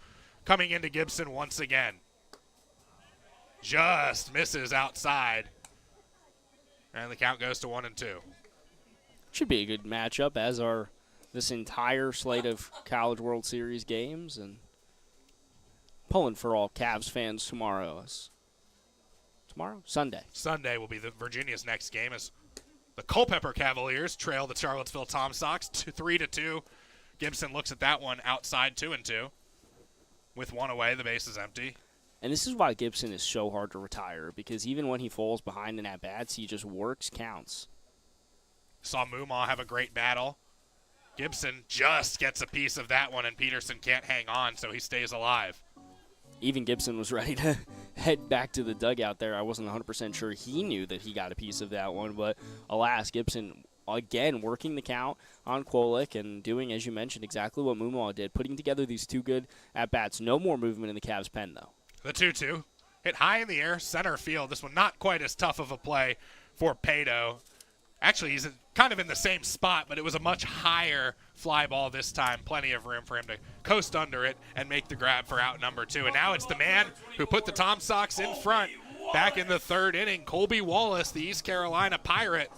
coming into Gibson once again. Just misses outside. And the count goes to 1-2. Should be a good matchup, as are this entire slate of College World Series games. And pulling for all Cavs fans tomorrow. Tomorrow? Sunday. Sunday will be Virginia's next game as the Culpeper Cavaliers trail the Charlottesville Tom Sox 3-2. Gibson looks at that one outside 2-2. With one away, the base is empty. And this is why Gibson is so hard to retire, because even when he falls behind in at-bats, he just works counts. Saw Moomaw have a great battle. Gibson just gets a piece of that one, and Peterson can't hang on, so he stays alive. Even Gibson was ready to head back to the dugout there. I wasn't 100% sure he knew that he got a piece of that one, but alas, Gibson again working the count on Kwolek and doing, as you mentioned, exactly what Moomaw did, putting together these two good at-bats. No more movement in the Cavs' pen, though. The 2-2 hit high in the air, center field. This one not quite as tough of a play for Pato. Actually, he's kind of in the same spot, but it was a much higher fly ball this time. Plenty of room for him to coast under it and make the grab for out number 2. And now it's the man who put the Tom Sox in front back in the third inning, Colby Wallace, the East Carolina Pirate,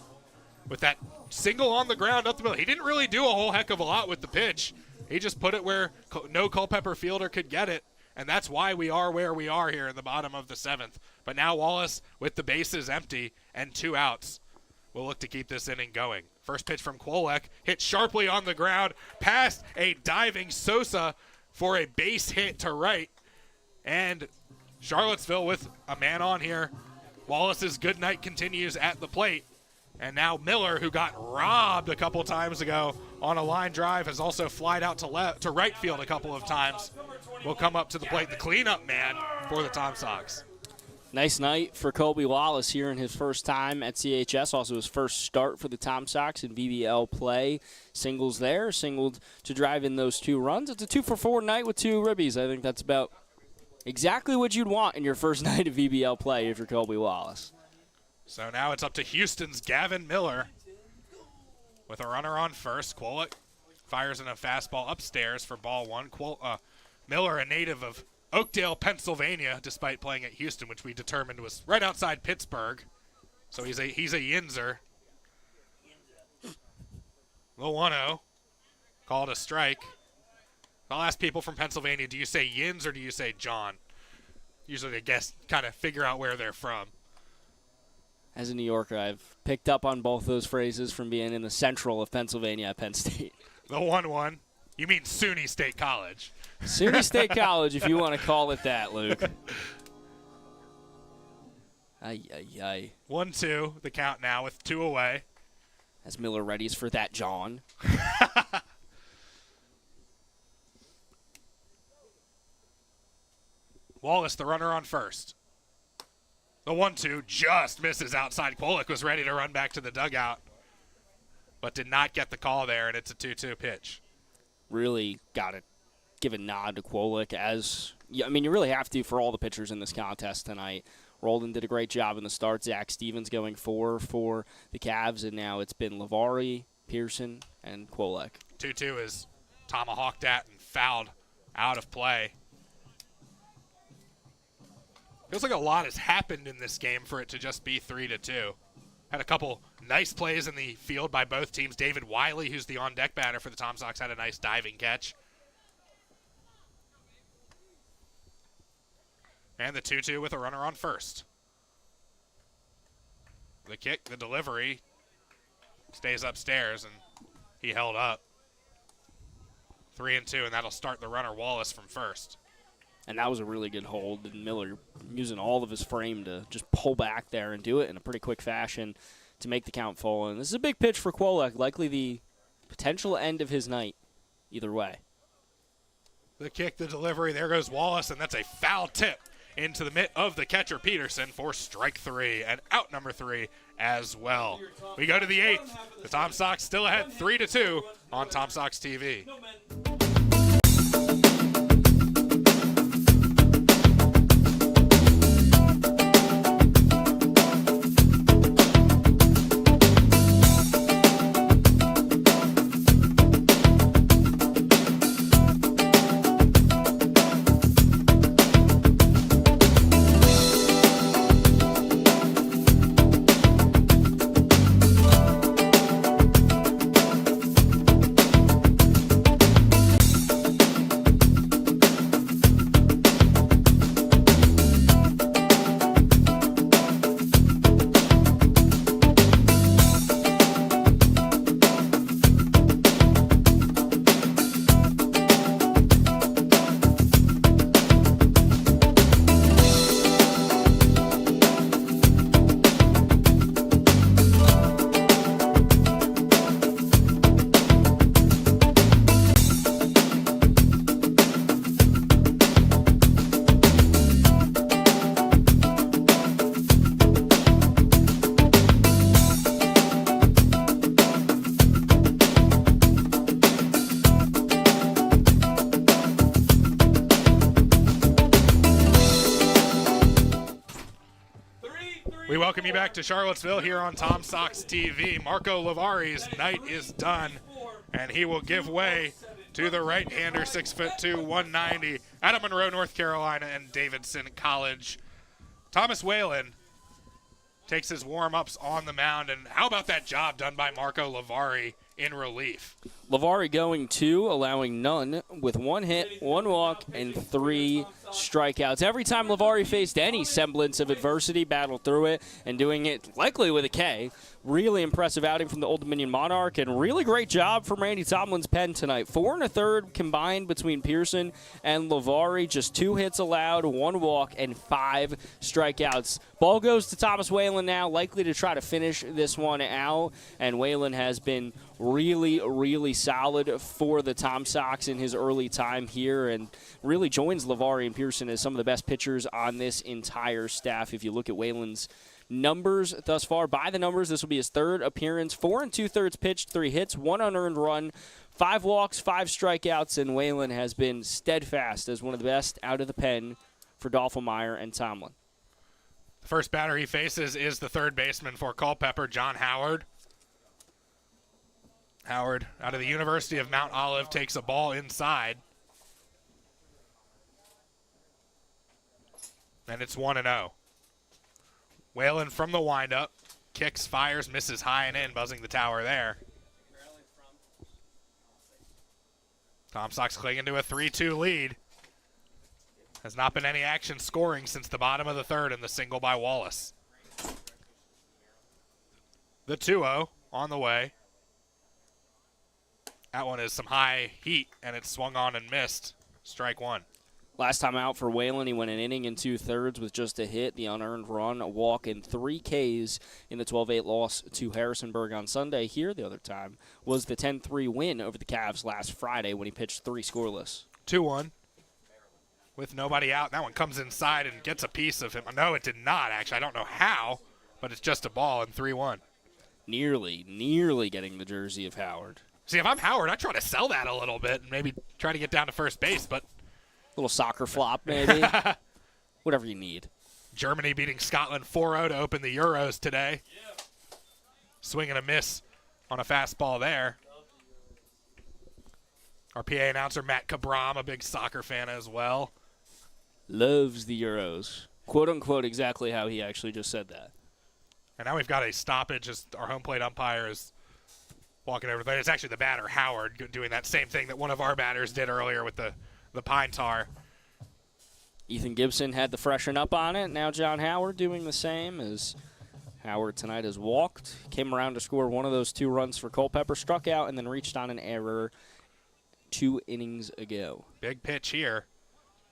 with that single on the ground up the middle. He didn't really do a whole heck of a lot with the pitch. He just put it where no Culpeper fielder could get it. And that's why we are where we are here in the bottom of the 7th. But now Wallace, with the bases empty and 2 outs, will look to keep this inning going. First pitch from Kwolek, hit sharply on the ground, past a diving Sosa for a base hit to right. And Charlottesville with a man on here. Wallace's good night continues at the plate. And now Miller, who got robbed a couple times ago on a line drive, has also flied out to right field a couple of times. Will come up to the plate, the cleanup man for the Tom Sox. Nice night for Colby Wallace here in his first time at CHS. Also his first start for the Tom Sox in VBL play. Singles there, singled to drive in those 2 runs. It's a 2-for-4 night with 2 ribbies. I think that's about exactly what you'd want in your first night of VBL play if you're Colby Wallace. So now it's up to Houston's Gavin Miller with a runner on first. Kwolek fires in a fastball upstairs for ball 1. Miller, a native of Oakdale, Pennsylvania, despite playing at Houston, which we determined was right outside Pittsburgh. So he's a Yinzer. The 1-0. Called a strike. I'll ask people from Pennsylvania, do you say Yins or do you say John? Usually I guess kind of figure out where they're from. As a New Yorker, I've picked up on both those phrases from being in the central of Pennsylvania at Penn State. The 1-1. You mean SUNY State College. SUNY State College, if you want to call it that, Luke. Ay, ay, ay. 1-2, the count now with 2 away. As Miller readies for that, John. Wallace, the runner on first. The 1-2 just misses outside. Kwolek was ready to run back to the dugout, but did not get the call there, and it's a 2-2 pitch. Really got to give a nod to Kwolek, you really have to for all the pitchers in this contest tonight. Roldan did a great job in the start. Zach Stevens going 4 for the Cavs, and now it's been Lavari, Pearson, and Kwolek. 2-2 is tomahawked at and fouled out of play. Feels like a lot has happened in this game for it to just be 3-2. Had a couple nice plays in the field by both teams. David Wiley, who's the on-deck batter for the Tom Sox, had a nice diving catch. And the 2-2 with a runner on first. The kick, the delivery, stays upstairs, and he held up. 3-2, and that'll start the runner Wallace from first. And that was a really good hold. And Miller using all of his frame to just pull back there and do it in a pretty quick fashion to make the count full. And this is a big pitch for Kwolek, likely the potential end of his night either way. The kick, the delivery, there goes Wallace, and that's a foul tip into the mitt of the catcher Peterson for strike 3 and out number 3 as well. We go to the 8th. The Tom Sox still ahead 3-2 on Tom Sox TV. Welcome you back to Charlottesville here on Tom Sox TV. Marco Lavari's night is done, and he will give way to the right-hander, 6'2", 190, out of Monroe, North Carolina, and Davidson College. Thomas Whalen takes his warm-ups on the mound, and how about that job done by Marco Lavari in relief? Lavari going 2, allowing none with 1 hit, 1 walk, and 3 strikeouts. Every time Lavari faced any semblance of adversity, battled through it, and doing it likely with a K. Really impressive outing from the Old Dominion Monarch, and really great job from Randy Tomlin's pen tonight. 4 1/3 combined between Pearson and Lavari. Just 2 hits allowed, 1 walk, and 5 strikeouts. Ball goes to Thomas Whalen now, likely to try to finish this one out, and Whalen has been really, really solid for the Tom Sox in his early time here, and really joins Lavari and Pearson as some of the best pitchers on this entire staff. If you look at Whalen's numbers thus far, by the numbers, this will be his 3rd appearance. 4 2/3 pitched, 3 hits, 1 unearned run, 5 walks, 5 strikeouts, and Whalen has been steadfast as one of the best out of the pen for Dolphin-Meyer and Tomlin. The first batter he faces is the third baseman for Culpeper, John Howard. Howard, out of the University of Mount Olive, takes a ball inside. And it's 1-0. Whalen from the windup, kicks, fires, misses high and in, buzzing the tower there. Tom Sox clinging to a 3-2 lead. Has not been any action scoring since the bottom of the third and the single by Wallace. The 2-0 on the way. That one is some high heat, and it's swung on and missed. Strike 1. Last time out for Whalen, he went an inning and 2/3 with just a hit, the unearned run, a walk, and 3 Ks in the 12-8 loss to Harrisonburg on Sunday. Here, the other time, was the 10-3 win over the Cavs last Friday when he pitched 3 scoreless. 2-1 with nobody out. That one comes inside and gets a piece of him. No, it did not, actually. I don't know how, but it's just a ball, and 3-1. Nearly getting the jersey of Howard. See, if I'm Howard, I try to sell that a little bit and maybe try to get down to first base, but little soccer flop, maybe. Whatever you need. Germany beating Scotland 4-0 to open the Euros today. Swing and a miss on a fastball there. Our PA announcer, Matt Cabram, a big soccer fan as well. Loves the Euros. Quote, unquote, exactly how he actually just said that. And now we've got a stoppage as our home plate umpire is walking over there. It's actually the batter, Howard, doing that same thing that one of our batters did earlier with the pine tar. Ethan Gibson had to freshen up on it. Now John Howard doing the same, as Howard tonight has walked. Came around to score one of those 2 runs for Culpeper, struck out, and then reached on an error 2 innings ago. Big pitch here,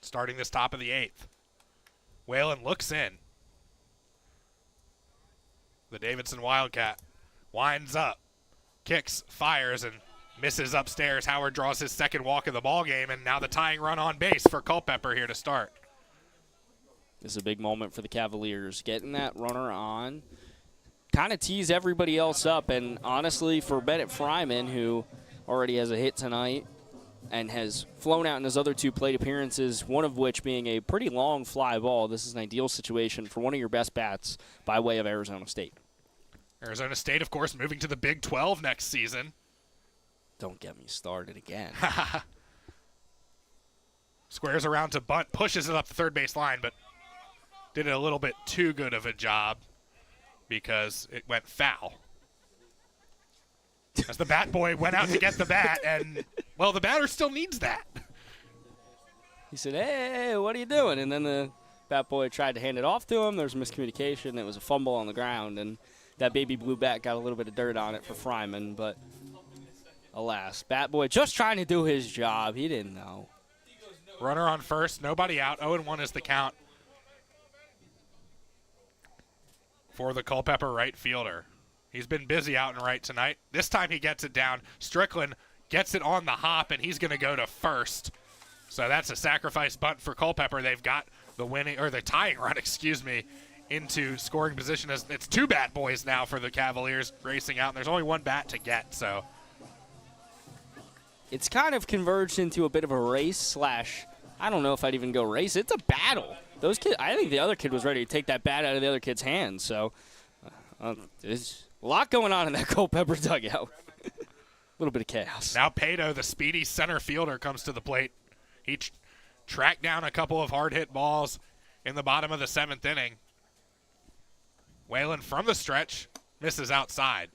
starting this top of the 8th. Whalen looks in. The Davidson Wildcat winds up, kicks, fires, and misses upstairs. Howard draws his 2nd walk of the ball game, and now the tying run on base for Culpeper here to start. This is a big moment for the Cavaliers. Getting that runner on, kind of tease everybody else up, and honestly, for Bennett Fryman, who already has a hit tonight and has flown out in his other 2 plate appearances, one of which being a pretty long fly ball, this is an ideal situation for one of your best bats by way of Arizona State. Arizona State, of course, moving to the Big 12 next season. Don't get me started again. Squares around to bunt, pushes it up the third base line, but did it a little bit too good of a job because it went foul. As the bat boy went out to get the bat, and, well, the batter still needs that. He said, hey, what are you doing? And then the bat boy tried to hand it off to him. There was miscommunication. It was a fumble on the ground, and that baby blue bat got a little bit of dirt on it for Fryman, but alas, bat boy just trying to do his job. He didn't know. Runner on first, nobody out. 0-1 is the count for the Culpeper right fielder. He's been busy out and right tonight. This time he gets it down. Strickland gets it on the hop, and he's going to go to first. So that's a sacrifice bunt for Culpeper. They've got the winning, or the tying run, into scoring position. As it's 2 bat boys now for the Cavaliers racing out, and there's only 1 bat to get, so it's kind of converged into a bit of a race / I don't know if I'd even go race. It's a battle. Those kids, I think the other kid was ready to take that bat out of the other kid's hands. So There's a lot going on in that Culpeper dugout. A little bit of chaos. Now Pato, the speedy center fielder, comes to the plate. He tracked down a couple of hard-hit balls in the bottom of the 7th inning. Whalen from the stretch misses outside.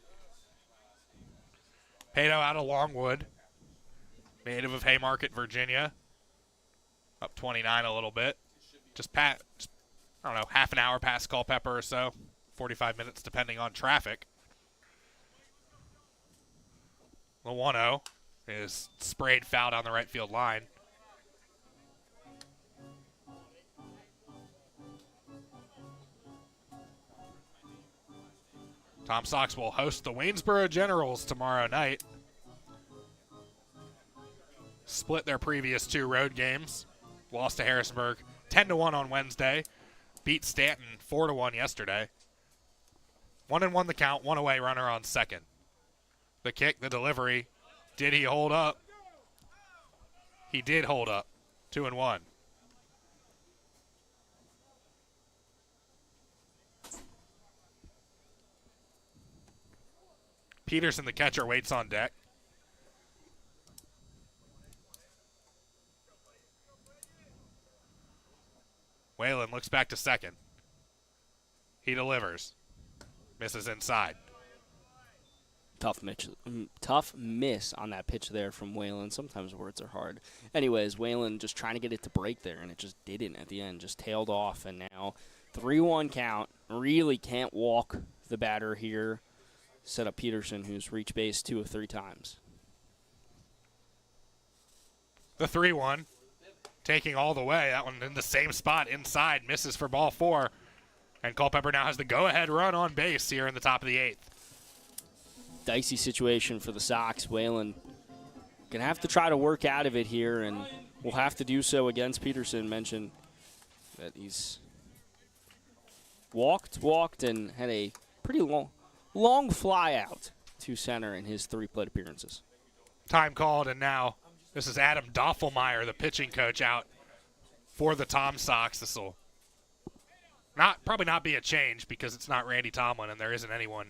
Pato out of Longwood, native of Haymarket, Virginia. Up 29 a little bit. Just I don't know, half an hour past Culpeper or so. 45 minutes depending on traffic. The 1-0 is sprayed foul down the right field line. Tom Sox will host the Waynesboro Generals tomorrow night. Split their previous 2 road games. Lost to Harrisburg 10-1 on Wednesday. Beat Stanton 4-1 yesterday. 1-1 the count, 1 away runner on second. The kick, the delivery. Did he hold up? He did hold up. 2-1. Peterson, the catcher, waits on deck. Whalen looks back to second. He delivers. Misses inside. Tough miss on that pitch there from Whalen. Sometimes words are hard. Anyways, Whalen just trying to get it to break there, and it just didn't at the end. Just tailed off, and now 3-1 count. Really can't walk the batter here. Set up Peterson, who's reached base 2 of 3 times. The 3-1. Taking all the way. That one in the same spot inside. Misses for ball 4. And Culpeper now has the go-ahead run on base here in the top of the 8th. Dicey situation for the Sox. Whalen going to have to try to work out of it here, and will have to do so against Peterson. Mentioned that he's walked, and had a pretty long fly out to center in his 3 plate appearances. Time called, and now this is Adam Doffelmeyer, the pitching coach, out for the Tom Sox. This will probably not be a change because it's not Randy Tomlin and there isn't anyone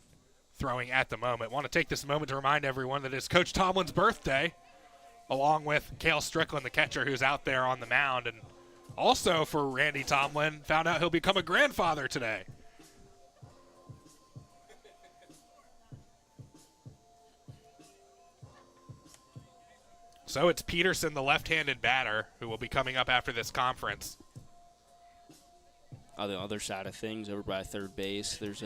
throwing at the moment. Want to take this moment to remind everyone that it's Coach Tomlin's birthday, along with Cale Strickland, the catcher, who's out there on the mound. And also for Randy Tomlin, found out he'll become a grandfather today. So it's Peterson, the left-handed batter, who will be coming up after this conference. On the other side of things, over by third base, there's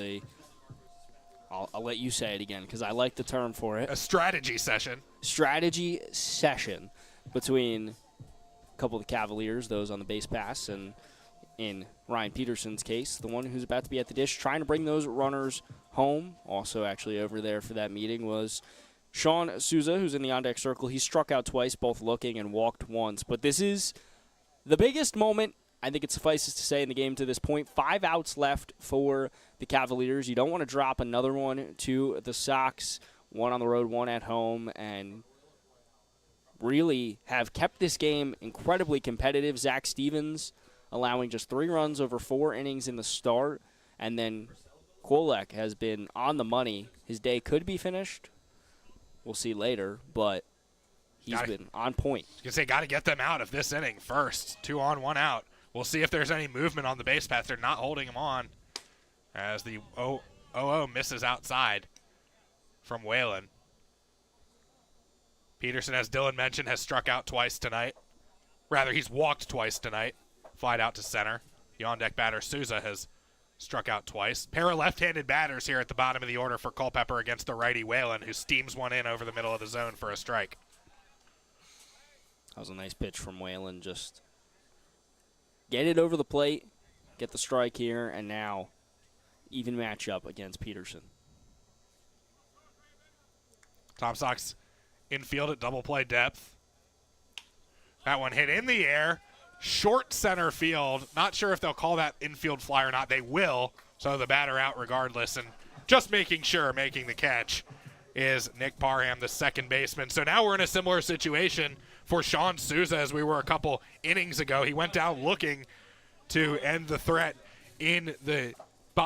I'll let you say it again because I like the term for it. A strategy session. Strategy session between a couple of the Cavaliers, those on the base pass, and in Ryan Peterson's case, the one who's about to be at the dish, trying to bring those runners home. Also actually over there for that meeting was Sean Souza, who's in the on-deck circle. He struck out twice, both looking, and walked once. But this is the biggest moment, I think it suffices to say, in the game to this point. 5 outs left for the Cavaliers. You don't want to drop another one to the Sox. 1 on the road, 1 at home, and really have kept this game incredibly competitive. Zach Stevens allowing just 3 runs over 4 innings in the start, and then Kolek has been on the money. His day could be finished. We'll see later, but he's been on point. I was going to say, got to get them out of this inning first. 2 on, 1 out. We'll see if there's any movement on the base path. They're not holding him on as the 0-0 misses outside from Whalen. Peterson, as Dylan mentioned, has struck out twice tonight. Rather, he's walked twice tonight. Flied out to center. The on-deck batter, Souza, has struck out twice. Pair of left-handed batters here at the bottom of the order for Culpeper against the righty Whalen, who steams one in over the middle of the zone for a strike. That was a nice pitch from Whalen. Just get it over the plate, get the strike here, and now even matchup against Peterson. Tom Sox infield at double play depth. That one hit in the air. Short center field. Not sure if they'll call that infield fly or not. They will. So the batter out regardless. And just making sure, making the catch, is Nick Parham, the second baseman. So now we're in a similar situation for Sean Souza as we were a couple innings ago. He went down looking to end the threat in the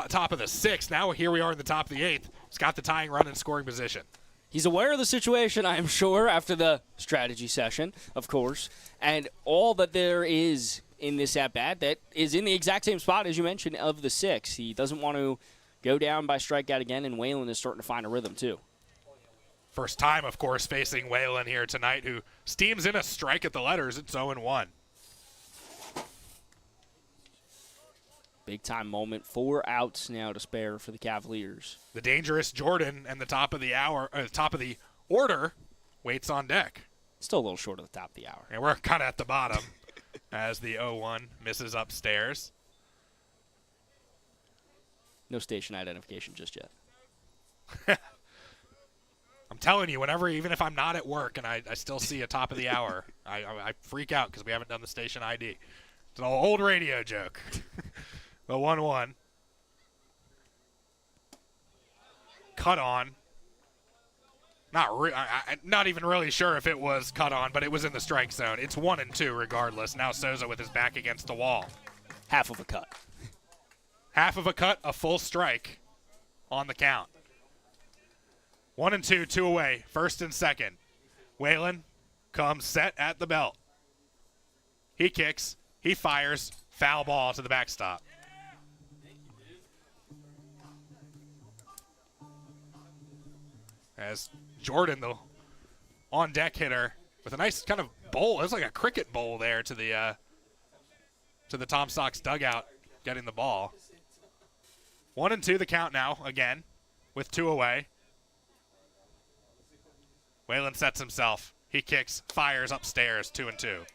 top of the 6th. Now here we are in the top of the 8th. He's got the tying run in scoring position. He's aware of the situation, I am sure, after the strategy session, of course, and all that there is in this at-bat that is in the exact same spot, as you mentioned, of the 6. He doesn't want to go down by strikeout again, and Waylon is starting to find a rhythm, too. First time, of course, facing Waylon here tonight, who steams in a strike at the letters. It's 0-1. Big-time moment. 4 outs now to spare for the Cavaliers. The dangerous Jordan and the top of the order waits on deck. Still a little short of the top of the hour. And we're kind of at the bottom as the 0-1 misses upstairs. No station identification just yet. I'm telling you, even if I'm not at work and I still see a top of the hour, I freak out because we haven't done the station ID. It's an old radio joke. The 1-1. Cut on. Not even really sure if it was cut on, but it was in the strike zone. It's 1-2 regardless. Now Souza with his back against the wall. Half of a cut. Half of a cut, a full strike on the count. 1-2, 2 away, first and second. Waylon comes set at the belt. He kicks, he fires, foul ball to the backstop. As Jordan, the on-deck hitter, with a nice kind of bowl. It's like a cricket bowl there to the Tom Sox dugout, getting the ball. 1-2 the count now, again, with 2 away. Waylon sets himself. He kicks, fires upstairs, 2-2.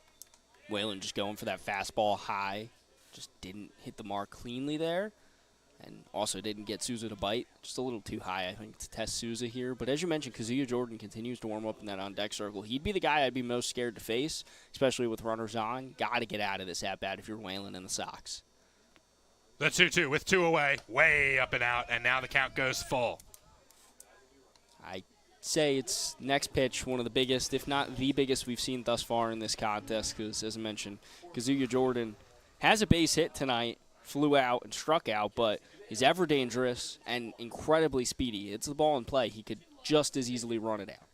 Waylon just going for that fastball high. Just didn't hit the mark cleanly there. And also didn't get Souza to bite. Just a little too high, I think, to test Souza here. But as you mentioned, Kazuya Jordan continues to warm up in that on-deck circle. He'd be the guy I'd be most scared to face, especially with runners on. Got to get out of this at-bat if you're Waylon and the Sox. The 2-2 with 2 away, way up and out, and now the count goes full. I say it's next pitch, one of the biggest, if not the biggest we've seen thus far in this contest, because, as I mentioned, Kazuya Jordan has a base hit tonight, flew out and struck out, but is ever dangerous and incredibly speedy. It's the ball in play. He could just as easily run it out.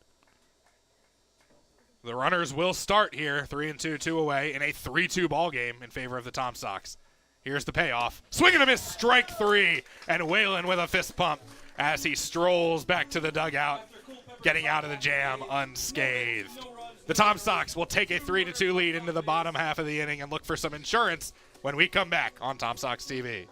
The runners will start here, 3-2, 2 away, in a 3-2 ball game in favor of the Tom Sox. Here's the payoff. Swing and a miss, strike 3, and Waylon with a fist pump as he strolls back to the dugout, getting out of the jam unscathed. The Tom Sox will take a 3-2 lead into the bottom half of the inning and look for some insurance when we come back on Tom Sox TV.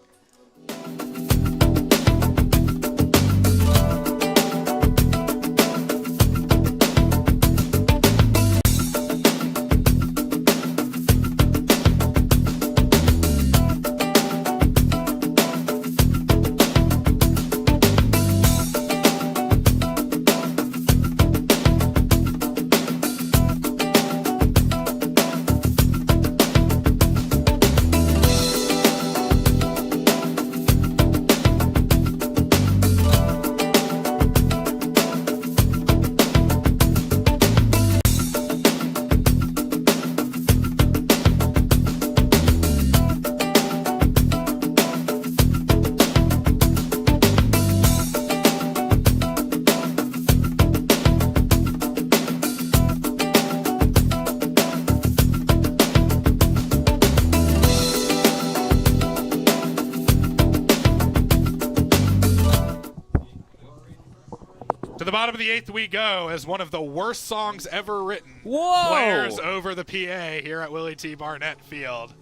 To the bottom of the 8th we go as one of the worst songs ever written. Whoa! Players over the PA here at Willie T. Barnett Field.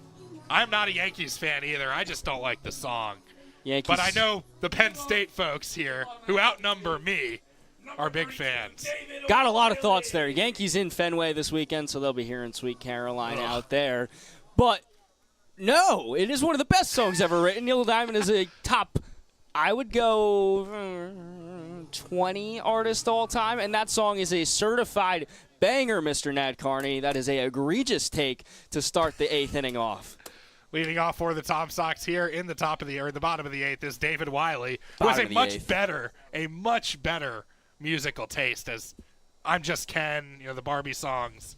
I'm not a Yankees fan either. I just don't like the song. Yankees. But I know the Penn State folks here, who outnumber me, are big fans. Got a lot of thoughts there. Yankees in Fenway this weekend, so they'll be here in Sweet Caroline out there. But no, it is one of the best songs ever written. Neil Diamond is a top, I would go 20 artist all time, and that song is a certified banger, Mr. Nat Carney. That is a egregious take to start the 8th inning off. Leading off for the Tom Sox here in the bottom of the 8th is David Wiley, who has a much better musical taste, as I'm Just Ken, the Barbie songs.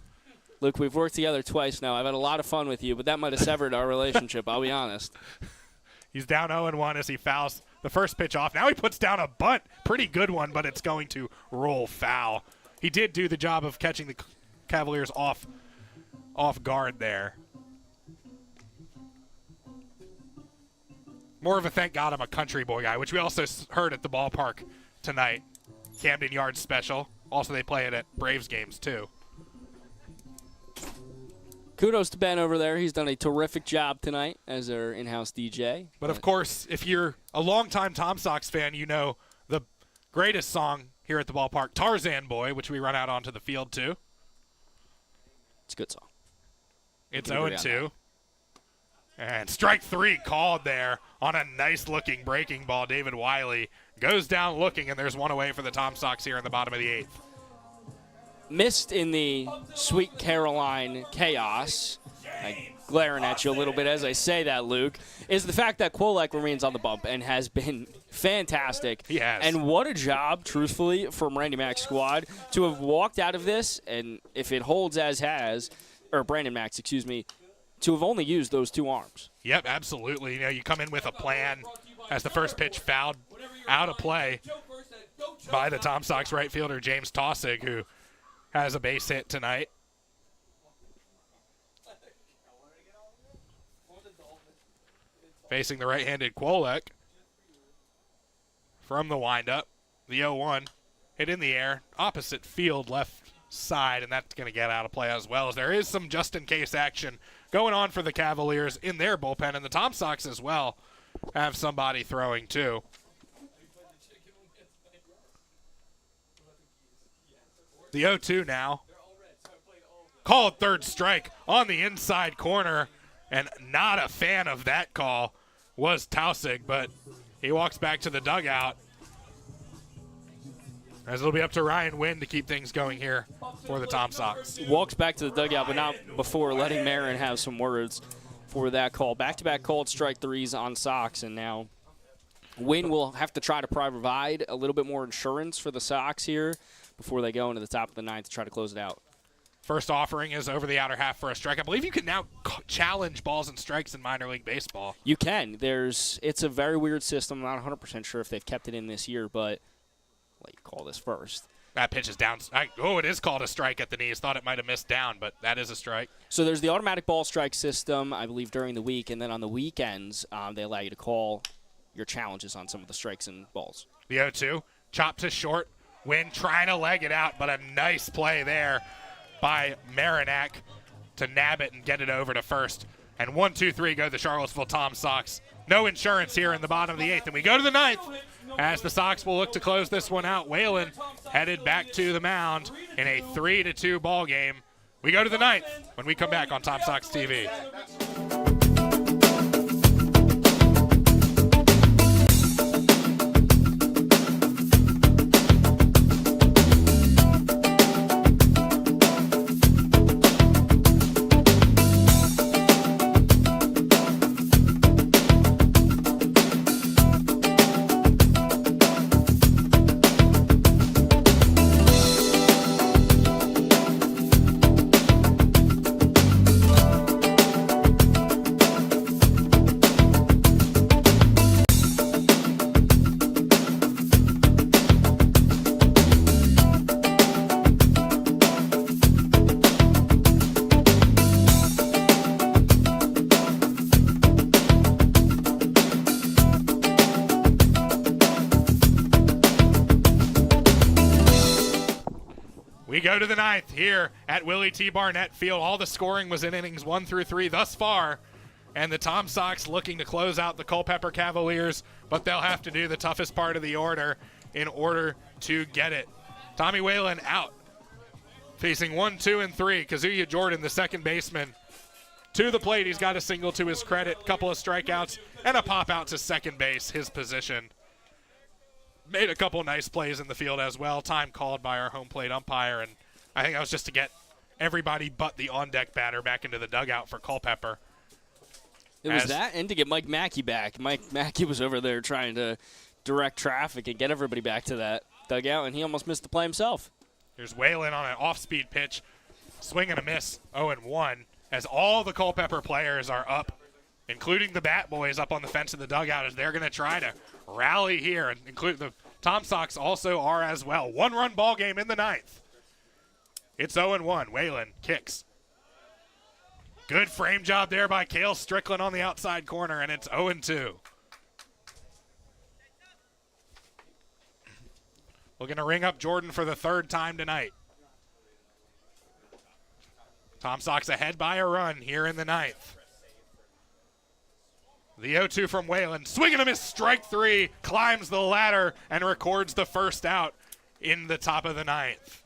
Luke, we've worked together twice now. I've had a lot of fun with you, but that might have severed our relationship, I'll be honest. He's down 0-1 as he fouls the first pitch off. Now he puts down a bunt. Pretty good one, but it's going to roll foul. He did do the job of catching the Cavaliers off guard there. More of a thank God I'm a country boy guy, which we also heard at the ballpark tonight. Camden Yards special. Also, they play it at Braves games, too. Kudos to Ben over there. He's done a terrific job tonight as our in-house DJ. But, of course, if you're a longtime Tom Sox fan, you know the greatest song here at the ballpark, Tarzan Boy, which we run out onto the field, too. It's a good song. It's 0-2. And strike 3 called there on a nice-looking breaking ball. David Wiley goes down looking, and there's one away for the Tom Sox here in the bottom of the 8th. Missed in the Sweet Caroline chaos, glaring at you a little bit as I say that, Luke, is the fact that Kwolek remains on the bump and has been fantastic. He has. And what a job, truthfully, from Randy Mack's squad to have walked out of this, and if it holds as has, or Brandon Max, excuse me, to have only used those 2 arms. Yep, absolutely. You know, you come in with a plan as the first pitch fouled out of play by the Tom Sox right fielder, James Taussig, who has a base hit tonight. Facing the right-handed Kwolek from the windup. The 0-1 hit in the air, opposite field, left side, and that's going to get out of play as well, as there is some just-in-case action going on for the Cavaliers in their bullpen, and the Tom Sox as well have somebody throwing too. The 0-2 now. Called third strike on the inside corner, and not a fan of that call was Taussig, but he walks back to the dugout, as it'll be up to Ryan Wynn to keep things going here for the Tom Sox. Walks back to the dugout, but not before letting Marin have some words for that call. Back-to-back called strike 3s on Sox, and now Wynn will have to try to provide a little bit more insurance for the Sox here before they go into the top of the 9th to try to close it out. First offering is over the outer half for a strike. I believe you can now challenge balls and strikes in minor league baseball. You can. It's a very weird system. I'm not 100% sure if they've kept it in this year, but let you call this first. That pitch is down. It is called a strike at the knees. Thought it might have missed down, but that is a strike. So there's the automatic ball strike system, I believe, during the week, and then on the weekends, they allow you to call your challenges on some of the strikes and balls. The 0-2, chopped to short. Wynn trying to leg it out, but a nice play there by Marinac to nab it and get it over to first. And 1-2-3 go the Charlottesville Tom Sox. No insurance here in the bottom of the 8th. And we go to the 9th as the Sox will look to close this one out. Whalen headed back to the mound in a 3-2 ball game. We go to the 9th when we come back on Tom Sox TV. We go to the 9th here at Willie T. Barnett Field. All the scoring was in innings 1 through 3 thus far. And the Tom Sox looking to close out the Culpeper Cavaliers, but they'll have to do the toughest part of the order in order to get it. Tommy Whalen out. Facing 1, 2, and 3. Kazuya Jordan, the second baseman, to the plate. He's got a single to his credit, couple of strikeouts, and a pop out to second base, his position. Made a couple nice plays in the field as well. Time called by our home plate umpire, and I think that was just to get everybody but the on-deck batter back into the dugout for Culpeper. It was that, and to get Mike Mackey back. Mike Mackey was over there trying to direct traffic and get everybody back to that dugout, and he almost missed the play himself. Here's Whalen on an off-speed pitch. Swing and a miss, 0-1, as all the Culpeper players are up including the Bat Boys up on the fence of the dugout, as they're going to try to rally here, and include the Tom Sox also are as well. 1-run ball game in the 9th. It's 0-1. Whalen kicks. Good frame job there by Cale Strickland on the outside corner, and it's 0-2. We're going to ring up Jordan for the 3rd time tonight. Tom Sox ahead by a run here in the 9th. The 0-2 from Whalen. Swing and a miss, strike 3. Climbs the ladder and records the first out in the top of the 9th.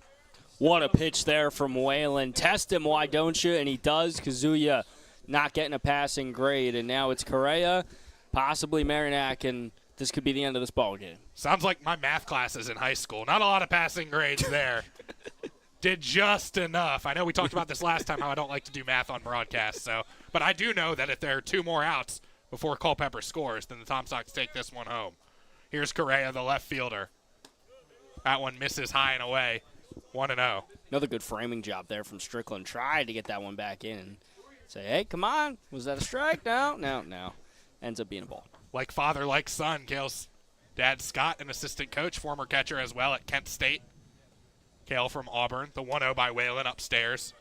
What a pitch there from Whalen. Test him, why don't you? And he does. Kazuya not getting a passing grade. And now it's Correa, possibly Marinac, and this could be the end of this ball game. Sounds like my math classes in high school. Not a lot of passing grades there. Did just enough. I know we talked about this last time, how I don't like to do math on broadcast. But I do know that if there are 2 more outs before Culpeper scores, then the Tom Sox take this one home. Here's Correa, the left fielder. That one misses high and away. 1-0. Another good framing job there from Strickland. Tried to get that one back in and say, hey, come on. Was that a strike? No. Ends up being a ball. Like father, like son. Cale's dad, Scott, an assistant coach, former catcher as well at Kent State. Cale from Auburn. The 1-0 by Whalen upstairs.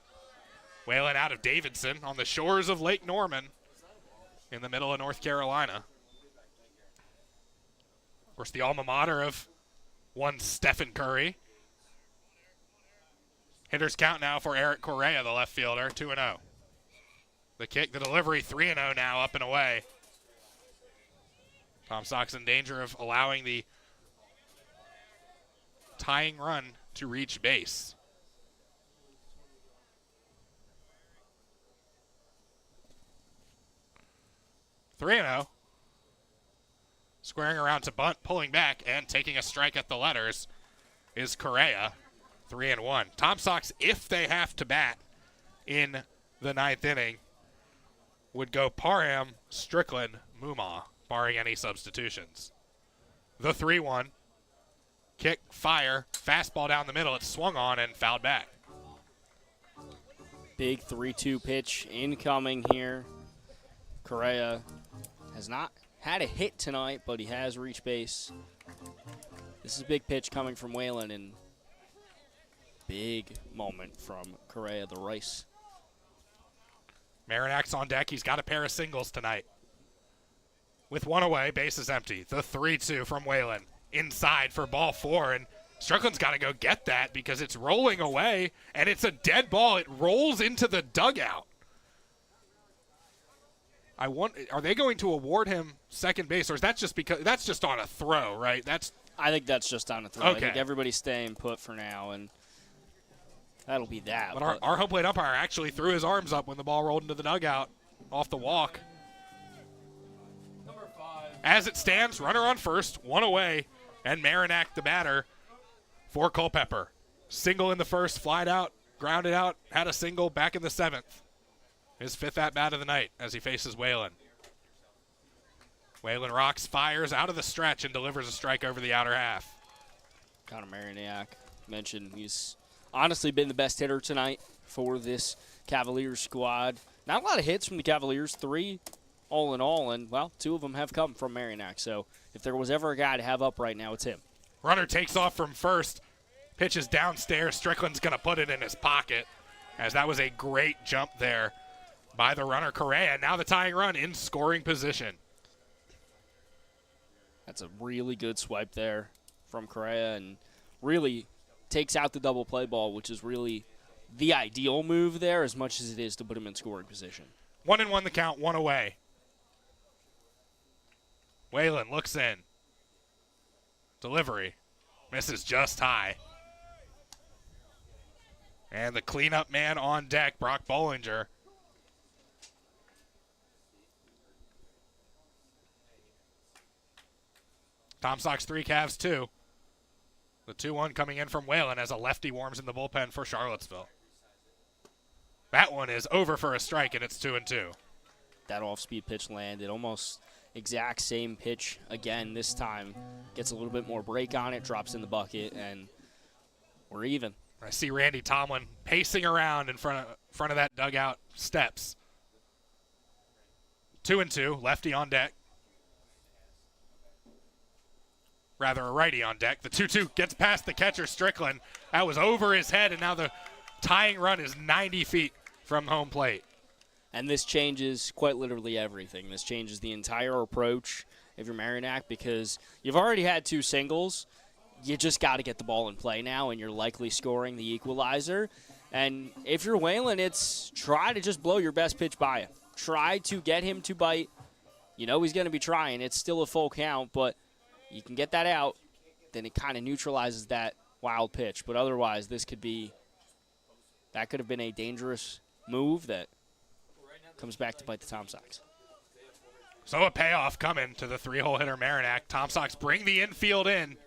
Whalen out of Davidson on the shores of Lake Norman in the middle of North Carolina. Of course, the alma mater of one Stephen Curry. Hitters count now for Eric Correa, the left fielder, 2-0. The kick, the delivery, 3-0 now, up and away. Tom Sox in danger of allowing the tying run to reach base. (3-0). Squaring around to bunt, pulling back, and taking a strike at the letters is Correa. 3-1. Tom Sox, if they have to bat in the 9th inning, would go Parham, Strickland, Mumma, barring any substitutions. The 3-1. Kick, fire, fastball down the middle. It's swung on and fouled back. Big 3-2 pitch incoming here. Correa has not had a hit tonight, but he has reached base. This is a big pitch coming from Whalen, and big moment from Correa, the Rice. Marinac's on deck. He's got a pair of singles tonight. With 1 away, base is empty. The 3-2 from Whalen. Inside for ball 4, and Strickland's got to go get that because it's rolling away, and it's a dead ball. It rolls into the dugout. Are they going to award him second base, or is that just because that's just on a throw, right? I think that's just on a throw. Okay. I think everybody's staying put for now, and that'll be that. But our home plate umpire actually threw his arms up when the ball rolled into the dugout off the walk. Number 5. As it stands, runner on first, 1 away, and Marinac the batter for Culpeper. Single in the first, flied out, grounded out, had a single back in the 7th. His 5th at-bat of the night as he faces Whalen. Whalen rocks, fires out of the stretch, and delivers a strike over the outer half. Connor Marinac mentioned he's honestly been the best hitter tonight for this Cavaliers squad. Not a lot of hits from the Cavaliers, 3 all in all, and, well, 2 of them have come from Marinac. So if there was ever a guy to have up right now, it's him. Runner takes off from first, pitches downstairs. Strickland's going to put it in his pocket, as that was a great jump there by the runner, Correa. Now the tying run in scoring position. That's a really good swipe there from Correa, and really takes out the double play ball, which is really the ideal move there as much as it is to put him in scoring position. 1-1 the count, 1 away. Whalen looks in. Delivery. Misses just high. And the cleanup man on deck, Brock Bollinger. Tom Sox 3, Cavs 2. The 2-1 coming in from Whalen as a lefty warms in the bullpen for Charlottesville. That one is over for a strike, and it's 2-2. That off-speed pitch landed. Almost exact same pitch again this time. Gets a little bit more break on it, drops in the bucket, and we're even. I see Randy Tomlin pacing around in front of that dugout steps. 2-2, lefty on deck. Rather, a righty on deck. The 2-2 gets past the catcher, Strickland. That was over his head, and now the tying run is 90 feet from home plate. And this changes quite literally everything. This changes the entire approach of your Merrimack because you've already had 2 singles. You just got to get the ball in play now, and you're likely scoring the equalizer. And if you're Whalen, it's try to just blow your best pitch by him. Try to get him to bite. You know he's going to be trying. It's still a full count, but you can get that out, then it kind of neutralizes that wild pitch. But otherwise, that could have been a dangerous move that comes back to bite the Tom Sox. So a payoff coming to the 3-hole hitter Merrimack. Tom Sox bring the infield in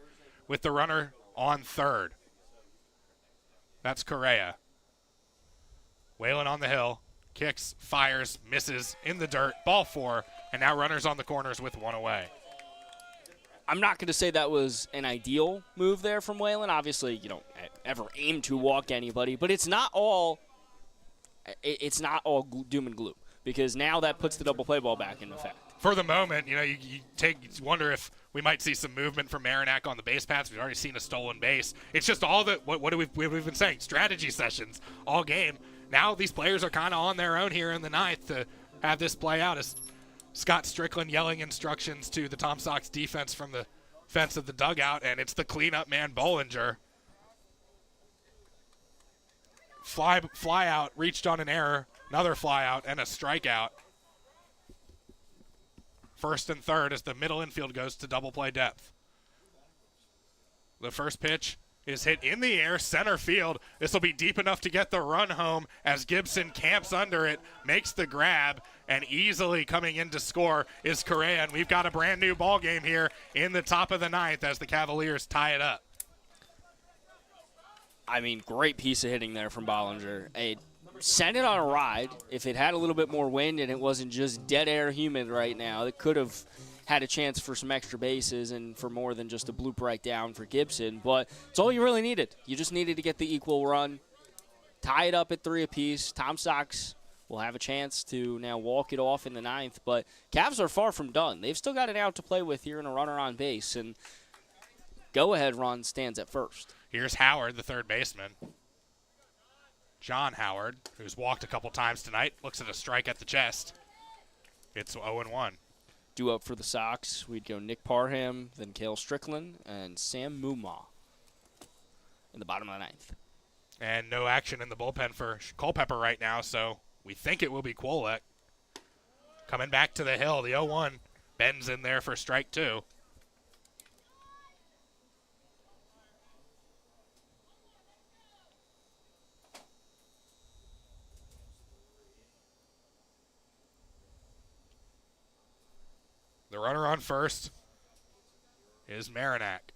with the runner on third. That's Correa. Whalen on the hill. Kicks, fires, misses, in the dirt. Ball 4, and now runners on the corners with 1 away. I'm not going to say that was an ideal move there from Whalen. Obviously, you don't ever aim to walk anybody, but it's not all doom and gloom because now that puts the double play ball back in effect. For the moment, you wonder if we might see some movement from Merrimack on the base paths. We've already seen a stolen base. It's just all that what we've been saying, strategy sessions all game. Now these players are kind of on their own here in the 9th to have this play out as Scott Strickland yelling instructions to the Tom Sox defense from the fence of the dugout, and it's the cleanup man, Bollinger. Fly out, reached on an error, another fly out, and a strikeout. First and third as the middle infield goes to double play depth. The first pitch is hit in the air, center field. This will be deep enough to get the run home as Gibson camps under it, makes the grab, and easily coming in to score is Correa. And we've got a brand new ball game here in the top of the 9th as the Cavaliers tie it up. I mean, great piece of hitting there from Bollinger. It sent it on a ride. If it had a little bit more wind and it wasn't just dead air humid right now, it could have had a chance for some extra bases and for more than just a bloop right down for Gibson. But it's all you really needed. You just needed to get the equal run, tie it up at 3 apiece. Tom Sox will have a chance to now walk it off in the 9th. But Cavs are far from done. They've still got an out to play with here and a runner on base. And go-ahead run stands at first. Here's Howard, the third baseman. John Howard, who's walked a couple times tonight, looks at a strike at the chest. It's 0-1. Due up for the Sox, we'd go Nick Parham, then Cale Strickland, and Sam Mumma in the bottom of the 9th. And no action in the bullpen for Culpeper right now, so we think it will be Kwolek. Coming back to the hill, the 0-1. Ben's in there for strike 2. The runner on first is Merrimack.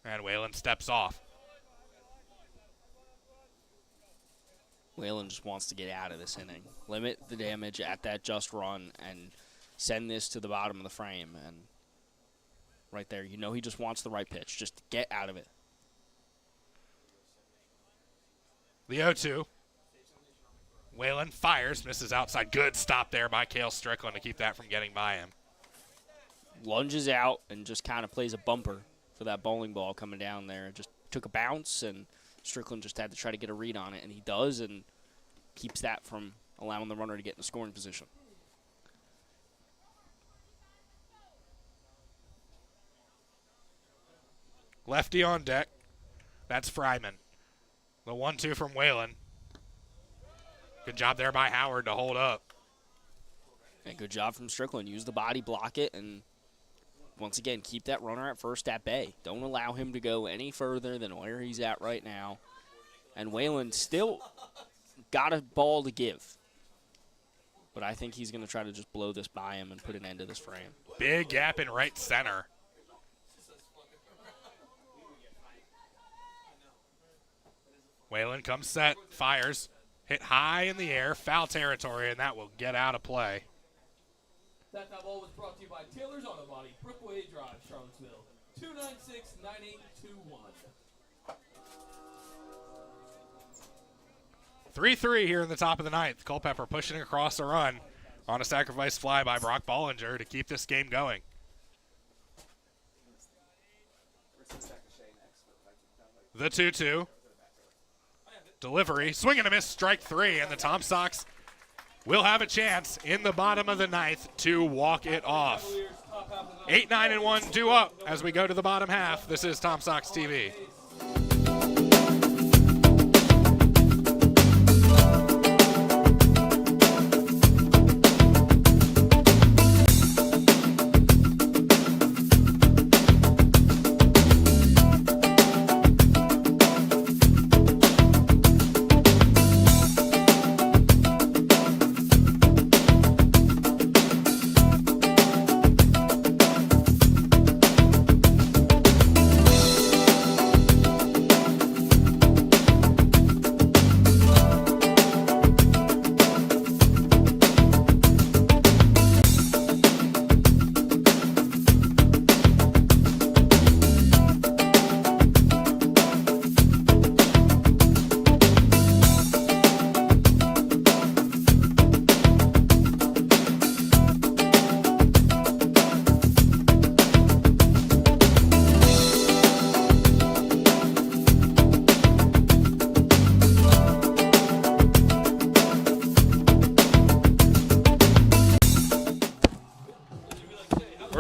And Whalen steps off. Whalen just wants to get out of this inning. Limit the damage at that just run and send this to the bottom of the frame. And right there, you know he just wants the right pitch. Just get out of it. The 0-2. Whalen fires, misses outside. Good stop there by Cale Strickland to keep that from getting by him. Lunges out and just kind of plays a bumper for that bowling ball coming down there. Just took a bounce, and Strickland just had to try to get a read on it, and he does, and keeps that from allowing the runner to get in a scoring position. Lefty on deck. That's Fryman. The 1-2 from Whalen. Good job there by Howard to hold up. And good job from Strickland. Use the body, block it, and once again, keep that runner at first at bay. Don't allow him to go any further than where he's at right now. And Whalen still got a ball to give. But I think he's going to try to just blow this by him and put an end to this frame. Big gap in right center. Whalen comes set, fires. Hit high in the air, foul territory, and that will get out of play. That foul ball was brought to you by Taylor's Auto Body, Brookway Drive, Charlottesville. 296-9821. 3-3 here in the top of the ninth. Culpeper pushing across a run on a sacrifice fly by Brock Bollinger to keep this game going. The 2-2. Delivery, swing and a miss, strike 3, and the Tom Sox will have a chance in the bottom of the ninth to walk it off. 8-9-1 due up as we go to the bottom half. This is Tom Sox TV.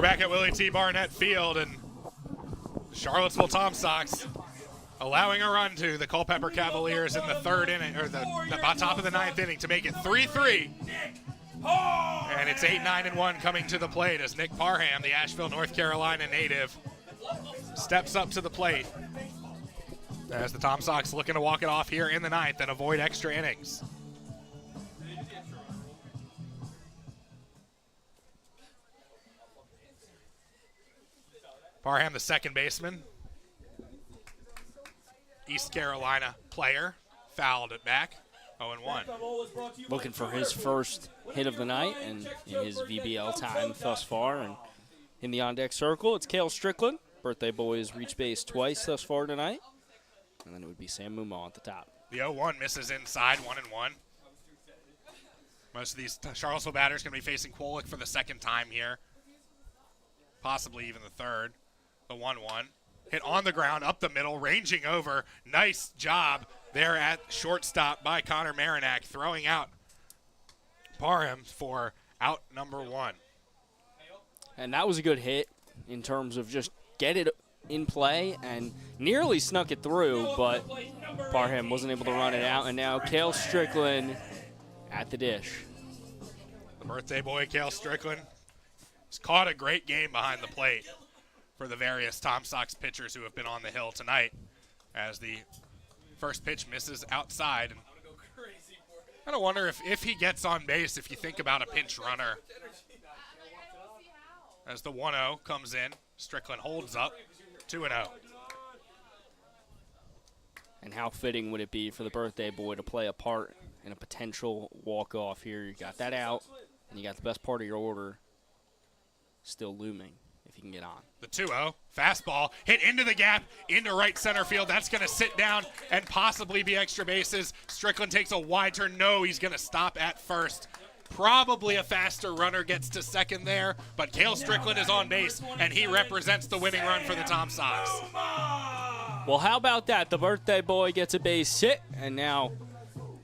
Back at Willie T. Barnett Field, and Charlottesville Tom Sox allowing a run to the Culpeper Cavaliers in the third inning, or the top of the ninth inning, to make it 3-3. And it's 8-9-1 coming to the plate as Nick Parham, the Asheville, North Carolina native, steps up to the plate as the Tom Sox looking to walk it off here in the ninth and avoid extra innings. Parham, the second baseman, East Carolina player, fouled it back, 0-1. Looking for his first hit of the night and in his VBL time thus far. And in the on-deck circle, it's Cale Strickland. Birthday boy has reached base twice thus far tonight. And then it would be Sam Mumaw at the top. The 0-1 misses inside, 1-1. Most of these Charlottesville batters going to be facing Kwolek for the second time here, possibly even the third. The 1-1. Hit on the ground, up the middle, ranging over. Nice job there at shortstop by Connor Marinac, throwing out Parham for out number 1. And that was a good hit in terms of just get it in play and nearly snuck it through, but Parham wasn't able to run it out. And now Cale Strickland at the dish. The birthday boy, Cale Strickland, has caught a great game behind the plate for the various Tom Sox pitchers who have been on the hill tonight, as the first pitch misses outside. And I don't wonder if he gets on base, if you think about a pinch runner. As the 1-0 comes in, Strickland holds up, 2-0. And how fitting would it be for the birthday boy to play a part in a potential walk-off here? You got that out, and you got the best part of your order still looming if you can get on. The 2-0, fastball, hit into the gap, into right center field. That's going to sit down and possibly be extra bases. Strickland takes a wide turn. No, he's going to stop at first. Probably a faster runner gets to second there, but Cale Strickland is on base, and he represents the winning run for the Tom Sox. Well, how about that? The birthday boy gets a base hit, and now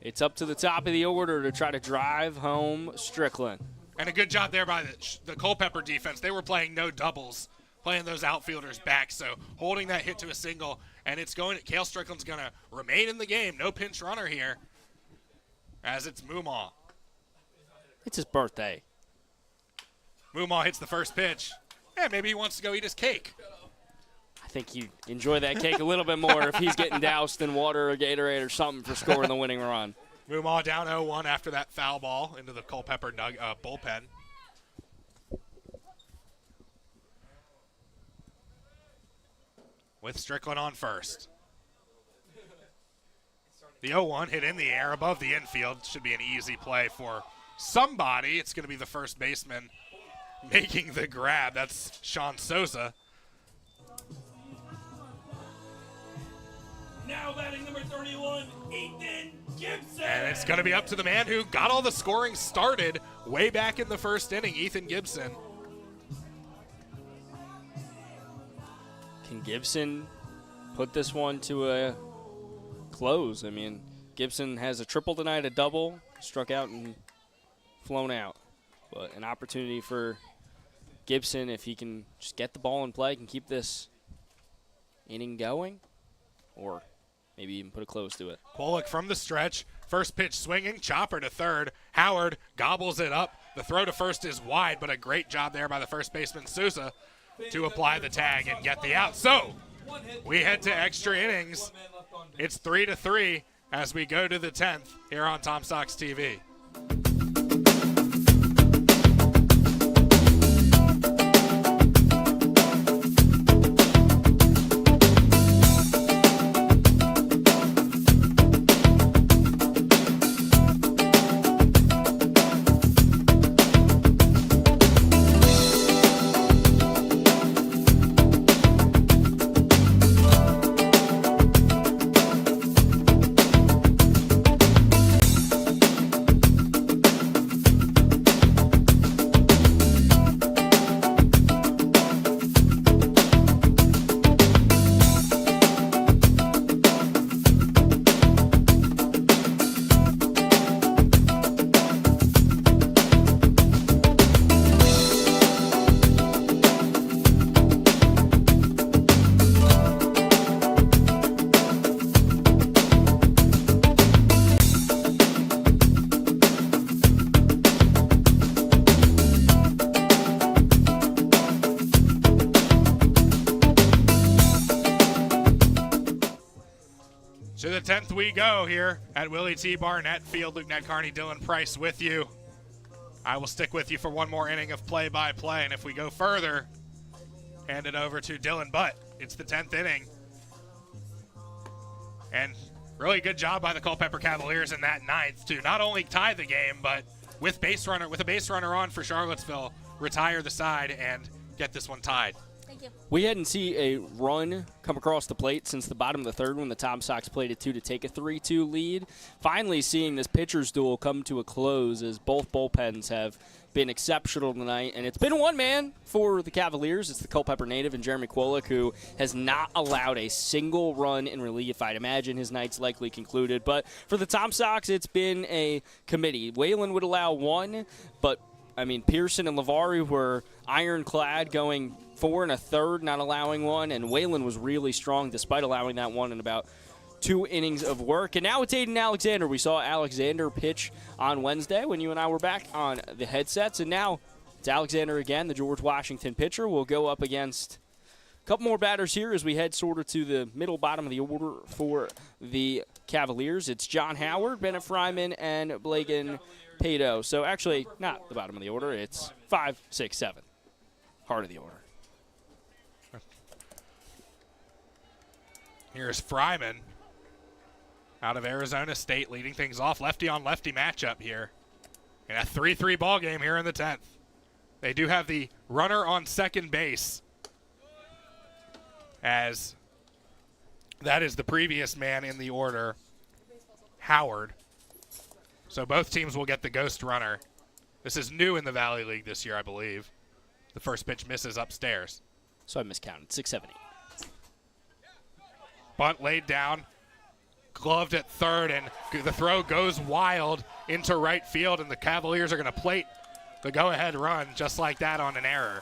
it's up to the top of the order to try to drive home Strickland. And a good job there by the Culpeper defense. They were playing no doubles, playing those outfielders back, so holding that hit to a single, and it's going. Cale Strickland's going to remain in the game. No pinch runner here, as it's Mumaw. It's his birthday. Mumaw hits the first pitch. Yeah, maybe he wants to go eat his cake. I think he'd enjoy that cake a little bit more if he's getting doused in water or Gatorade or something for scoring the winning run. Mumaw down 0-1 after that foul ball into the Culpeper bullpen. With Strickland on first. The 0-1 hit in the air above the infield. Should be an easy play for somebody. It's going to be the first baseman making the grab. That's Sean Sosa. batting number 31, Ethan Gibson. And it's going to be up to the man who got all the scoring started way back in the first inning, Ethan Gibson. Can Gibson put this one to a close? I mean, Gibson has a triple tonight, a double, struck out and flown out. But an opportunity for Gibson, if he can just get the ball in play, can keep this inning going, or maybe even put a close to it. Pollock from the stretch. First pitch swinging, chopper to third. Howard gobbles it up. The throw to first is wide, but a great job there by the first baseman, Sousa, to apply the tag and get the out. So we head to extra innings. It's 3-3 as we go to the 10th here on Tom Sox TV. To the 10th we go here at Willie T. Barnett Field. Luke Ned Carney, Dylan Price with you. I will stick with you for one more inning of play-by-play, and if we go further, hand it over to Dylan. But it's the 10th inning. And really good job by the Culpeper Cavaliers in that 9th to not only tie the game, but with a base runner on for Charlottesville, retire the side and get this one tied. We hadn't seen a run come across the plate since the bottom of the third when the Tom Sox played at 2 to take a 3-2 lead. Finally seeing this pitcher's duel come to a close as both bullpens have been exceptional tonight. And it's been one man for the Cavaliers. It's the Culpeper native and Jeremy Kwolek, who has not allowed a single run in relief. I'd imagine his night's likely concluded. But for the Tom Sox, it's been a committee. Whalen would allow one, but I mean, Pearson and Lavari were ironclad, going 4 1/3, not allowing one, and Whalen was really strong despite allowing that one in about 2 innings of work. And now it's Aiden Alexander. We saw Alexander pitch on Wednesday when you and I were back on the headsets, and now it's Alexander again, the George Washington pitcher. Will go up against a couple more batters here as we head sort of to the middle bottom of the order for the Cavaliers. It's John Howard, Bennett Fryman, and Blagan Pato. So actually, not the bottom of the order. It's 5, 6, 7. Heart of the order. Here's Fryman out of Arizona State, leading things off. Lefty on lefty matchup here in a 3-3 ball game here in the 10th. They do have the runner on second base, as that is the previous man in the order, Howard. So both teams will get the ghost runner. This is new in the Valley League this year, I believe. The first pitch misses upstairs. So I miscounted. 6, 7, 8. Bunt laid down, gloved at third, and the throw goes wild into right field, and the Cavaliers are going to plate the go-ahead run just like that on an error.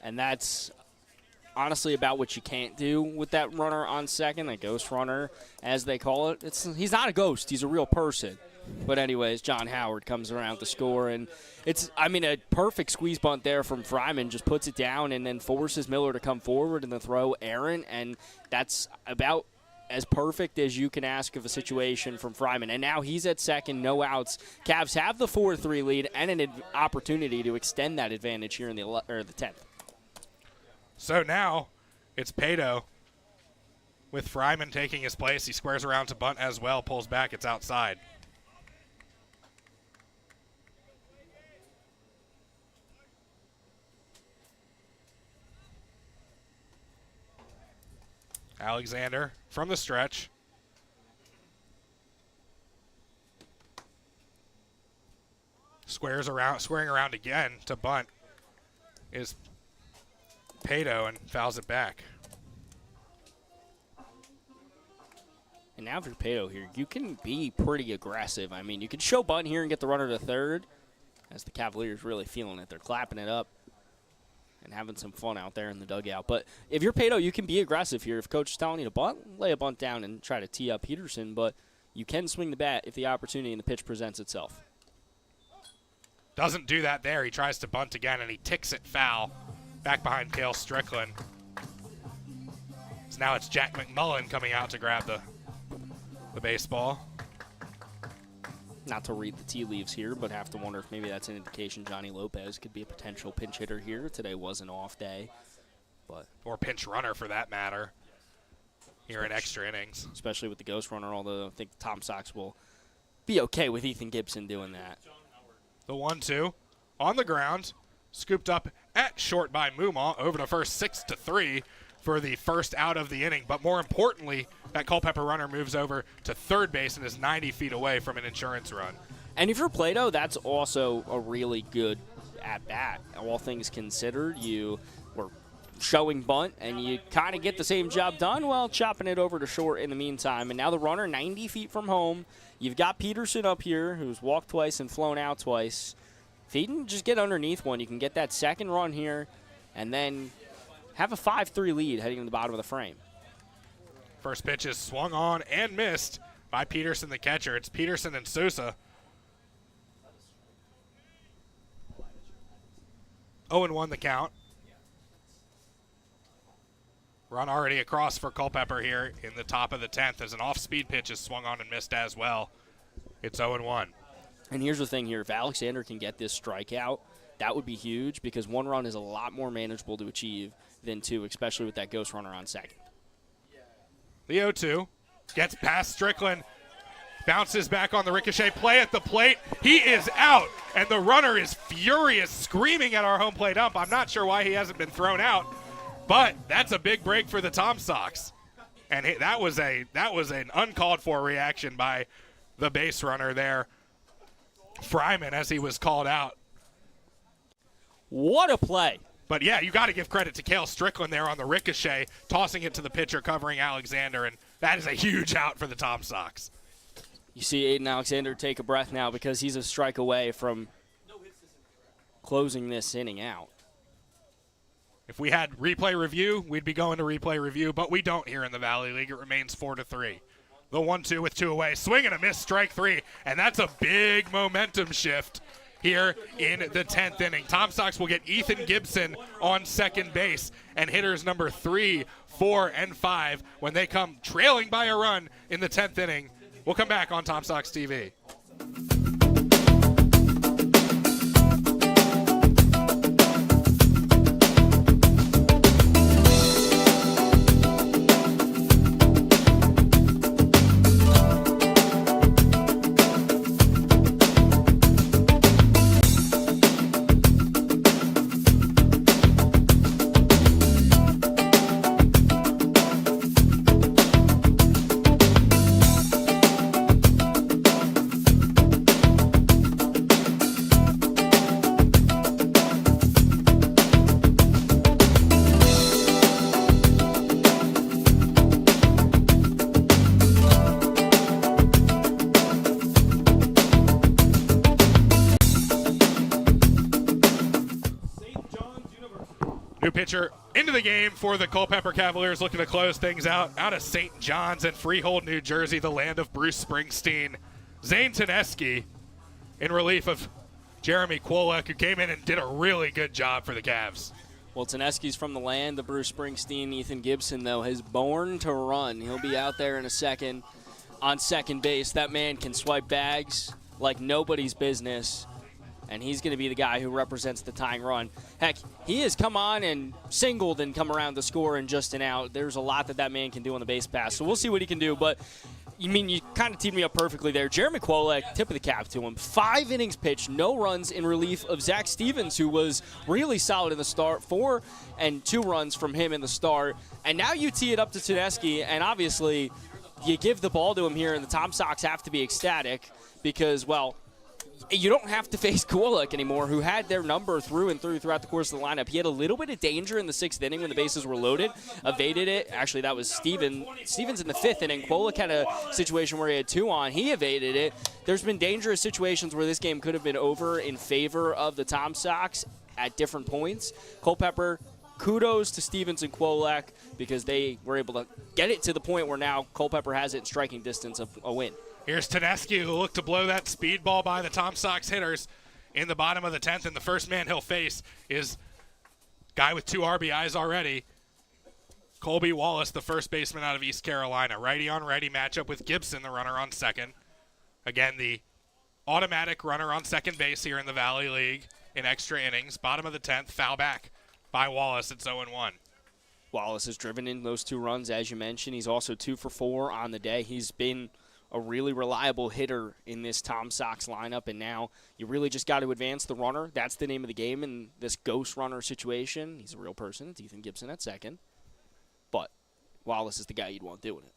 And that's honestly about what you can't do with that runner on second, that ghost runner, as they call it. He's not a ghost. He's a real person. But anyways, John Howard comes around to score, and it's, I mean, a perfect squeeze bunt there from Fryman, just puts it down and then forces Miller to come forward and the throw errant, and that's about as perfect as you can ask of a situation from Fryman. And now he's at second, no outs. Cavs have the 4-3 lead and an opportunity to extend that advantage here in the 10th. So now it's Pato with Fryman taking his place. He squares around to bunt as well, pulls back, it's outside. Alexander from the stretch. Squaring around again to bunt is Pato and fouls it back. And now for Pato here, you can be pretty aggressive. I mean, you can show bunt here and get the runner to third, as the Cavaliers really feeling it. They're clapping it up and having some fun out there in the dugout. But if you're Pato, you can be aggressive here. If coach is telling you to bunt, lay a bunt down and try to tee up Peterson, but you can swing the bat if the opportunity and the pitch presents itself. Doesn't do that there. He tries to bunt again, and he ticks it foul. Back behind Cale Strickland. So now it's Jack McMullen coming out to grab the baseball. Not to read the tea leaves here, but have to wonder if maybe that's an indication Johnny Lopez could be a potential pinch hitter here. Today was an off day, but or pinch runner for that matter here in extra innings. Especially with the ghost runner, although I think Tom Sox will be okay with Ethan Gibson doing that. The 1-2 on the ground, scooped up at short by Mumont, over to first 6-3 for the first out of the inning. But more importantly, that Culpeper runner moves over to third base and is 90 feet away from an insurance run. And if you're Plato, that's also a really good at-bat. All things considered, you were showing bunt, and you kind of get the same job done while chopping it over to short in the meantime. And now the runner 90 feet from home. You've got Peterson up here, who's walked twice and flown out twice. If he can just get underneath one, you can get that second run here and then have a 5-3 lead heading to the bottom of the frame. First pitch is swung on and missed by Peterson, the catcher. It's Peterson and Sosa. 0-1 the count. Run already across for Culpeper here in the top of the 10th as an off-speed pitch is swung on and missed as well. It's 0-1. And here's the thing here. If Alexander can get this strikeout, that would be huge because one run is a lot more manageable to achieve than two, especially with that ghost runner on second. The 0-2 gets past Strickland, bounces back on the ricochet play at the plate. He is out, and the runner is furious, screaming at our home plate ump. I'm not sure why he hasn't been thrown out. But that's a big break for the Tom Sox, and that was an uncalled for reaction by the base runner there, Fryman, as he was called out. What a play! But yeah, you got to give credit to Cale Strickland there on the ricochet, tossing it to the pitcher, covering Alexander, and that is a huge out for the Tom Sox. You see Aiden Alexander take a breath now because he's a strike away from closing this inning out. If we had replay review, we'd be going to replay review, but we don't here in the Valley League. It remains 4-3. The 1-2 with two away. Swing and a miss, strike three, and that's a big momentum shift here in the 10th inning. Tom Sox will get Ethan Gibson on second base and hitters number 3, 4, and 5 when they come trailing by a run in the 10th inning. We'll come back on Tom Sox TV. Pitcher into the game for the Culpeper Cavaliers, looking to close things out of St. John's and Freehold, New Jersey, the land of Bruce Springsteen. Zane Teneski in relief of Jeremy Kwolek, who came in and did a really good job for the Cavs. Well, Teneski's from the land of Bruce Springsteen. Ethan Gibson, though, is born to run. He'll be out there in a second on second base. That man can swipe bags like nobody's business. And he's going to be the guy who represents the tying run. Heck, he has come on and singled and come around to score in just an out. There's a lot that man can do on the base pass. So we'll see what he can do. But, you kind of teed me up perfectly there. Jeremy Kwolek, tip of the cap to him. 5 innings pitched, no runs in relief of Zach Stevens, who was really solid in the start. 4 and 2 runs from him in the start. And now you tee it up to Teneski, and obviously you give the ball to him here, and the Tom Sox have to be ecstatic because, well, you don't have to face Kulik anymore, who had their number through and through throughout the course of the lineup. He had a little bit of danger in the 6th inning when the bases were loaded, evaded it. Actually, that was Stevens in the 5th inning. Kulik had a situation where he had 2 on. He evaded it. There's been dangerous situations where this game could have been over in favor of the Tom Sox at different points. Culpeper, kudos to Stevens and Kulik because they were able to get it to the point where now Culpeper has it in striking distance of a win. Here's Tedeschi, who looked to blow that speed ball by the Tom Sox hitters in the bottom of the 10th, and the first man he'll face is guy with 2 RBIs already, Colby Wallace, the first baseman out of East Carolina. Righty-on-righty matchup with Gibson, the runner on second. Again, the automatic runner on second base here in the Valley League in extra innings. Bottom of the 10th, foul back by Wallace. It's 0-1. Wallace has driven in those 2 runs, as you mentioned. He's also 2 for 4 on the day. He's been a really reliable hitter in this Tom Sox lineup, and now you really just got to advance the runner. That's the name of the game in this ghost runner situation. He's a real person. It's Ethan Gibson at second. But Wallace is the guy you'd want doing it.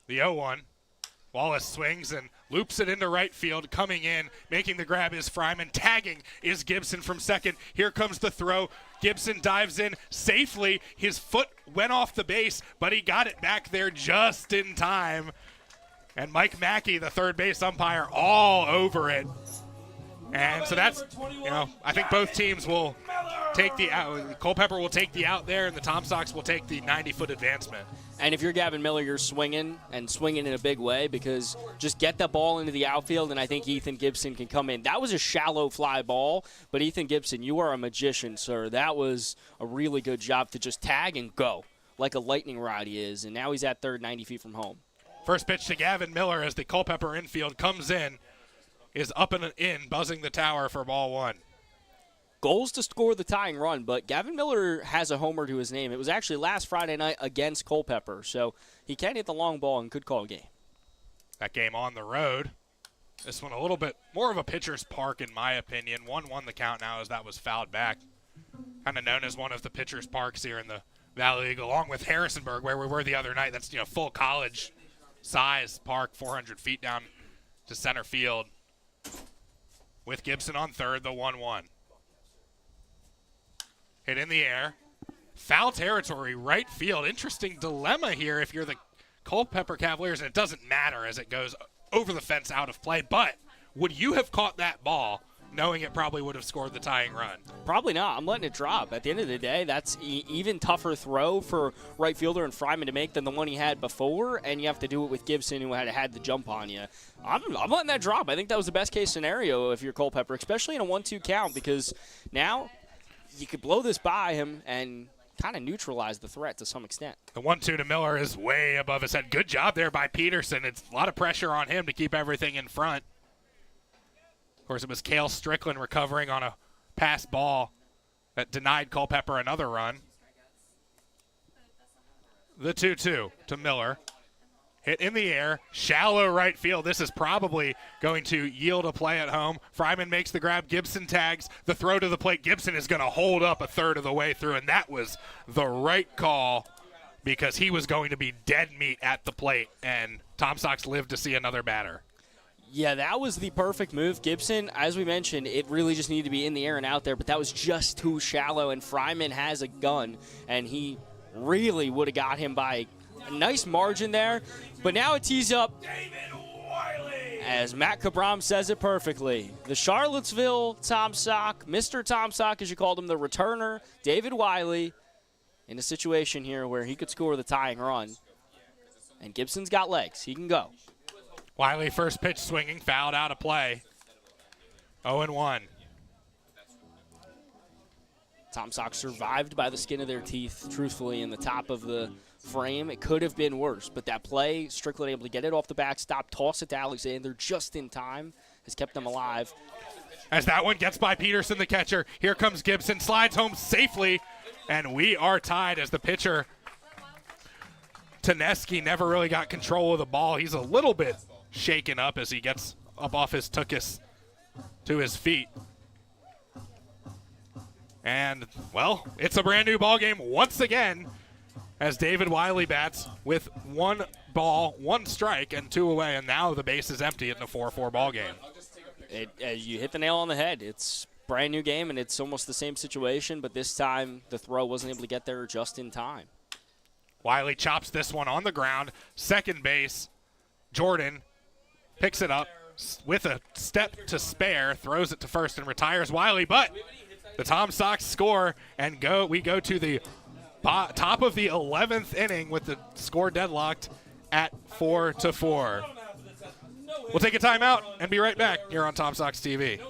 The 0-1. Wallace swings and loops it into right field. Coming in, making the grab is Fryman. Tagging is Gibson from second. Here comes the throw. Gibson dives in safely. His foot went off the base, but he got it back there just in time. And Mike Mackey, the third base umpire, all over it. And so that's, I think both teams will take the out. Culpeper will take the out there, and the Tom Sox will take the 90-foot advancement. And if you're Gavin Miller, you're swinging in a big way because just get the ball into the outfield, and I think Ethan Gibson can come in. That was a shallow fly ball, but Ethan Gibson, you are a magician, sir. That was a really good job to just tag and go like a lightning rod he is, and now he's at third, 90 feet from home. First pitch to Gavin Miller as the Culpeper infield comes in, is up and in, buzzing the tower for ball 1. Goals to score the tying run, but Gavin Miller has a homer to his name. It was actually last Friday night against Culpeper, so he can hit the long ball and could call a game. That game on the road. This one a little bit more of a pitcher's park, in my opinion. 1-1 the count now as that was fouled back. Kind of known as one of the pitcher's parks here in the Valley League, along with Harrisonburg, where we were the other night. That's, full college size park, 400 feet down to center field. With Gibson on third, the 1-1. Hit in the air. Foul territory, right field. Interesting dilemma here if you're the Culpeper Cavaliers, and it doesn't matter as it goes over the fence out of play. But would you have caught that ball knowing it probably would have scored the tying run? Probably not. I'm letting it drop. At the end of the day, that's even tougher throw for right fielder and Fryman to make than the one he had before, and you have to do it with Gibson, who had the jump on you. I'm letting that drop. I think that was the best-case scenario if you're Culpeper, especially in a 1-2 count, because now you could blow this by him and kind of neutralize the threat to some extent. The 1-2 to Miller is way above his head. Good job there by Peterson. It's a lot of pressure on him to keep everything in front. Of course, it was Cale Strickland recovering on a pass ball that denied Culpeper another run. The 2-2 to Miller. Hit in the air, shallow right field. This is probably going to yield a play at home. Fryman makes the grab. Gibson tags. The throw to the plate. Gibson is going to hold up a third of the way through, and that was the right call because he was going to be dead meat at the plate, and Tom Sox lived to see another batter. Yeah, that was the perfect move. Gibson, as we mentioned, it really just needed to be in the air and out there, but that was just too shallow, and Fryman has a gun, and he really would have got him by a nice margin there. But now it tees up, as Matt Cabram says it perfectly, the Charlottesville Tom Sock, Mr. Tom Sock, as you called him, the returner, David Wiley, in a situation here where he could score the tying run. And Gibson's got legs. He can go. Wiley first pitch swinging, fouled out of play. 0-1. Tom Sox survived by the skin of their teeth, truthfully, in the top of the frame. It could have been worse, but that play, Strickland able to get it off the backstop, toss it to Alexander just in time, has kept them alive. As that one gets by Peterson, the catcher, here comes Gibson, slides home safely, and we are tied as the pitcher, Tedeschi, never really got control of the ball. He's a little bit shaken up as he gets up off his tuchus to his feet. And, well, it's a brand new ball game once again as David Wiley bats with 1 ball, 1 strike, and 2 away, and now the base is empty in the 4-4 ball game. You hit the nail on the head. It's a brand new game, and it's almost the same situation, but this time the throw wasn't able to get there just in time. Wiley chops this one on the ground. Second base, Jordan picks it up with a step to spare, throws it to first and retires Wiley, but the Tom Sox score, and we go to the top of the 11th inning with the score deadlocked at 4-4. We'll take a timeout and be right back here on Tom Sox TV.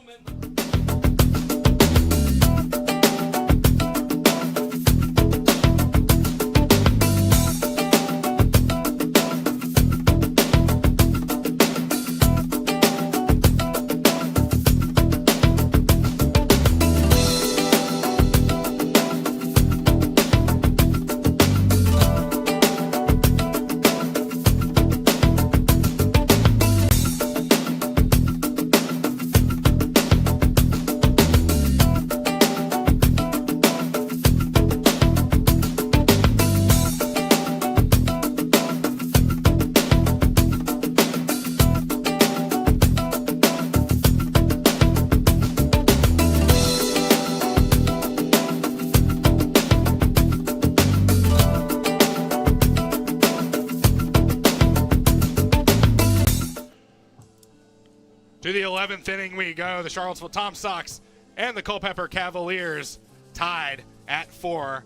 To the 11th inning we go. The Charlottesville Tom Sox and the Culpeper Cavaliers tied at 4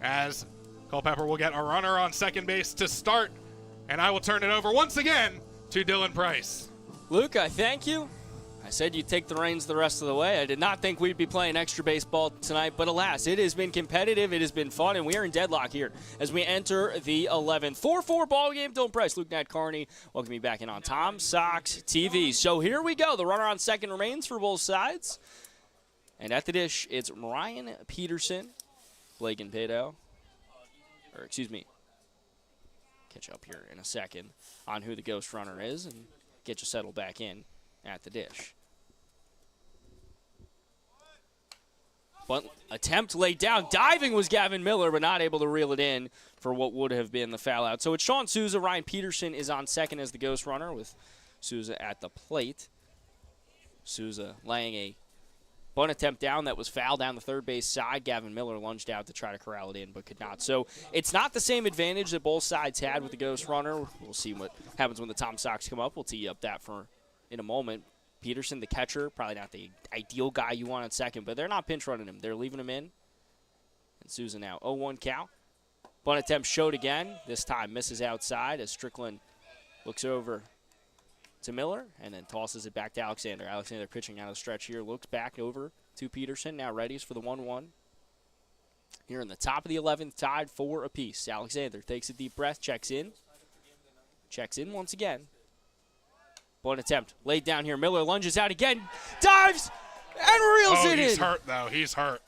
as Culpeper will get a runner on second base to start. And I will turn it over once again to Dylan Price. Luke, I thank you. I said you'd take the reins the rest of the way. I did not think we'd be playing extra baseball tonight, but alas, it has been competitive, it has been fun, and we are in deadlock here as we enter the 11th. 4-4 ball game. Dylan Price, Luke Nat Carney, welcome you back in on Tom Sox TV. So here we go. The runner on second remains for both sides. And at the dish, it's Ryan Peterson, Blake and Pado. Or excuse me, catch up here in a second on who the ghost runner is and get you settled back in at the dish. But attempt laid down. Diving was Gavin Miller, but not able to reel it in for what would have been the foul out. So it's Sean Souza. Ryan Peterson is on second as the ghost runner with Souza at the plate. Souza laying a bunt attempt down that was fouled down the third base side. Gavin Miller lunged out to try to corral it in, but could not. So it's not the same advantage that both sides had with the ghost runner. We'll see what happens when the Tom Sox come up. We'll tee up that for in a moment. Peterson, the catcher, probably not the ideal guy you want on second, but they're not pinch running him. They're leaving him in. And Souza now 0-1 count. Bunt attempt showed again. This time misses outside as Strickland looks over to Miller and then tosses it back to Alexander. Alexander pitching out of the stretch here. Looks back over to Peterson. Now readies for the 1-1. Here in the top of the 11th, tied 4 apiece. Alexander takes a deep breath, checks in. Checks in once again. Bunt attempt laid down here. Miller lunges out again, dives, and reels it in. He's hurt, though. He's hurt.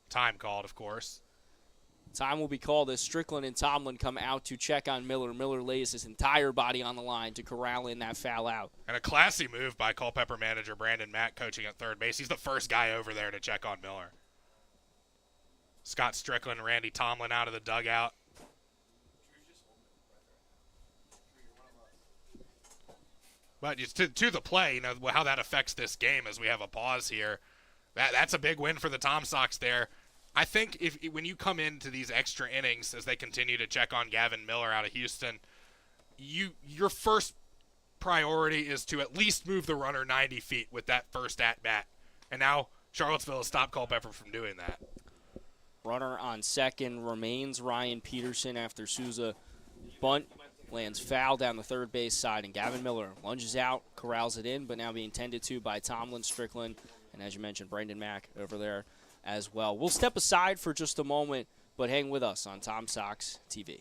Time called, of course. Time will be called as Strickland and Tomlin come out to check on Miller. Miller lays his entire body on the line to corral in that foul out. And a classy move by Culpeper manager Brandon Mack, coaching at third base. He's the first guy over there to check on Miller. Scott Strickland and Randy Tomlin out of the dugout. But to the play, you know, how that affects this game as we have a pause here. That's a big win for the Tom Sox there. I think when you come into these extra innings as they continue to check on Gavin Miller out of Houston, your first priority is to at least move the runner 90 feet with that first at-bat. And now Charlottesville has stopped Culpeper from doing that. Runner on second remains Ryan Peterson after Souza bunt. Lands foul down the third base side, and Gavin Miller lunges out, corrals it in, but now being tended to by Tomlin, Strickland, and as you mentioned, Brandon Mack over there as well. We'll step aside for just a moment, but hang with us on Tom Sox TV.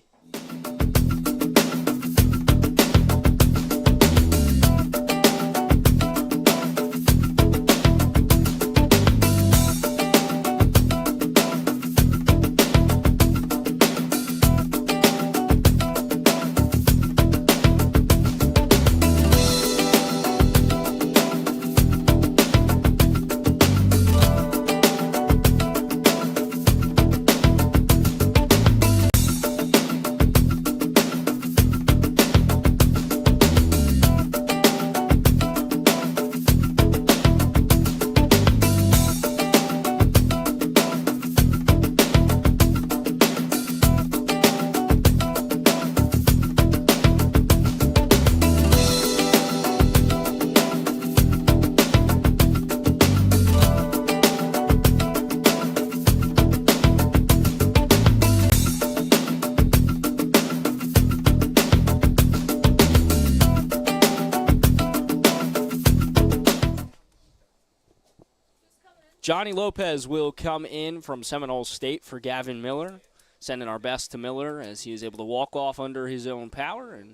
Johnny Lopez will come in from Seminole State for Gavin Miller. Sending our best to Miller as he is able to walk off under his own power. And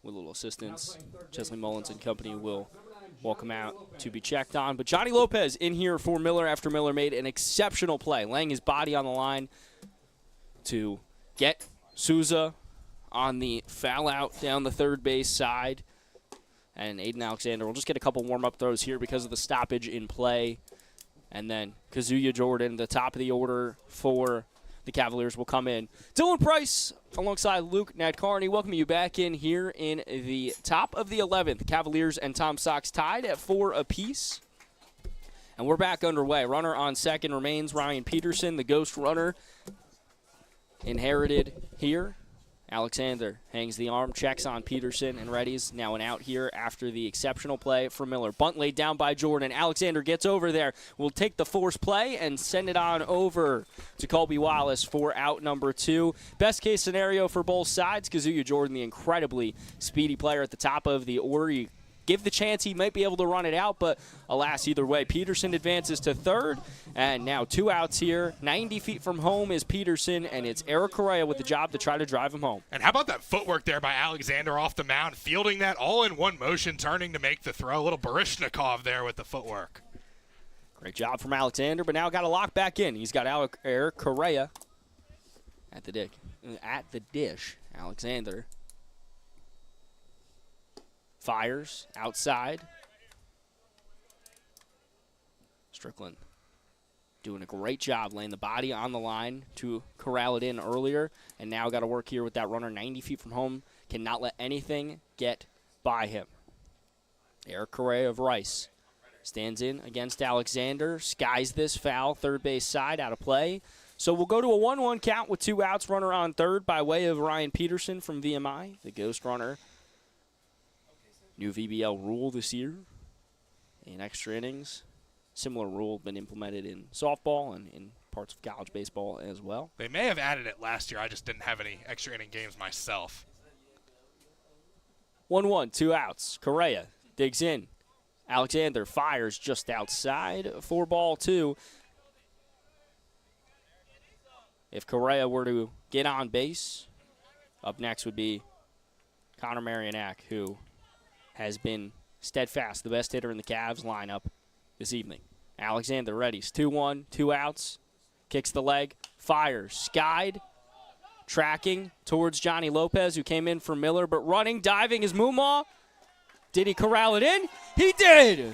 with a little assistance, Chesley Mullins and company will walk him out to be checked on. But Johnny Lopez in here for Miller after Miller made an exceptional play, laying his body on the line to get Souza on the foul out down the third base side. And Aiden Alexander will just get a couple warm-up throws here because of the stoppage in play. And then Kazuya Jordan, the top of the order for the Cavaliers, will come in. Dylan Price alongside Luke Nadkarni welcome you back in here in the top of the 11th. Cavaliers and Tom Sox tied at 4 apiece. And we're back underway. Runner on second remains Ryan Peterson, the ghost runner, inherited here. Alexander hangs the arm, checks on Peterson, and readies now an out here after the exceptional play for Miller. Bunt laid down by Jordan. Alexander gets over there, will take the force play and send it on over to Colby Wallace for out number 2. Best case scenario for both sides. Kazuya Jordan, the incredibly speedy player at the top of the order. You give the chance he might be able to run it out, but alas, either way. Peterson advances to third, and now 2 outs here. 90 feet from home is Peterson, and it's Eric Correa with the job to try to drive him home. And how about that footwork there by Alexander off the mound, fielding that all in one motion, turning to make the throw. A little Barishnikov there with the footwork. Great job from Alexander, but now got to lock back in. He's got Eric Correa at the dish. Alexander fires outside. Strickland doing a great job laying the body on the line to corral it in earlier. And now got to work here with that runner 90 feet from home. Cannot let anything get by him. Eric Correa of Rice stands in against Alexander. Skies this foul. Third base side out of play. So we'll go to a 1-1 count with 2 outs. Runner on third by way of Ryan Peterson from VMI, the ghost runner. New VBL rule this year in extra innings. Similar rule been implemented in softball and in parts of college baseball as well. They may have added it last year. I just didn't have any extra inning games myself. 1-1, 2 outs. Correa digs in. Alexander fires just outside for ball 2. If Correa were to get on base, up next would be Connor Marianac, who has been steadfast, the best hitter in the Cavs lineup this evening. Alexander readies. 2-1, 2 outs. Kicks the leg, fires, skied, tracking towards Johnny Lopez, who came in for Miller, but running, diving is Mumaw. Did he corral it in? He did!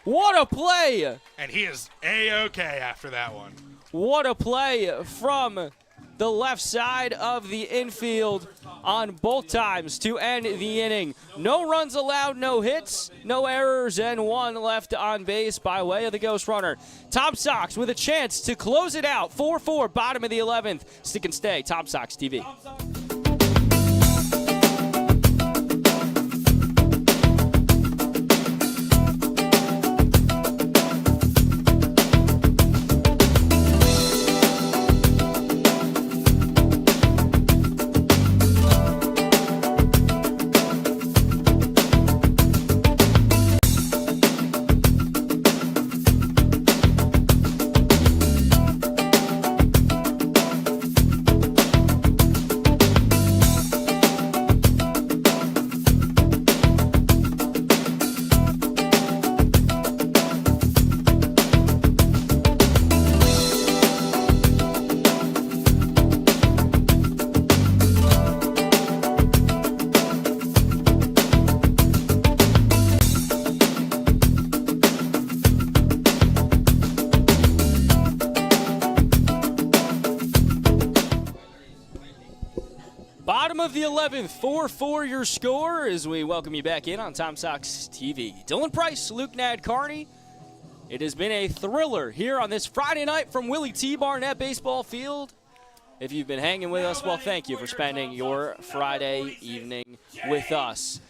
What a play! And he is A-OK after that one. What a play from the left side of the infield on both times to end the inning. No runs allowed, no hits, no errors, and 1 left on base by way of the ghost runner. Tom Sox with a chance to close it out. 4-4, bottom of the 11th. Stick and stay, Tom Sox TV. Bottom of the 11th, 4-4 your score as we welcome you back in on Tom Sox TV. Dylan Price, Luke Nadkarni. It has been a thriller here on this Friday night from Willie T. Barnett Baseball Field. If you've been hanging with us, well, thank you for spending your Friday evening with us.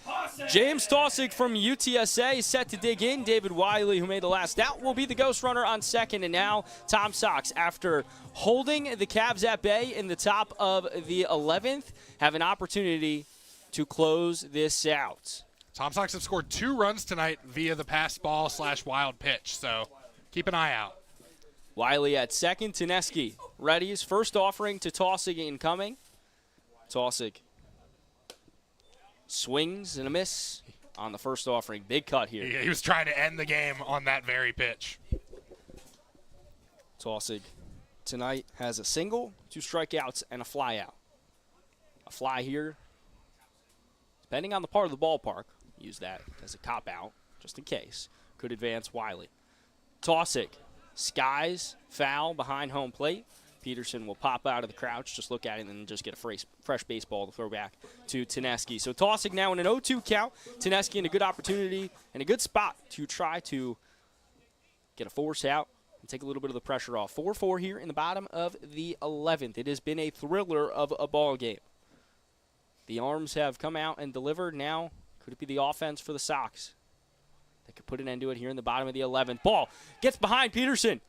James Taussig from UTSA set to dig in. David Wiley, who made the last out, will be the ghost runner on second. And now Tom Sox, after holding the Cavs at bay in the top of the 11th, have an opportunity to close this out. Tom Sox have scored 2 runs tonight via the pass ball / wild pitch. So keep an eye out. Wiley at second. Teneski readies. First offering to Taussig incoming. Taussig swings and a miss on the first offering. Big cut here. He was trying to end the game on that very pitch. Taussig tonight has a single, 2 strikeouts, and a fly out. A fly here, depending on the part of the ballpark, use that as a cop-out, just in case, could advance Wiley. Taussig skies foul behind home plate. Peterson will pop out of the crouch, just look at it, and just get a fresh baseball to throw back to Teneski. So Taussig now in an 0-2 count. Teneski in a good opportunity and a good spot to try to get a force out and take a little bit of the pressure off. 4-4 here in the bottom of the 11th. It has been a thriller of a ball game. The arms have come out and delivered. Now, could it be the offense for the Sox that could put an end to it here in the bottom of the 11th? Ball gets behind Peterson.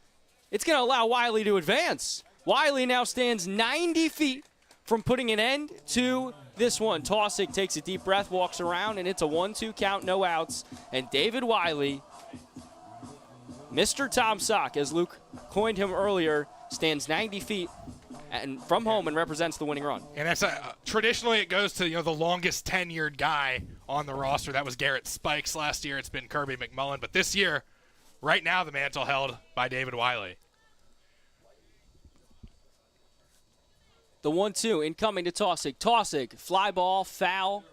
It's going to allow Wiley to advance. Wiley now stands 90 feet from putting an end to this one. Taussig takes a deep breath, walks around, and it's a 1-2 count, no outs. And David Wiley, Mr. Tom Sock, as Luke coined him earlier, stands 90 feet and from home and represents the winning run. And that's traditionally it goes to the longest tenured guy on the roster. That was Garrett Spikes last year. It's been Kirby McMullen, but this year, right now, the mantle held by David Wiley. The 1-2 incoming to Taussig. Taussig, fly ball, foul,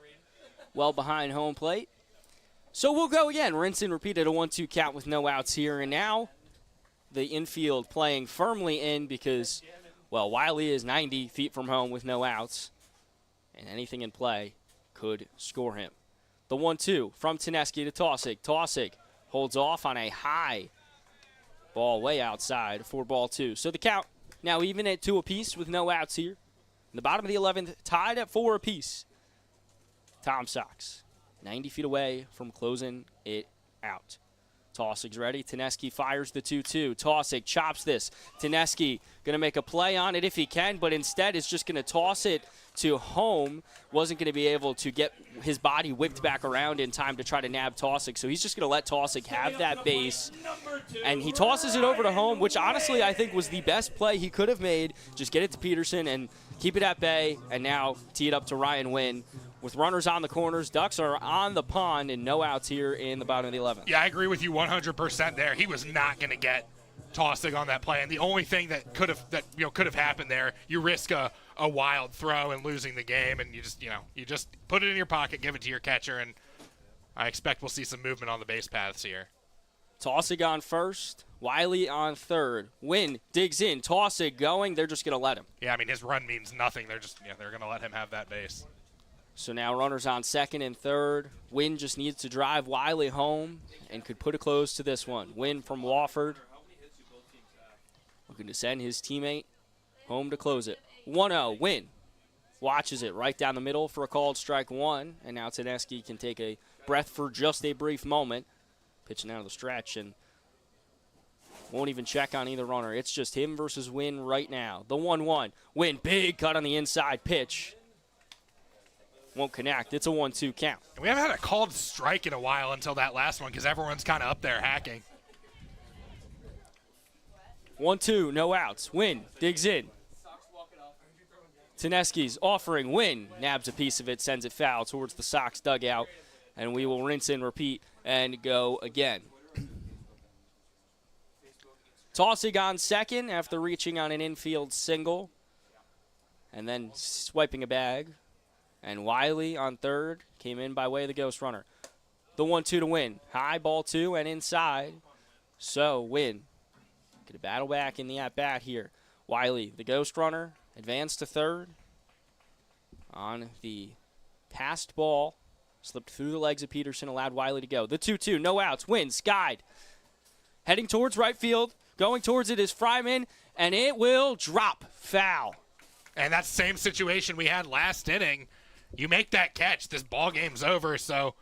well behind home plate. So we'll go again. Rinse and repeat at a 1-2 count with no outs here. And now the infield playing firmly in because, well, Wiley is 90 feet from home with no outs. And anything in play could score him. The 1-2 from Teneski to Taussig. Taussig holds off on a high ball way outside for ball 2. So the count now even at 2 apiece with no outs here. In the bottom of the 11th, tied at 4 apiece. Tom Sox, 90 feet away from closing it out. Taussig's ready. Teneski fires the 2-2. Taussig chops this. Teneski going to make a play on it if he can, but instead is just going to toss it to home. Wasn't going to be able to get his body whipped back around in time to try to nab Taussig. So he's just going to let Taussig have that base. And he tosses it over to home, which honestly I think was the best play he could have made. Just get it to Peterson and keep it at bay. And now tee it up to Ryan Wynn. With runners on the corners, Ducks are on the pond and no outs here in the bottom of the 11th. Yeah, I agree with you 100% there. He was not going to get Taussig on that play, and the only thing that could have happened there, you risk a wild throw and losing the game, and you just put it in your pocket, give it to your catcher, and I expect we'll see some movement on the base paths here. Taussig on first, Wiley on third. Wynn digs in, Taussig going. They're just going to let him. Yeah, I mean his run means nothing. They're going to let him have that base. So now runners on second and third. Wynn just needs to drive Wiley home and could put a close to this one. Wynn from Wofford looking to send his teammate home to close it. 1-0, Wynn watches it right down the middle for a called strike 1. And now Teneski can take a breath for just a brief moment. Pitching out of the stretch and won't even check on either runner. It's just him versus Wynn right now. The 1-1. Wynn, big cut on the inside pitch. Won't connect. It's a 1-2 count. And we haven't had a called strike in a while until that last one because everyone's kind of up there hacking. 1-2, no outs. Wynn digs in. Teneski's offering. Wynn nabs a piece of it, sends it foul towards the Sox dugout, and we will rinse and repeat and go again. Taussig on second after reaching on an infield single and then swiping a bag. And Wiley on third came in by way of the ghost runner. The 1-2 to Wynn. High ball 2 and inside. So Wynn could battle back in the at-bat here. Wiley, the ghost runner, advanced to third. On the passed ball, slipped through the legs of Peterson, allowed Wiley to go. The 2-2, no outs. Wynn skied. Heading towards right field. Going towards it is Fryman, and it will drop. Foul. And that's the same situation we had last inning. You make that catch, this ball game's over, so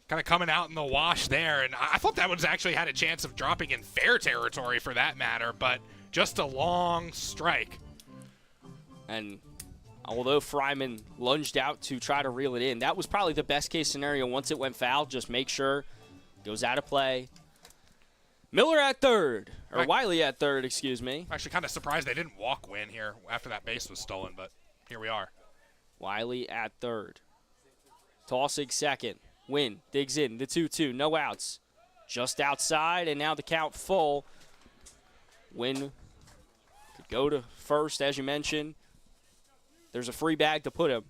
kind of coming out in the wash there. And I thought that one's actually had a chance of dropping in fair territory for that matter, but just a long strike. And although Fryman lunged out to try to reel it in, that was probably the best case scenario once it went foul. Just make sure it goes out of play. Miller at third, or Right. Wiley at third, excuse me. I'm actually kind of surprised they didn't walk Wynn here after that base was stolen, but here we are. Wiley at third. Tossing second. Wynn digs in, the 2-2, no outs. Just outside, and now the count full. Wynn could go to first, as you mentioned. There's a free bag to put him.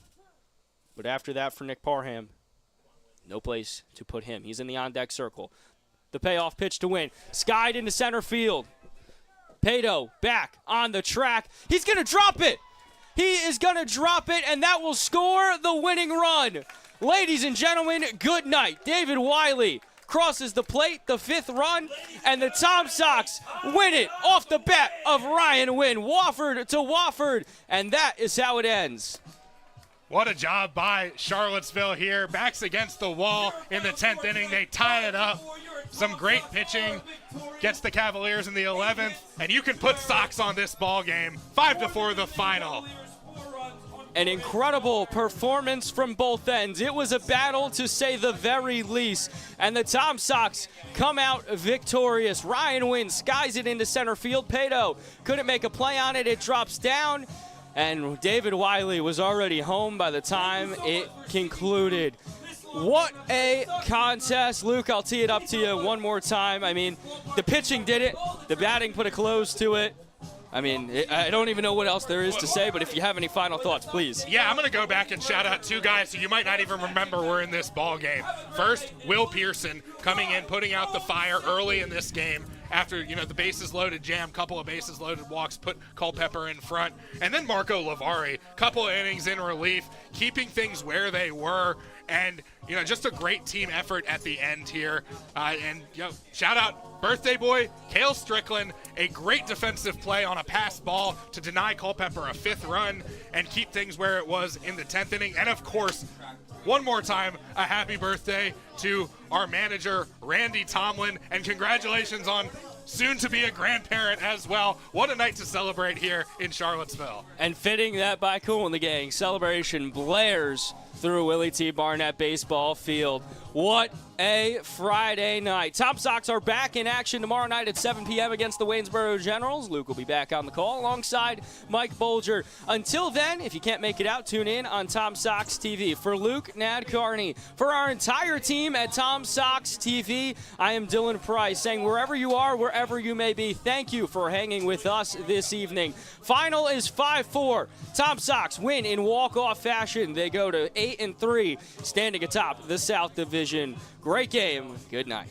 But after that for Nick Parham, no place to put him. He's in the on-deck circle. The payoff pitch to Wynn. Skied into center field. Pato back on the track. He's going to drop it. He is going to drop it, and that will score the winning run. Ladies and gentlemen, good night. David Wiley crosses the plate, the 5th run, and the Tom Sox win it off the bat of Ryan Wynn. Wofford to Wofford, and that is how it ends. What a job by Charlottesville here. Backs against the wall in the 10th inning. They tie it up. Some great pitching. Gets the Cavaliers in the 11th. And you can put Sox on this ball game. 5-4 the final. An incredible performance from both ends. It was a battle to say the very least. And the Tom Sox come out victorious. Ryan Wynn skies it into center field. Pato couldn't make a play on it. It drops down. And David Wiley was already home by the time it concluded. What a contest. Luke, I'll tee it up to you one more time. I mean, the pitching did it. The batting put a close to it. I mean, I don't even know what else there is to say, but if you have any final thoughts, please. Yeah, I'm going to go back and shout out 2 guys who you might not even remember were in this ball game. First, Will Pearson coming in, putting out the fire early in this game after, the bases loaded jam, couple of bases loaded walks, put Culpeper in front. And then Marco Lavari, couple of innings in relief, keeping things where they were. And, just a great team effort at the end here. Shout out birthday boy, Cale Strickland, a great defensive play on a pass ball to deny Culpeper a 5th run and keep things where it was in the 10th inning. And, of course, one more time, a happy birthday to our manager, Randy Tomlin, and congratulations on soon to be a grandparent as well. What a night to celebrate here in Charlottesville. And fitting that by Cool and the Gang, celebration blares through Willie T. Barnett baseball field. What a Friday night. Tom Sox are back in action tomorrow night at 7 p.m. against the Waynesboro Generals. Luke will be back on the call alongside Mike Bolger. Until then, if you can't make it out, tune in on Tom Sox TV. For Luke Nadkarni, for our entire team at Tom Sox TV, I am Dylan Price saying wherever you are, wherever you may be, thank you for hanging with us this evening. Final is 5-4. Tom Sox win in walk-off fashion. They go to 8-3, standing atop the South Division. Great game. Good night.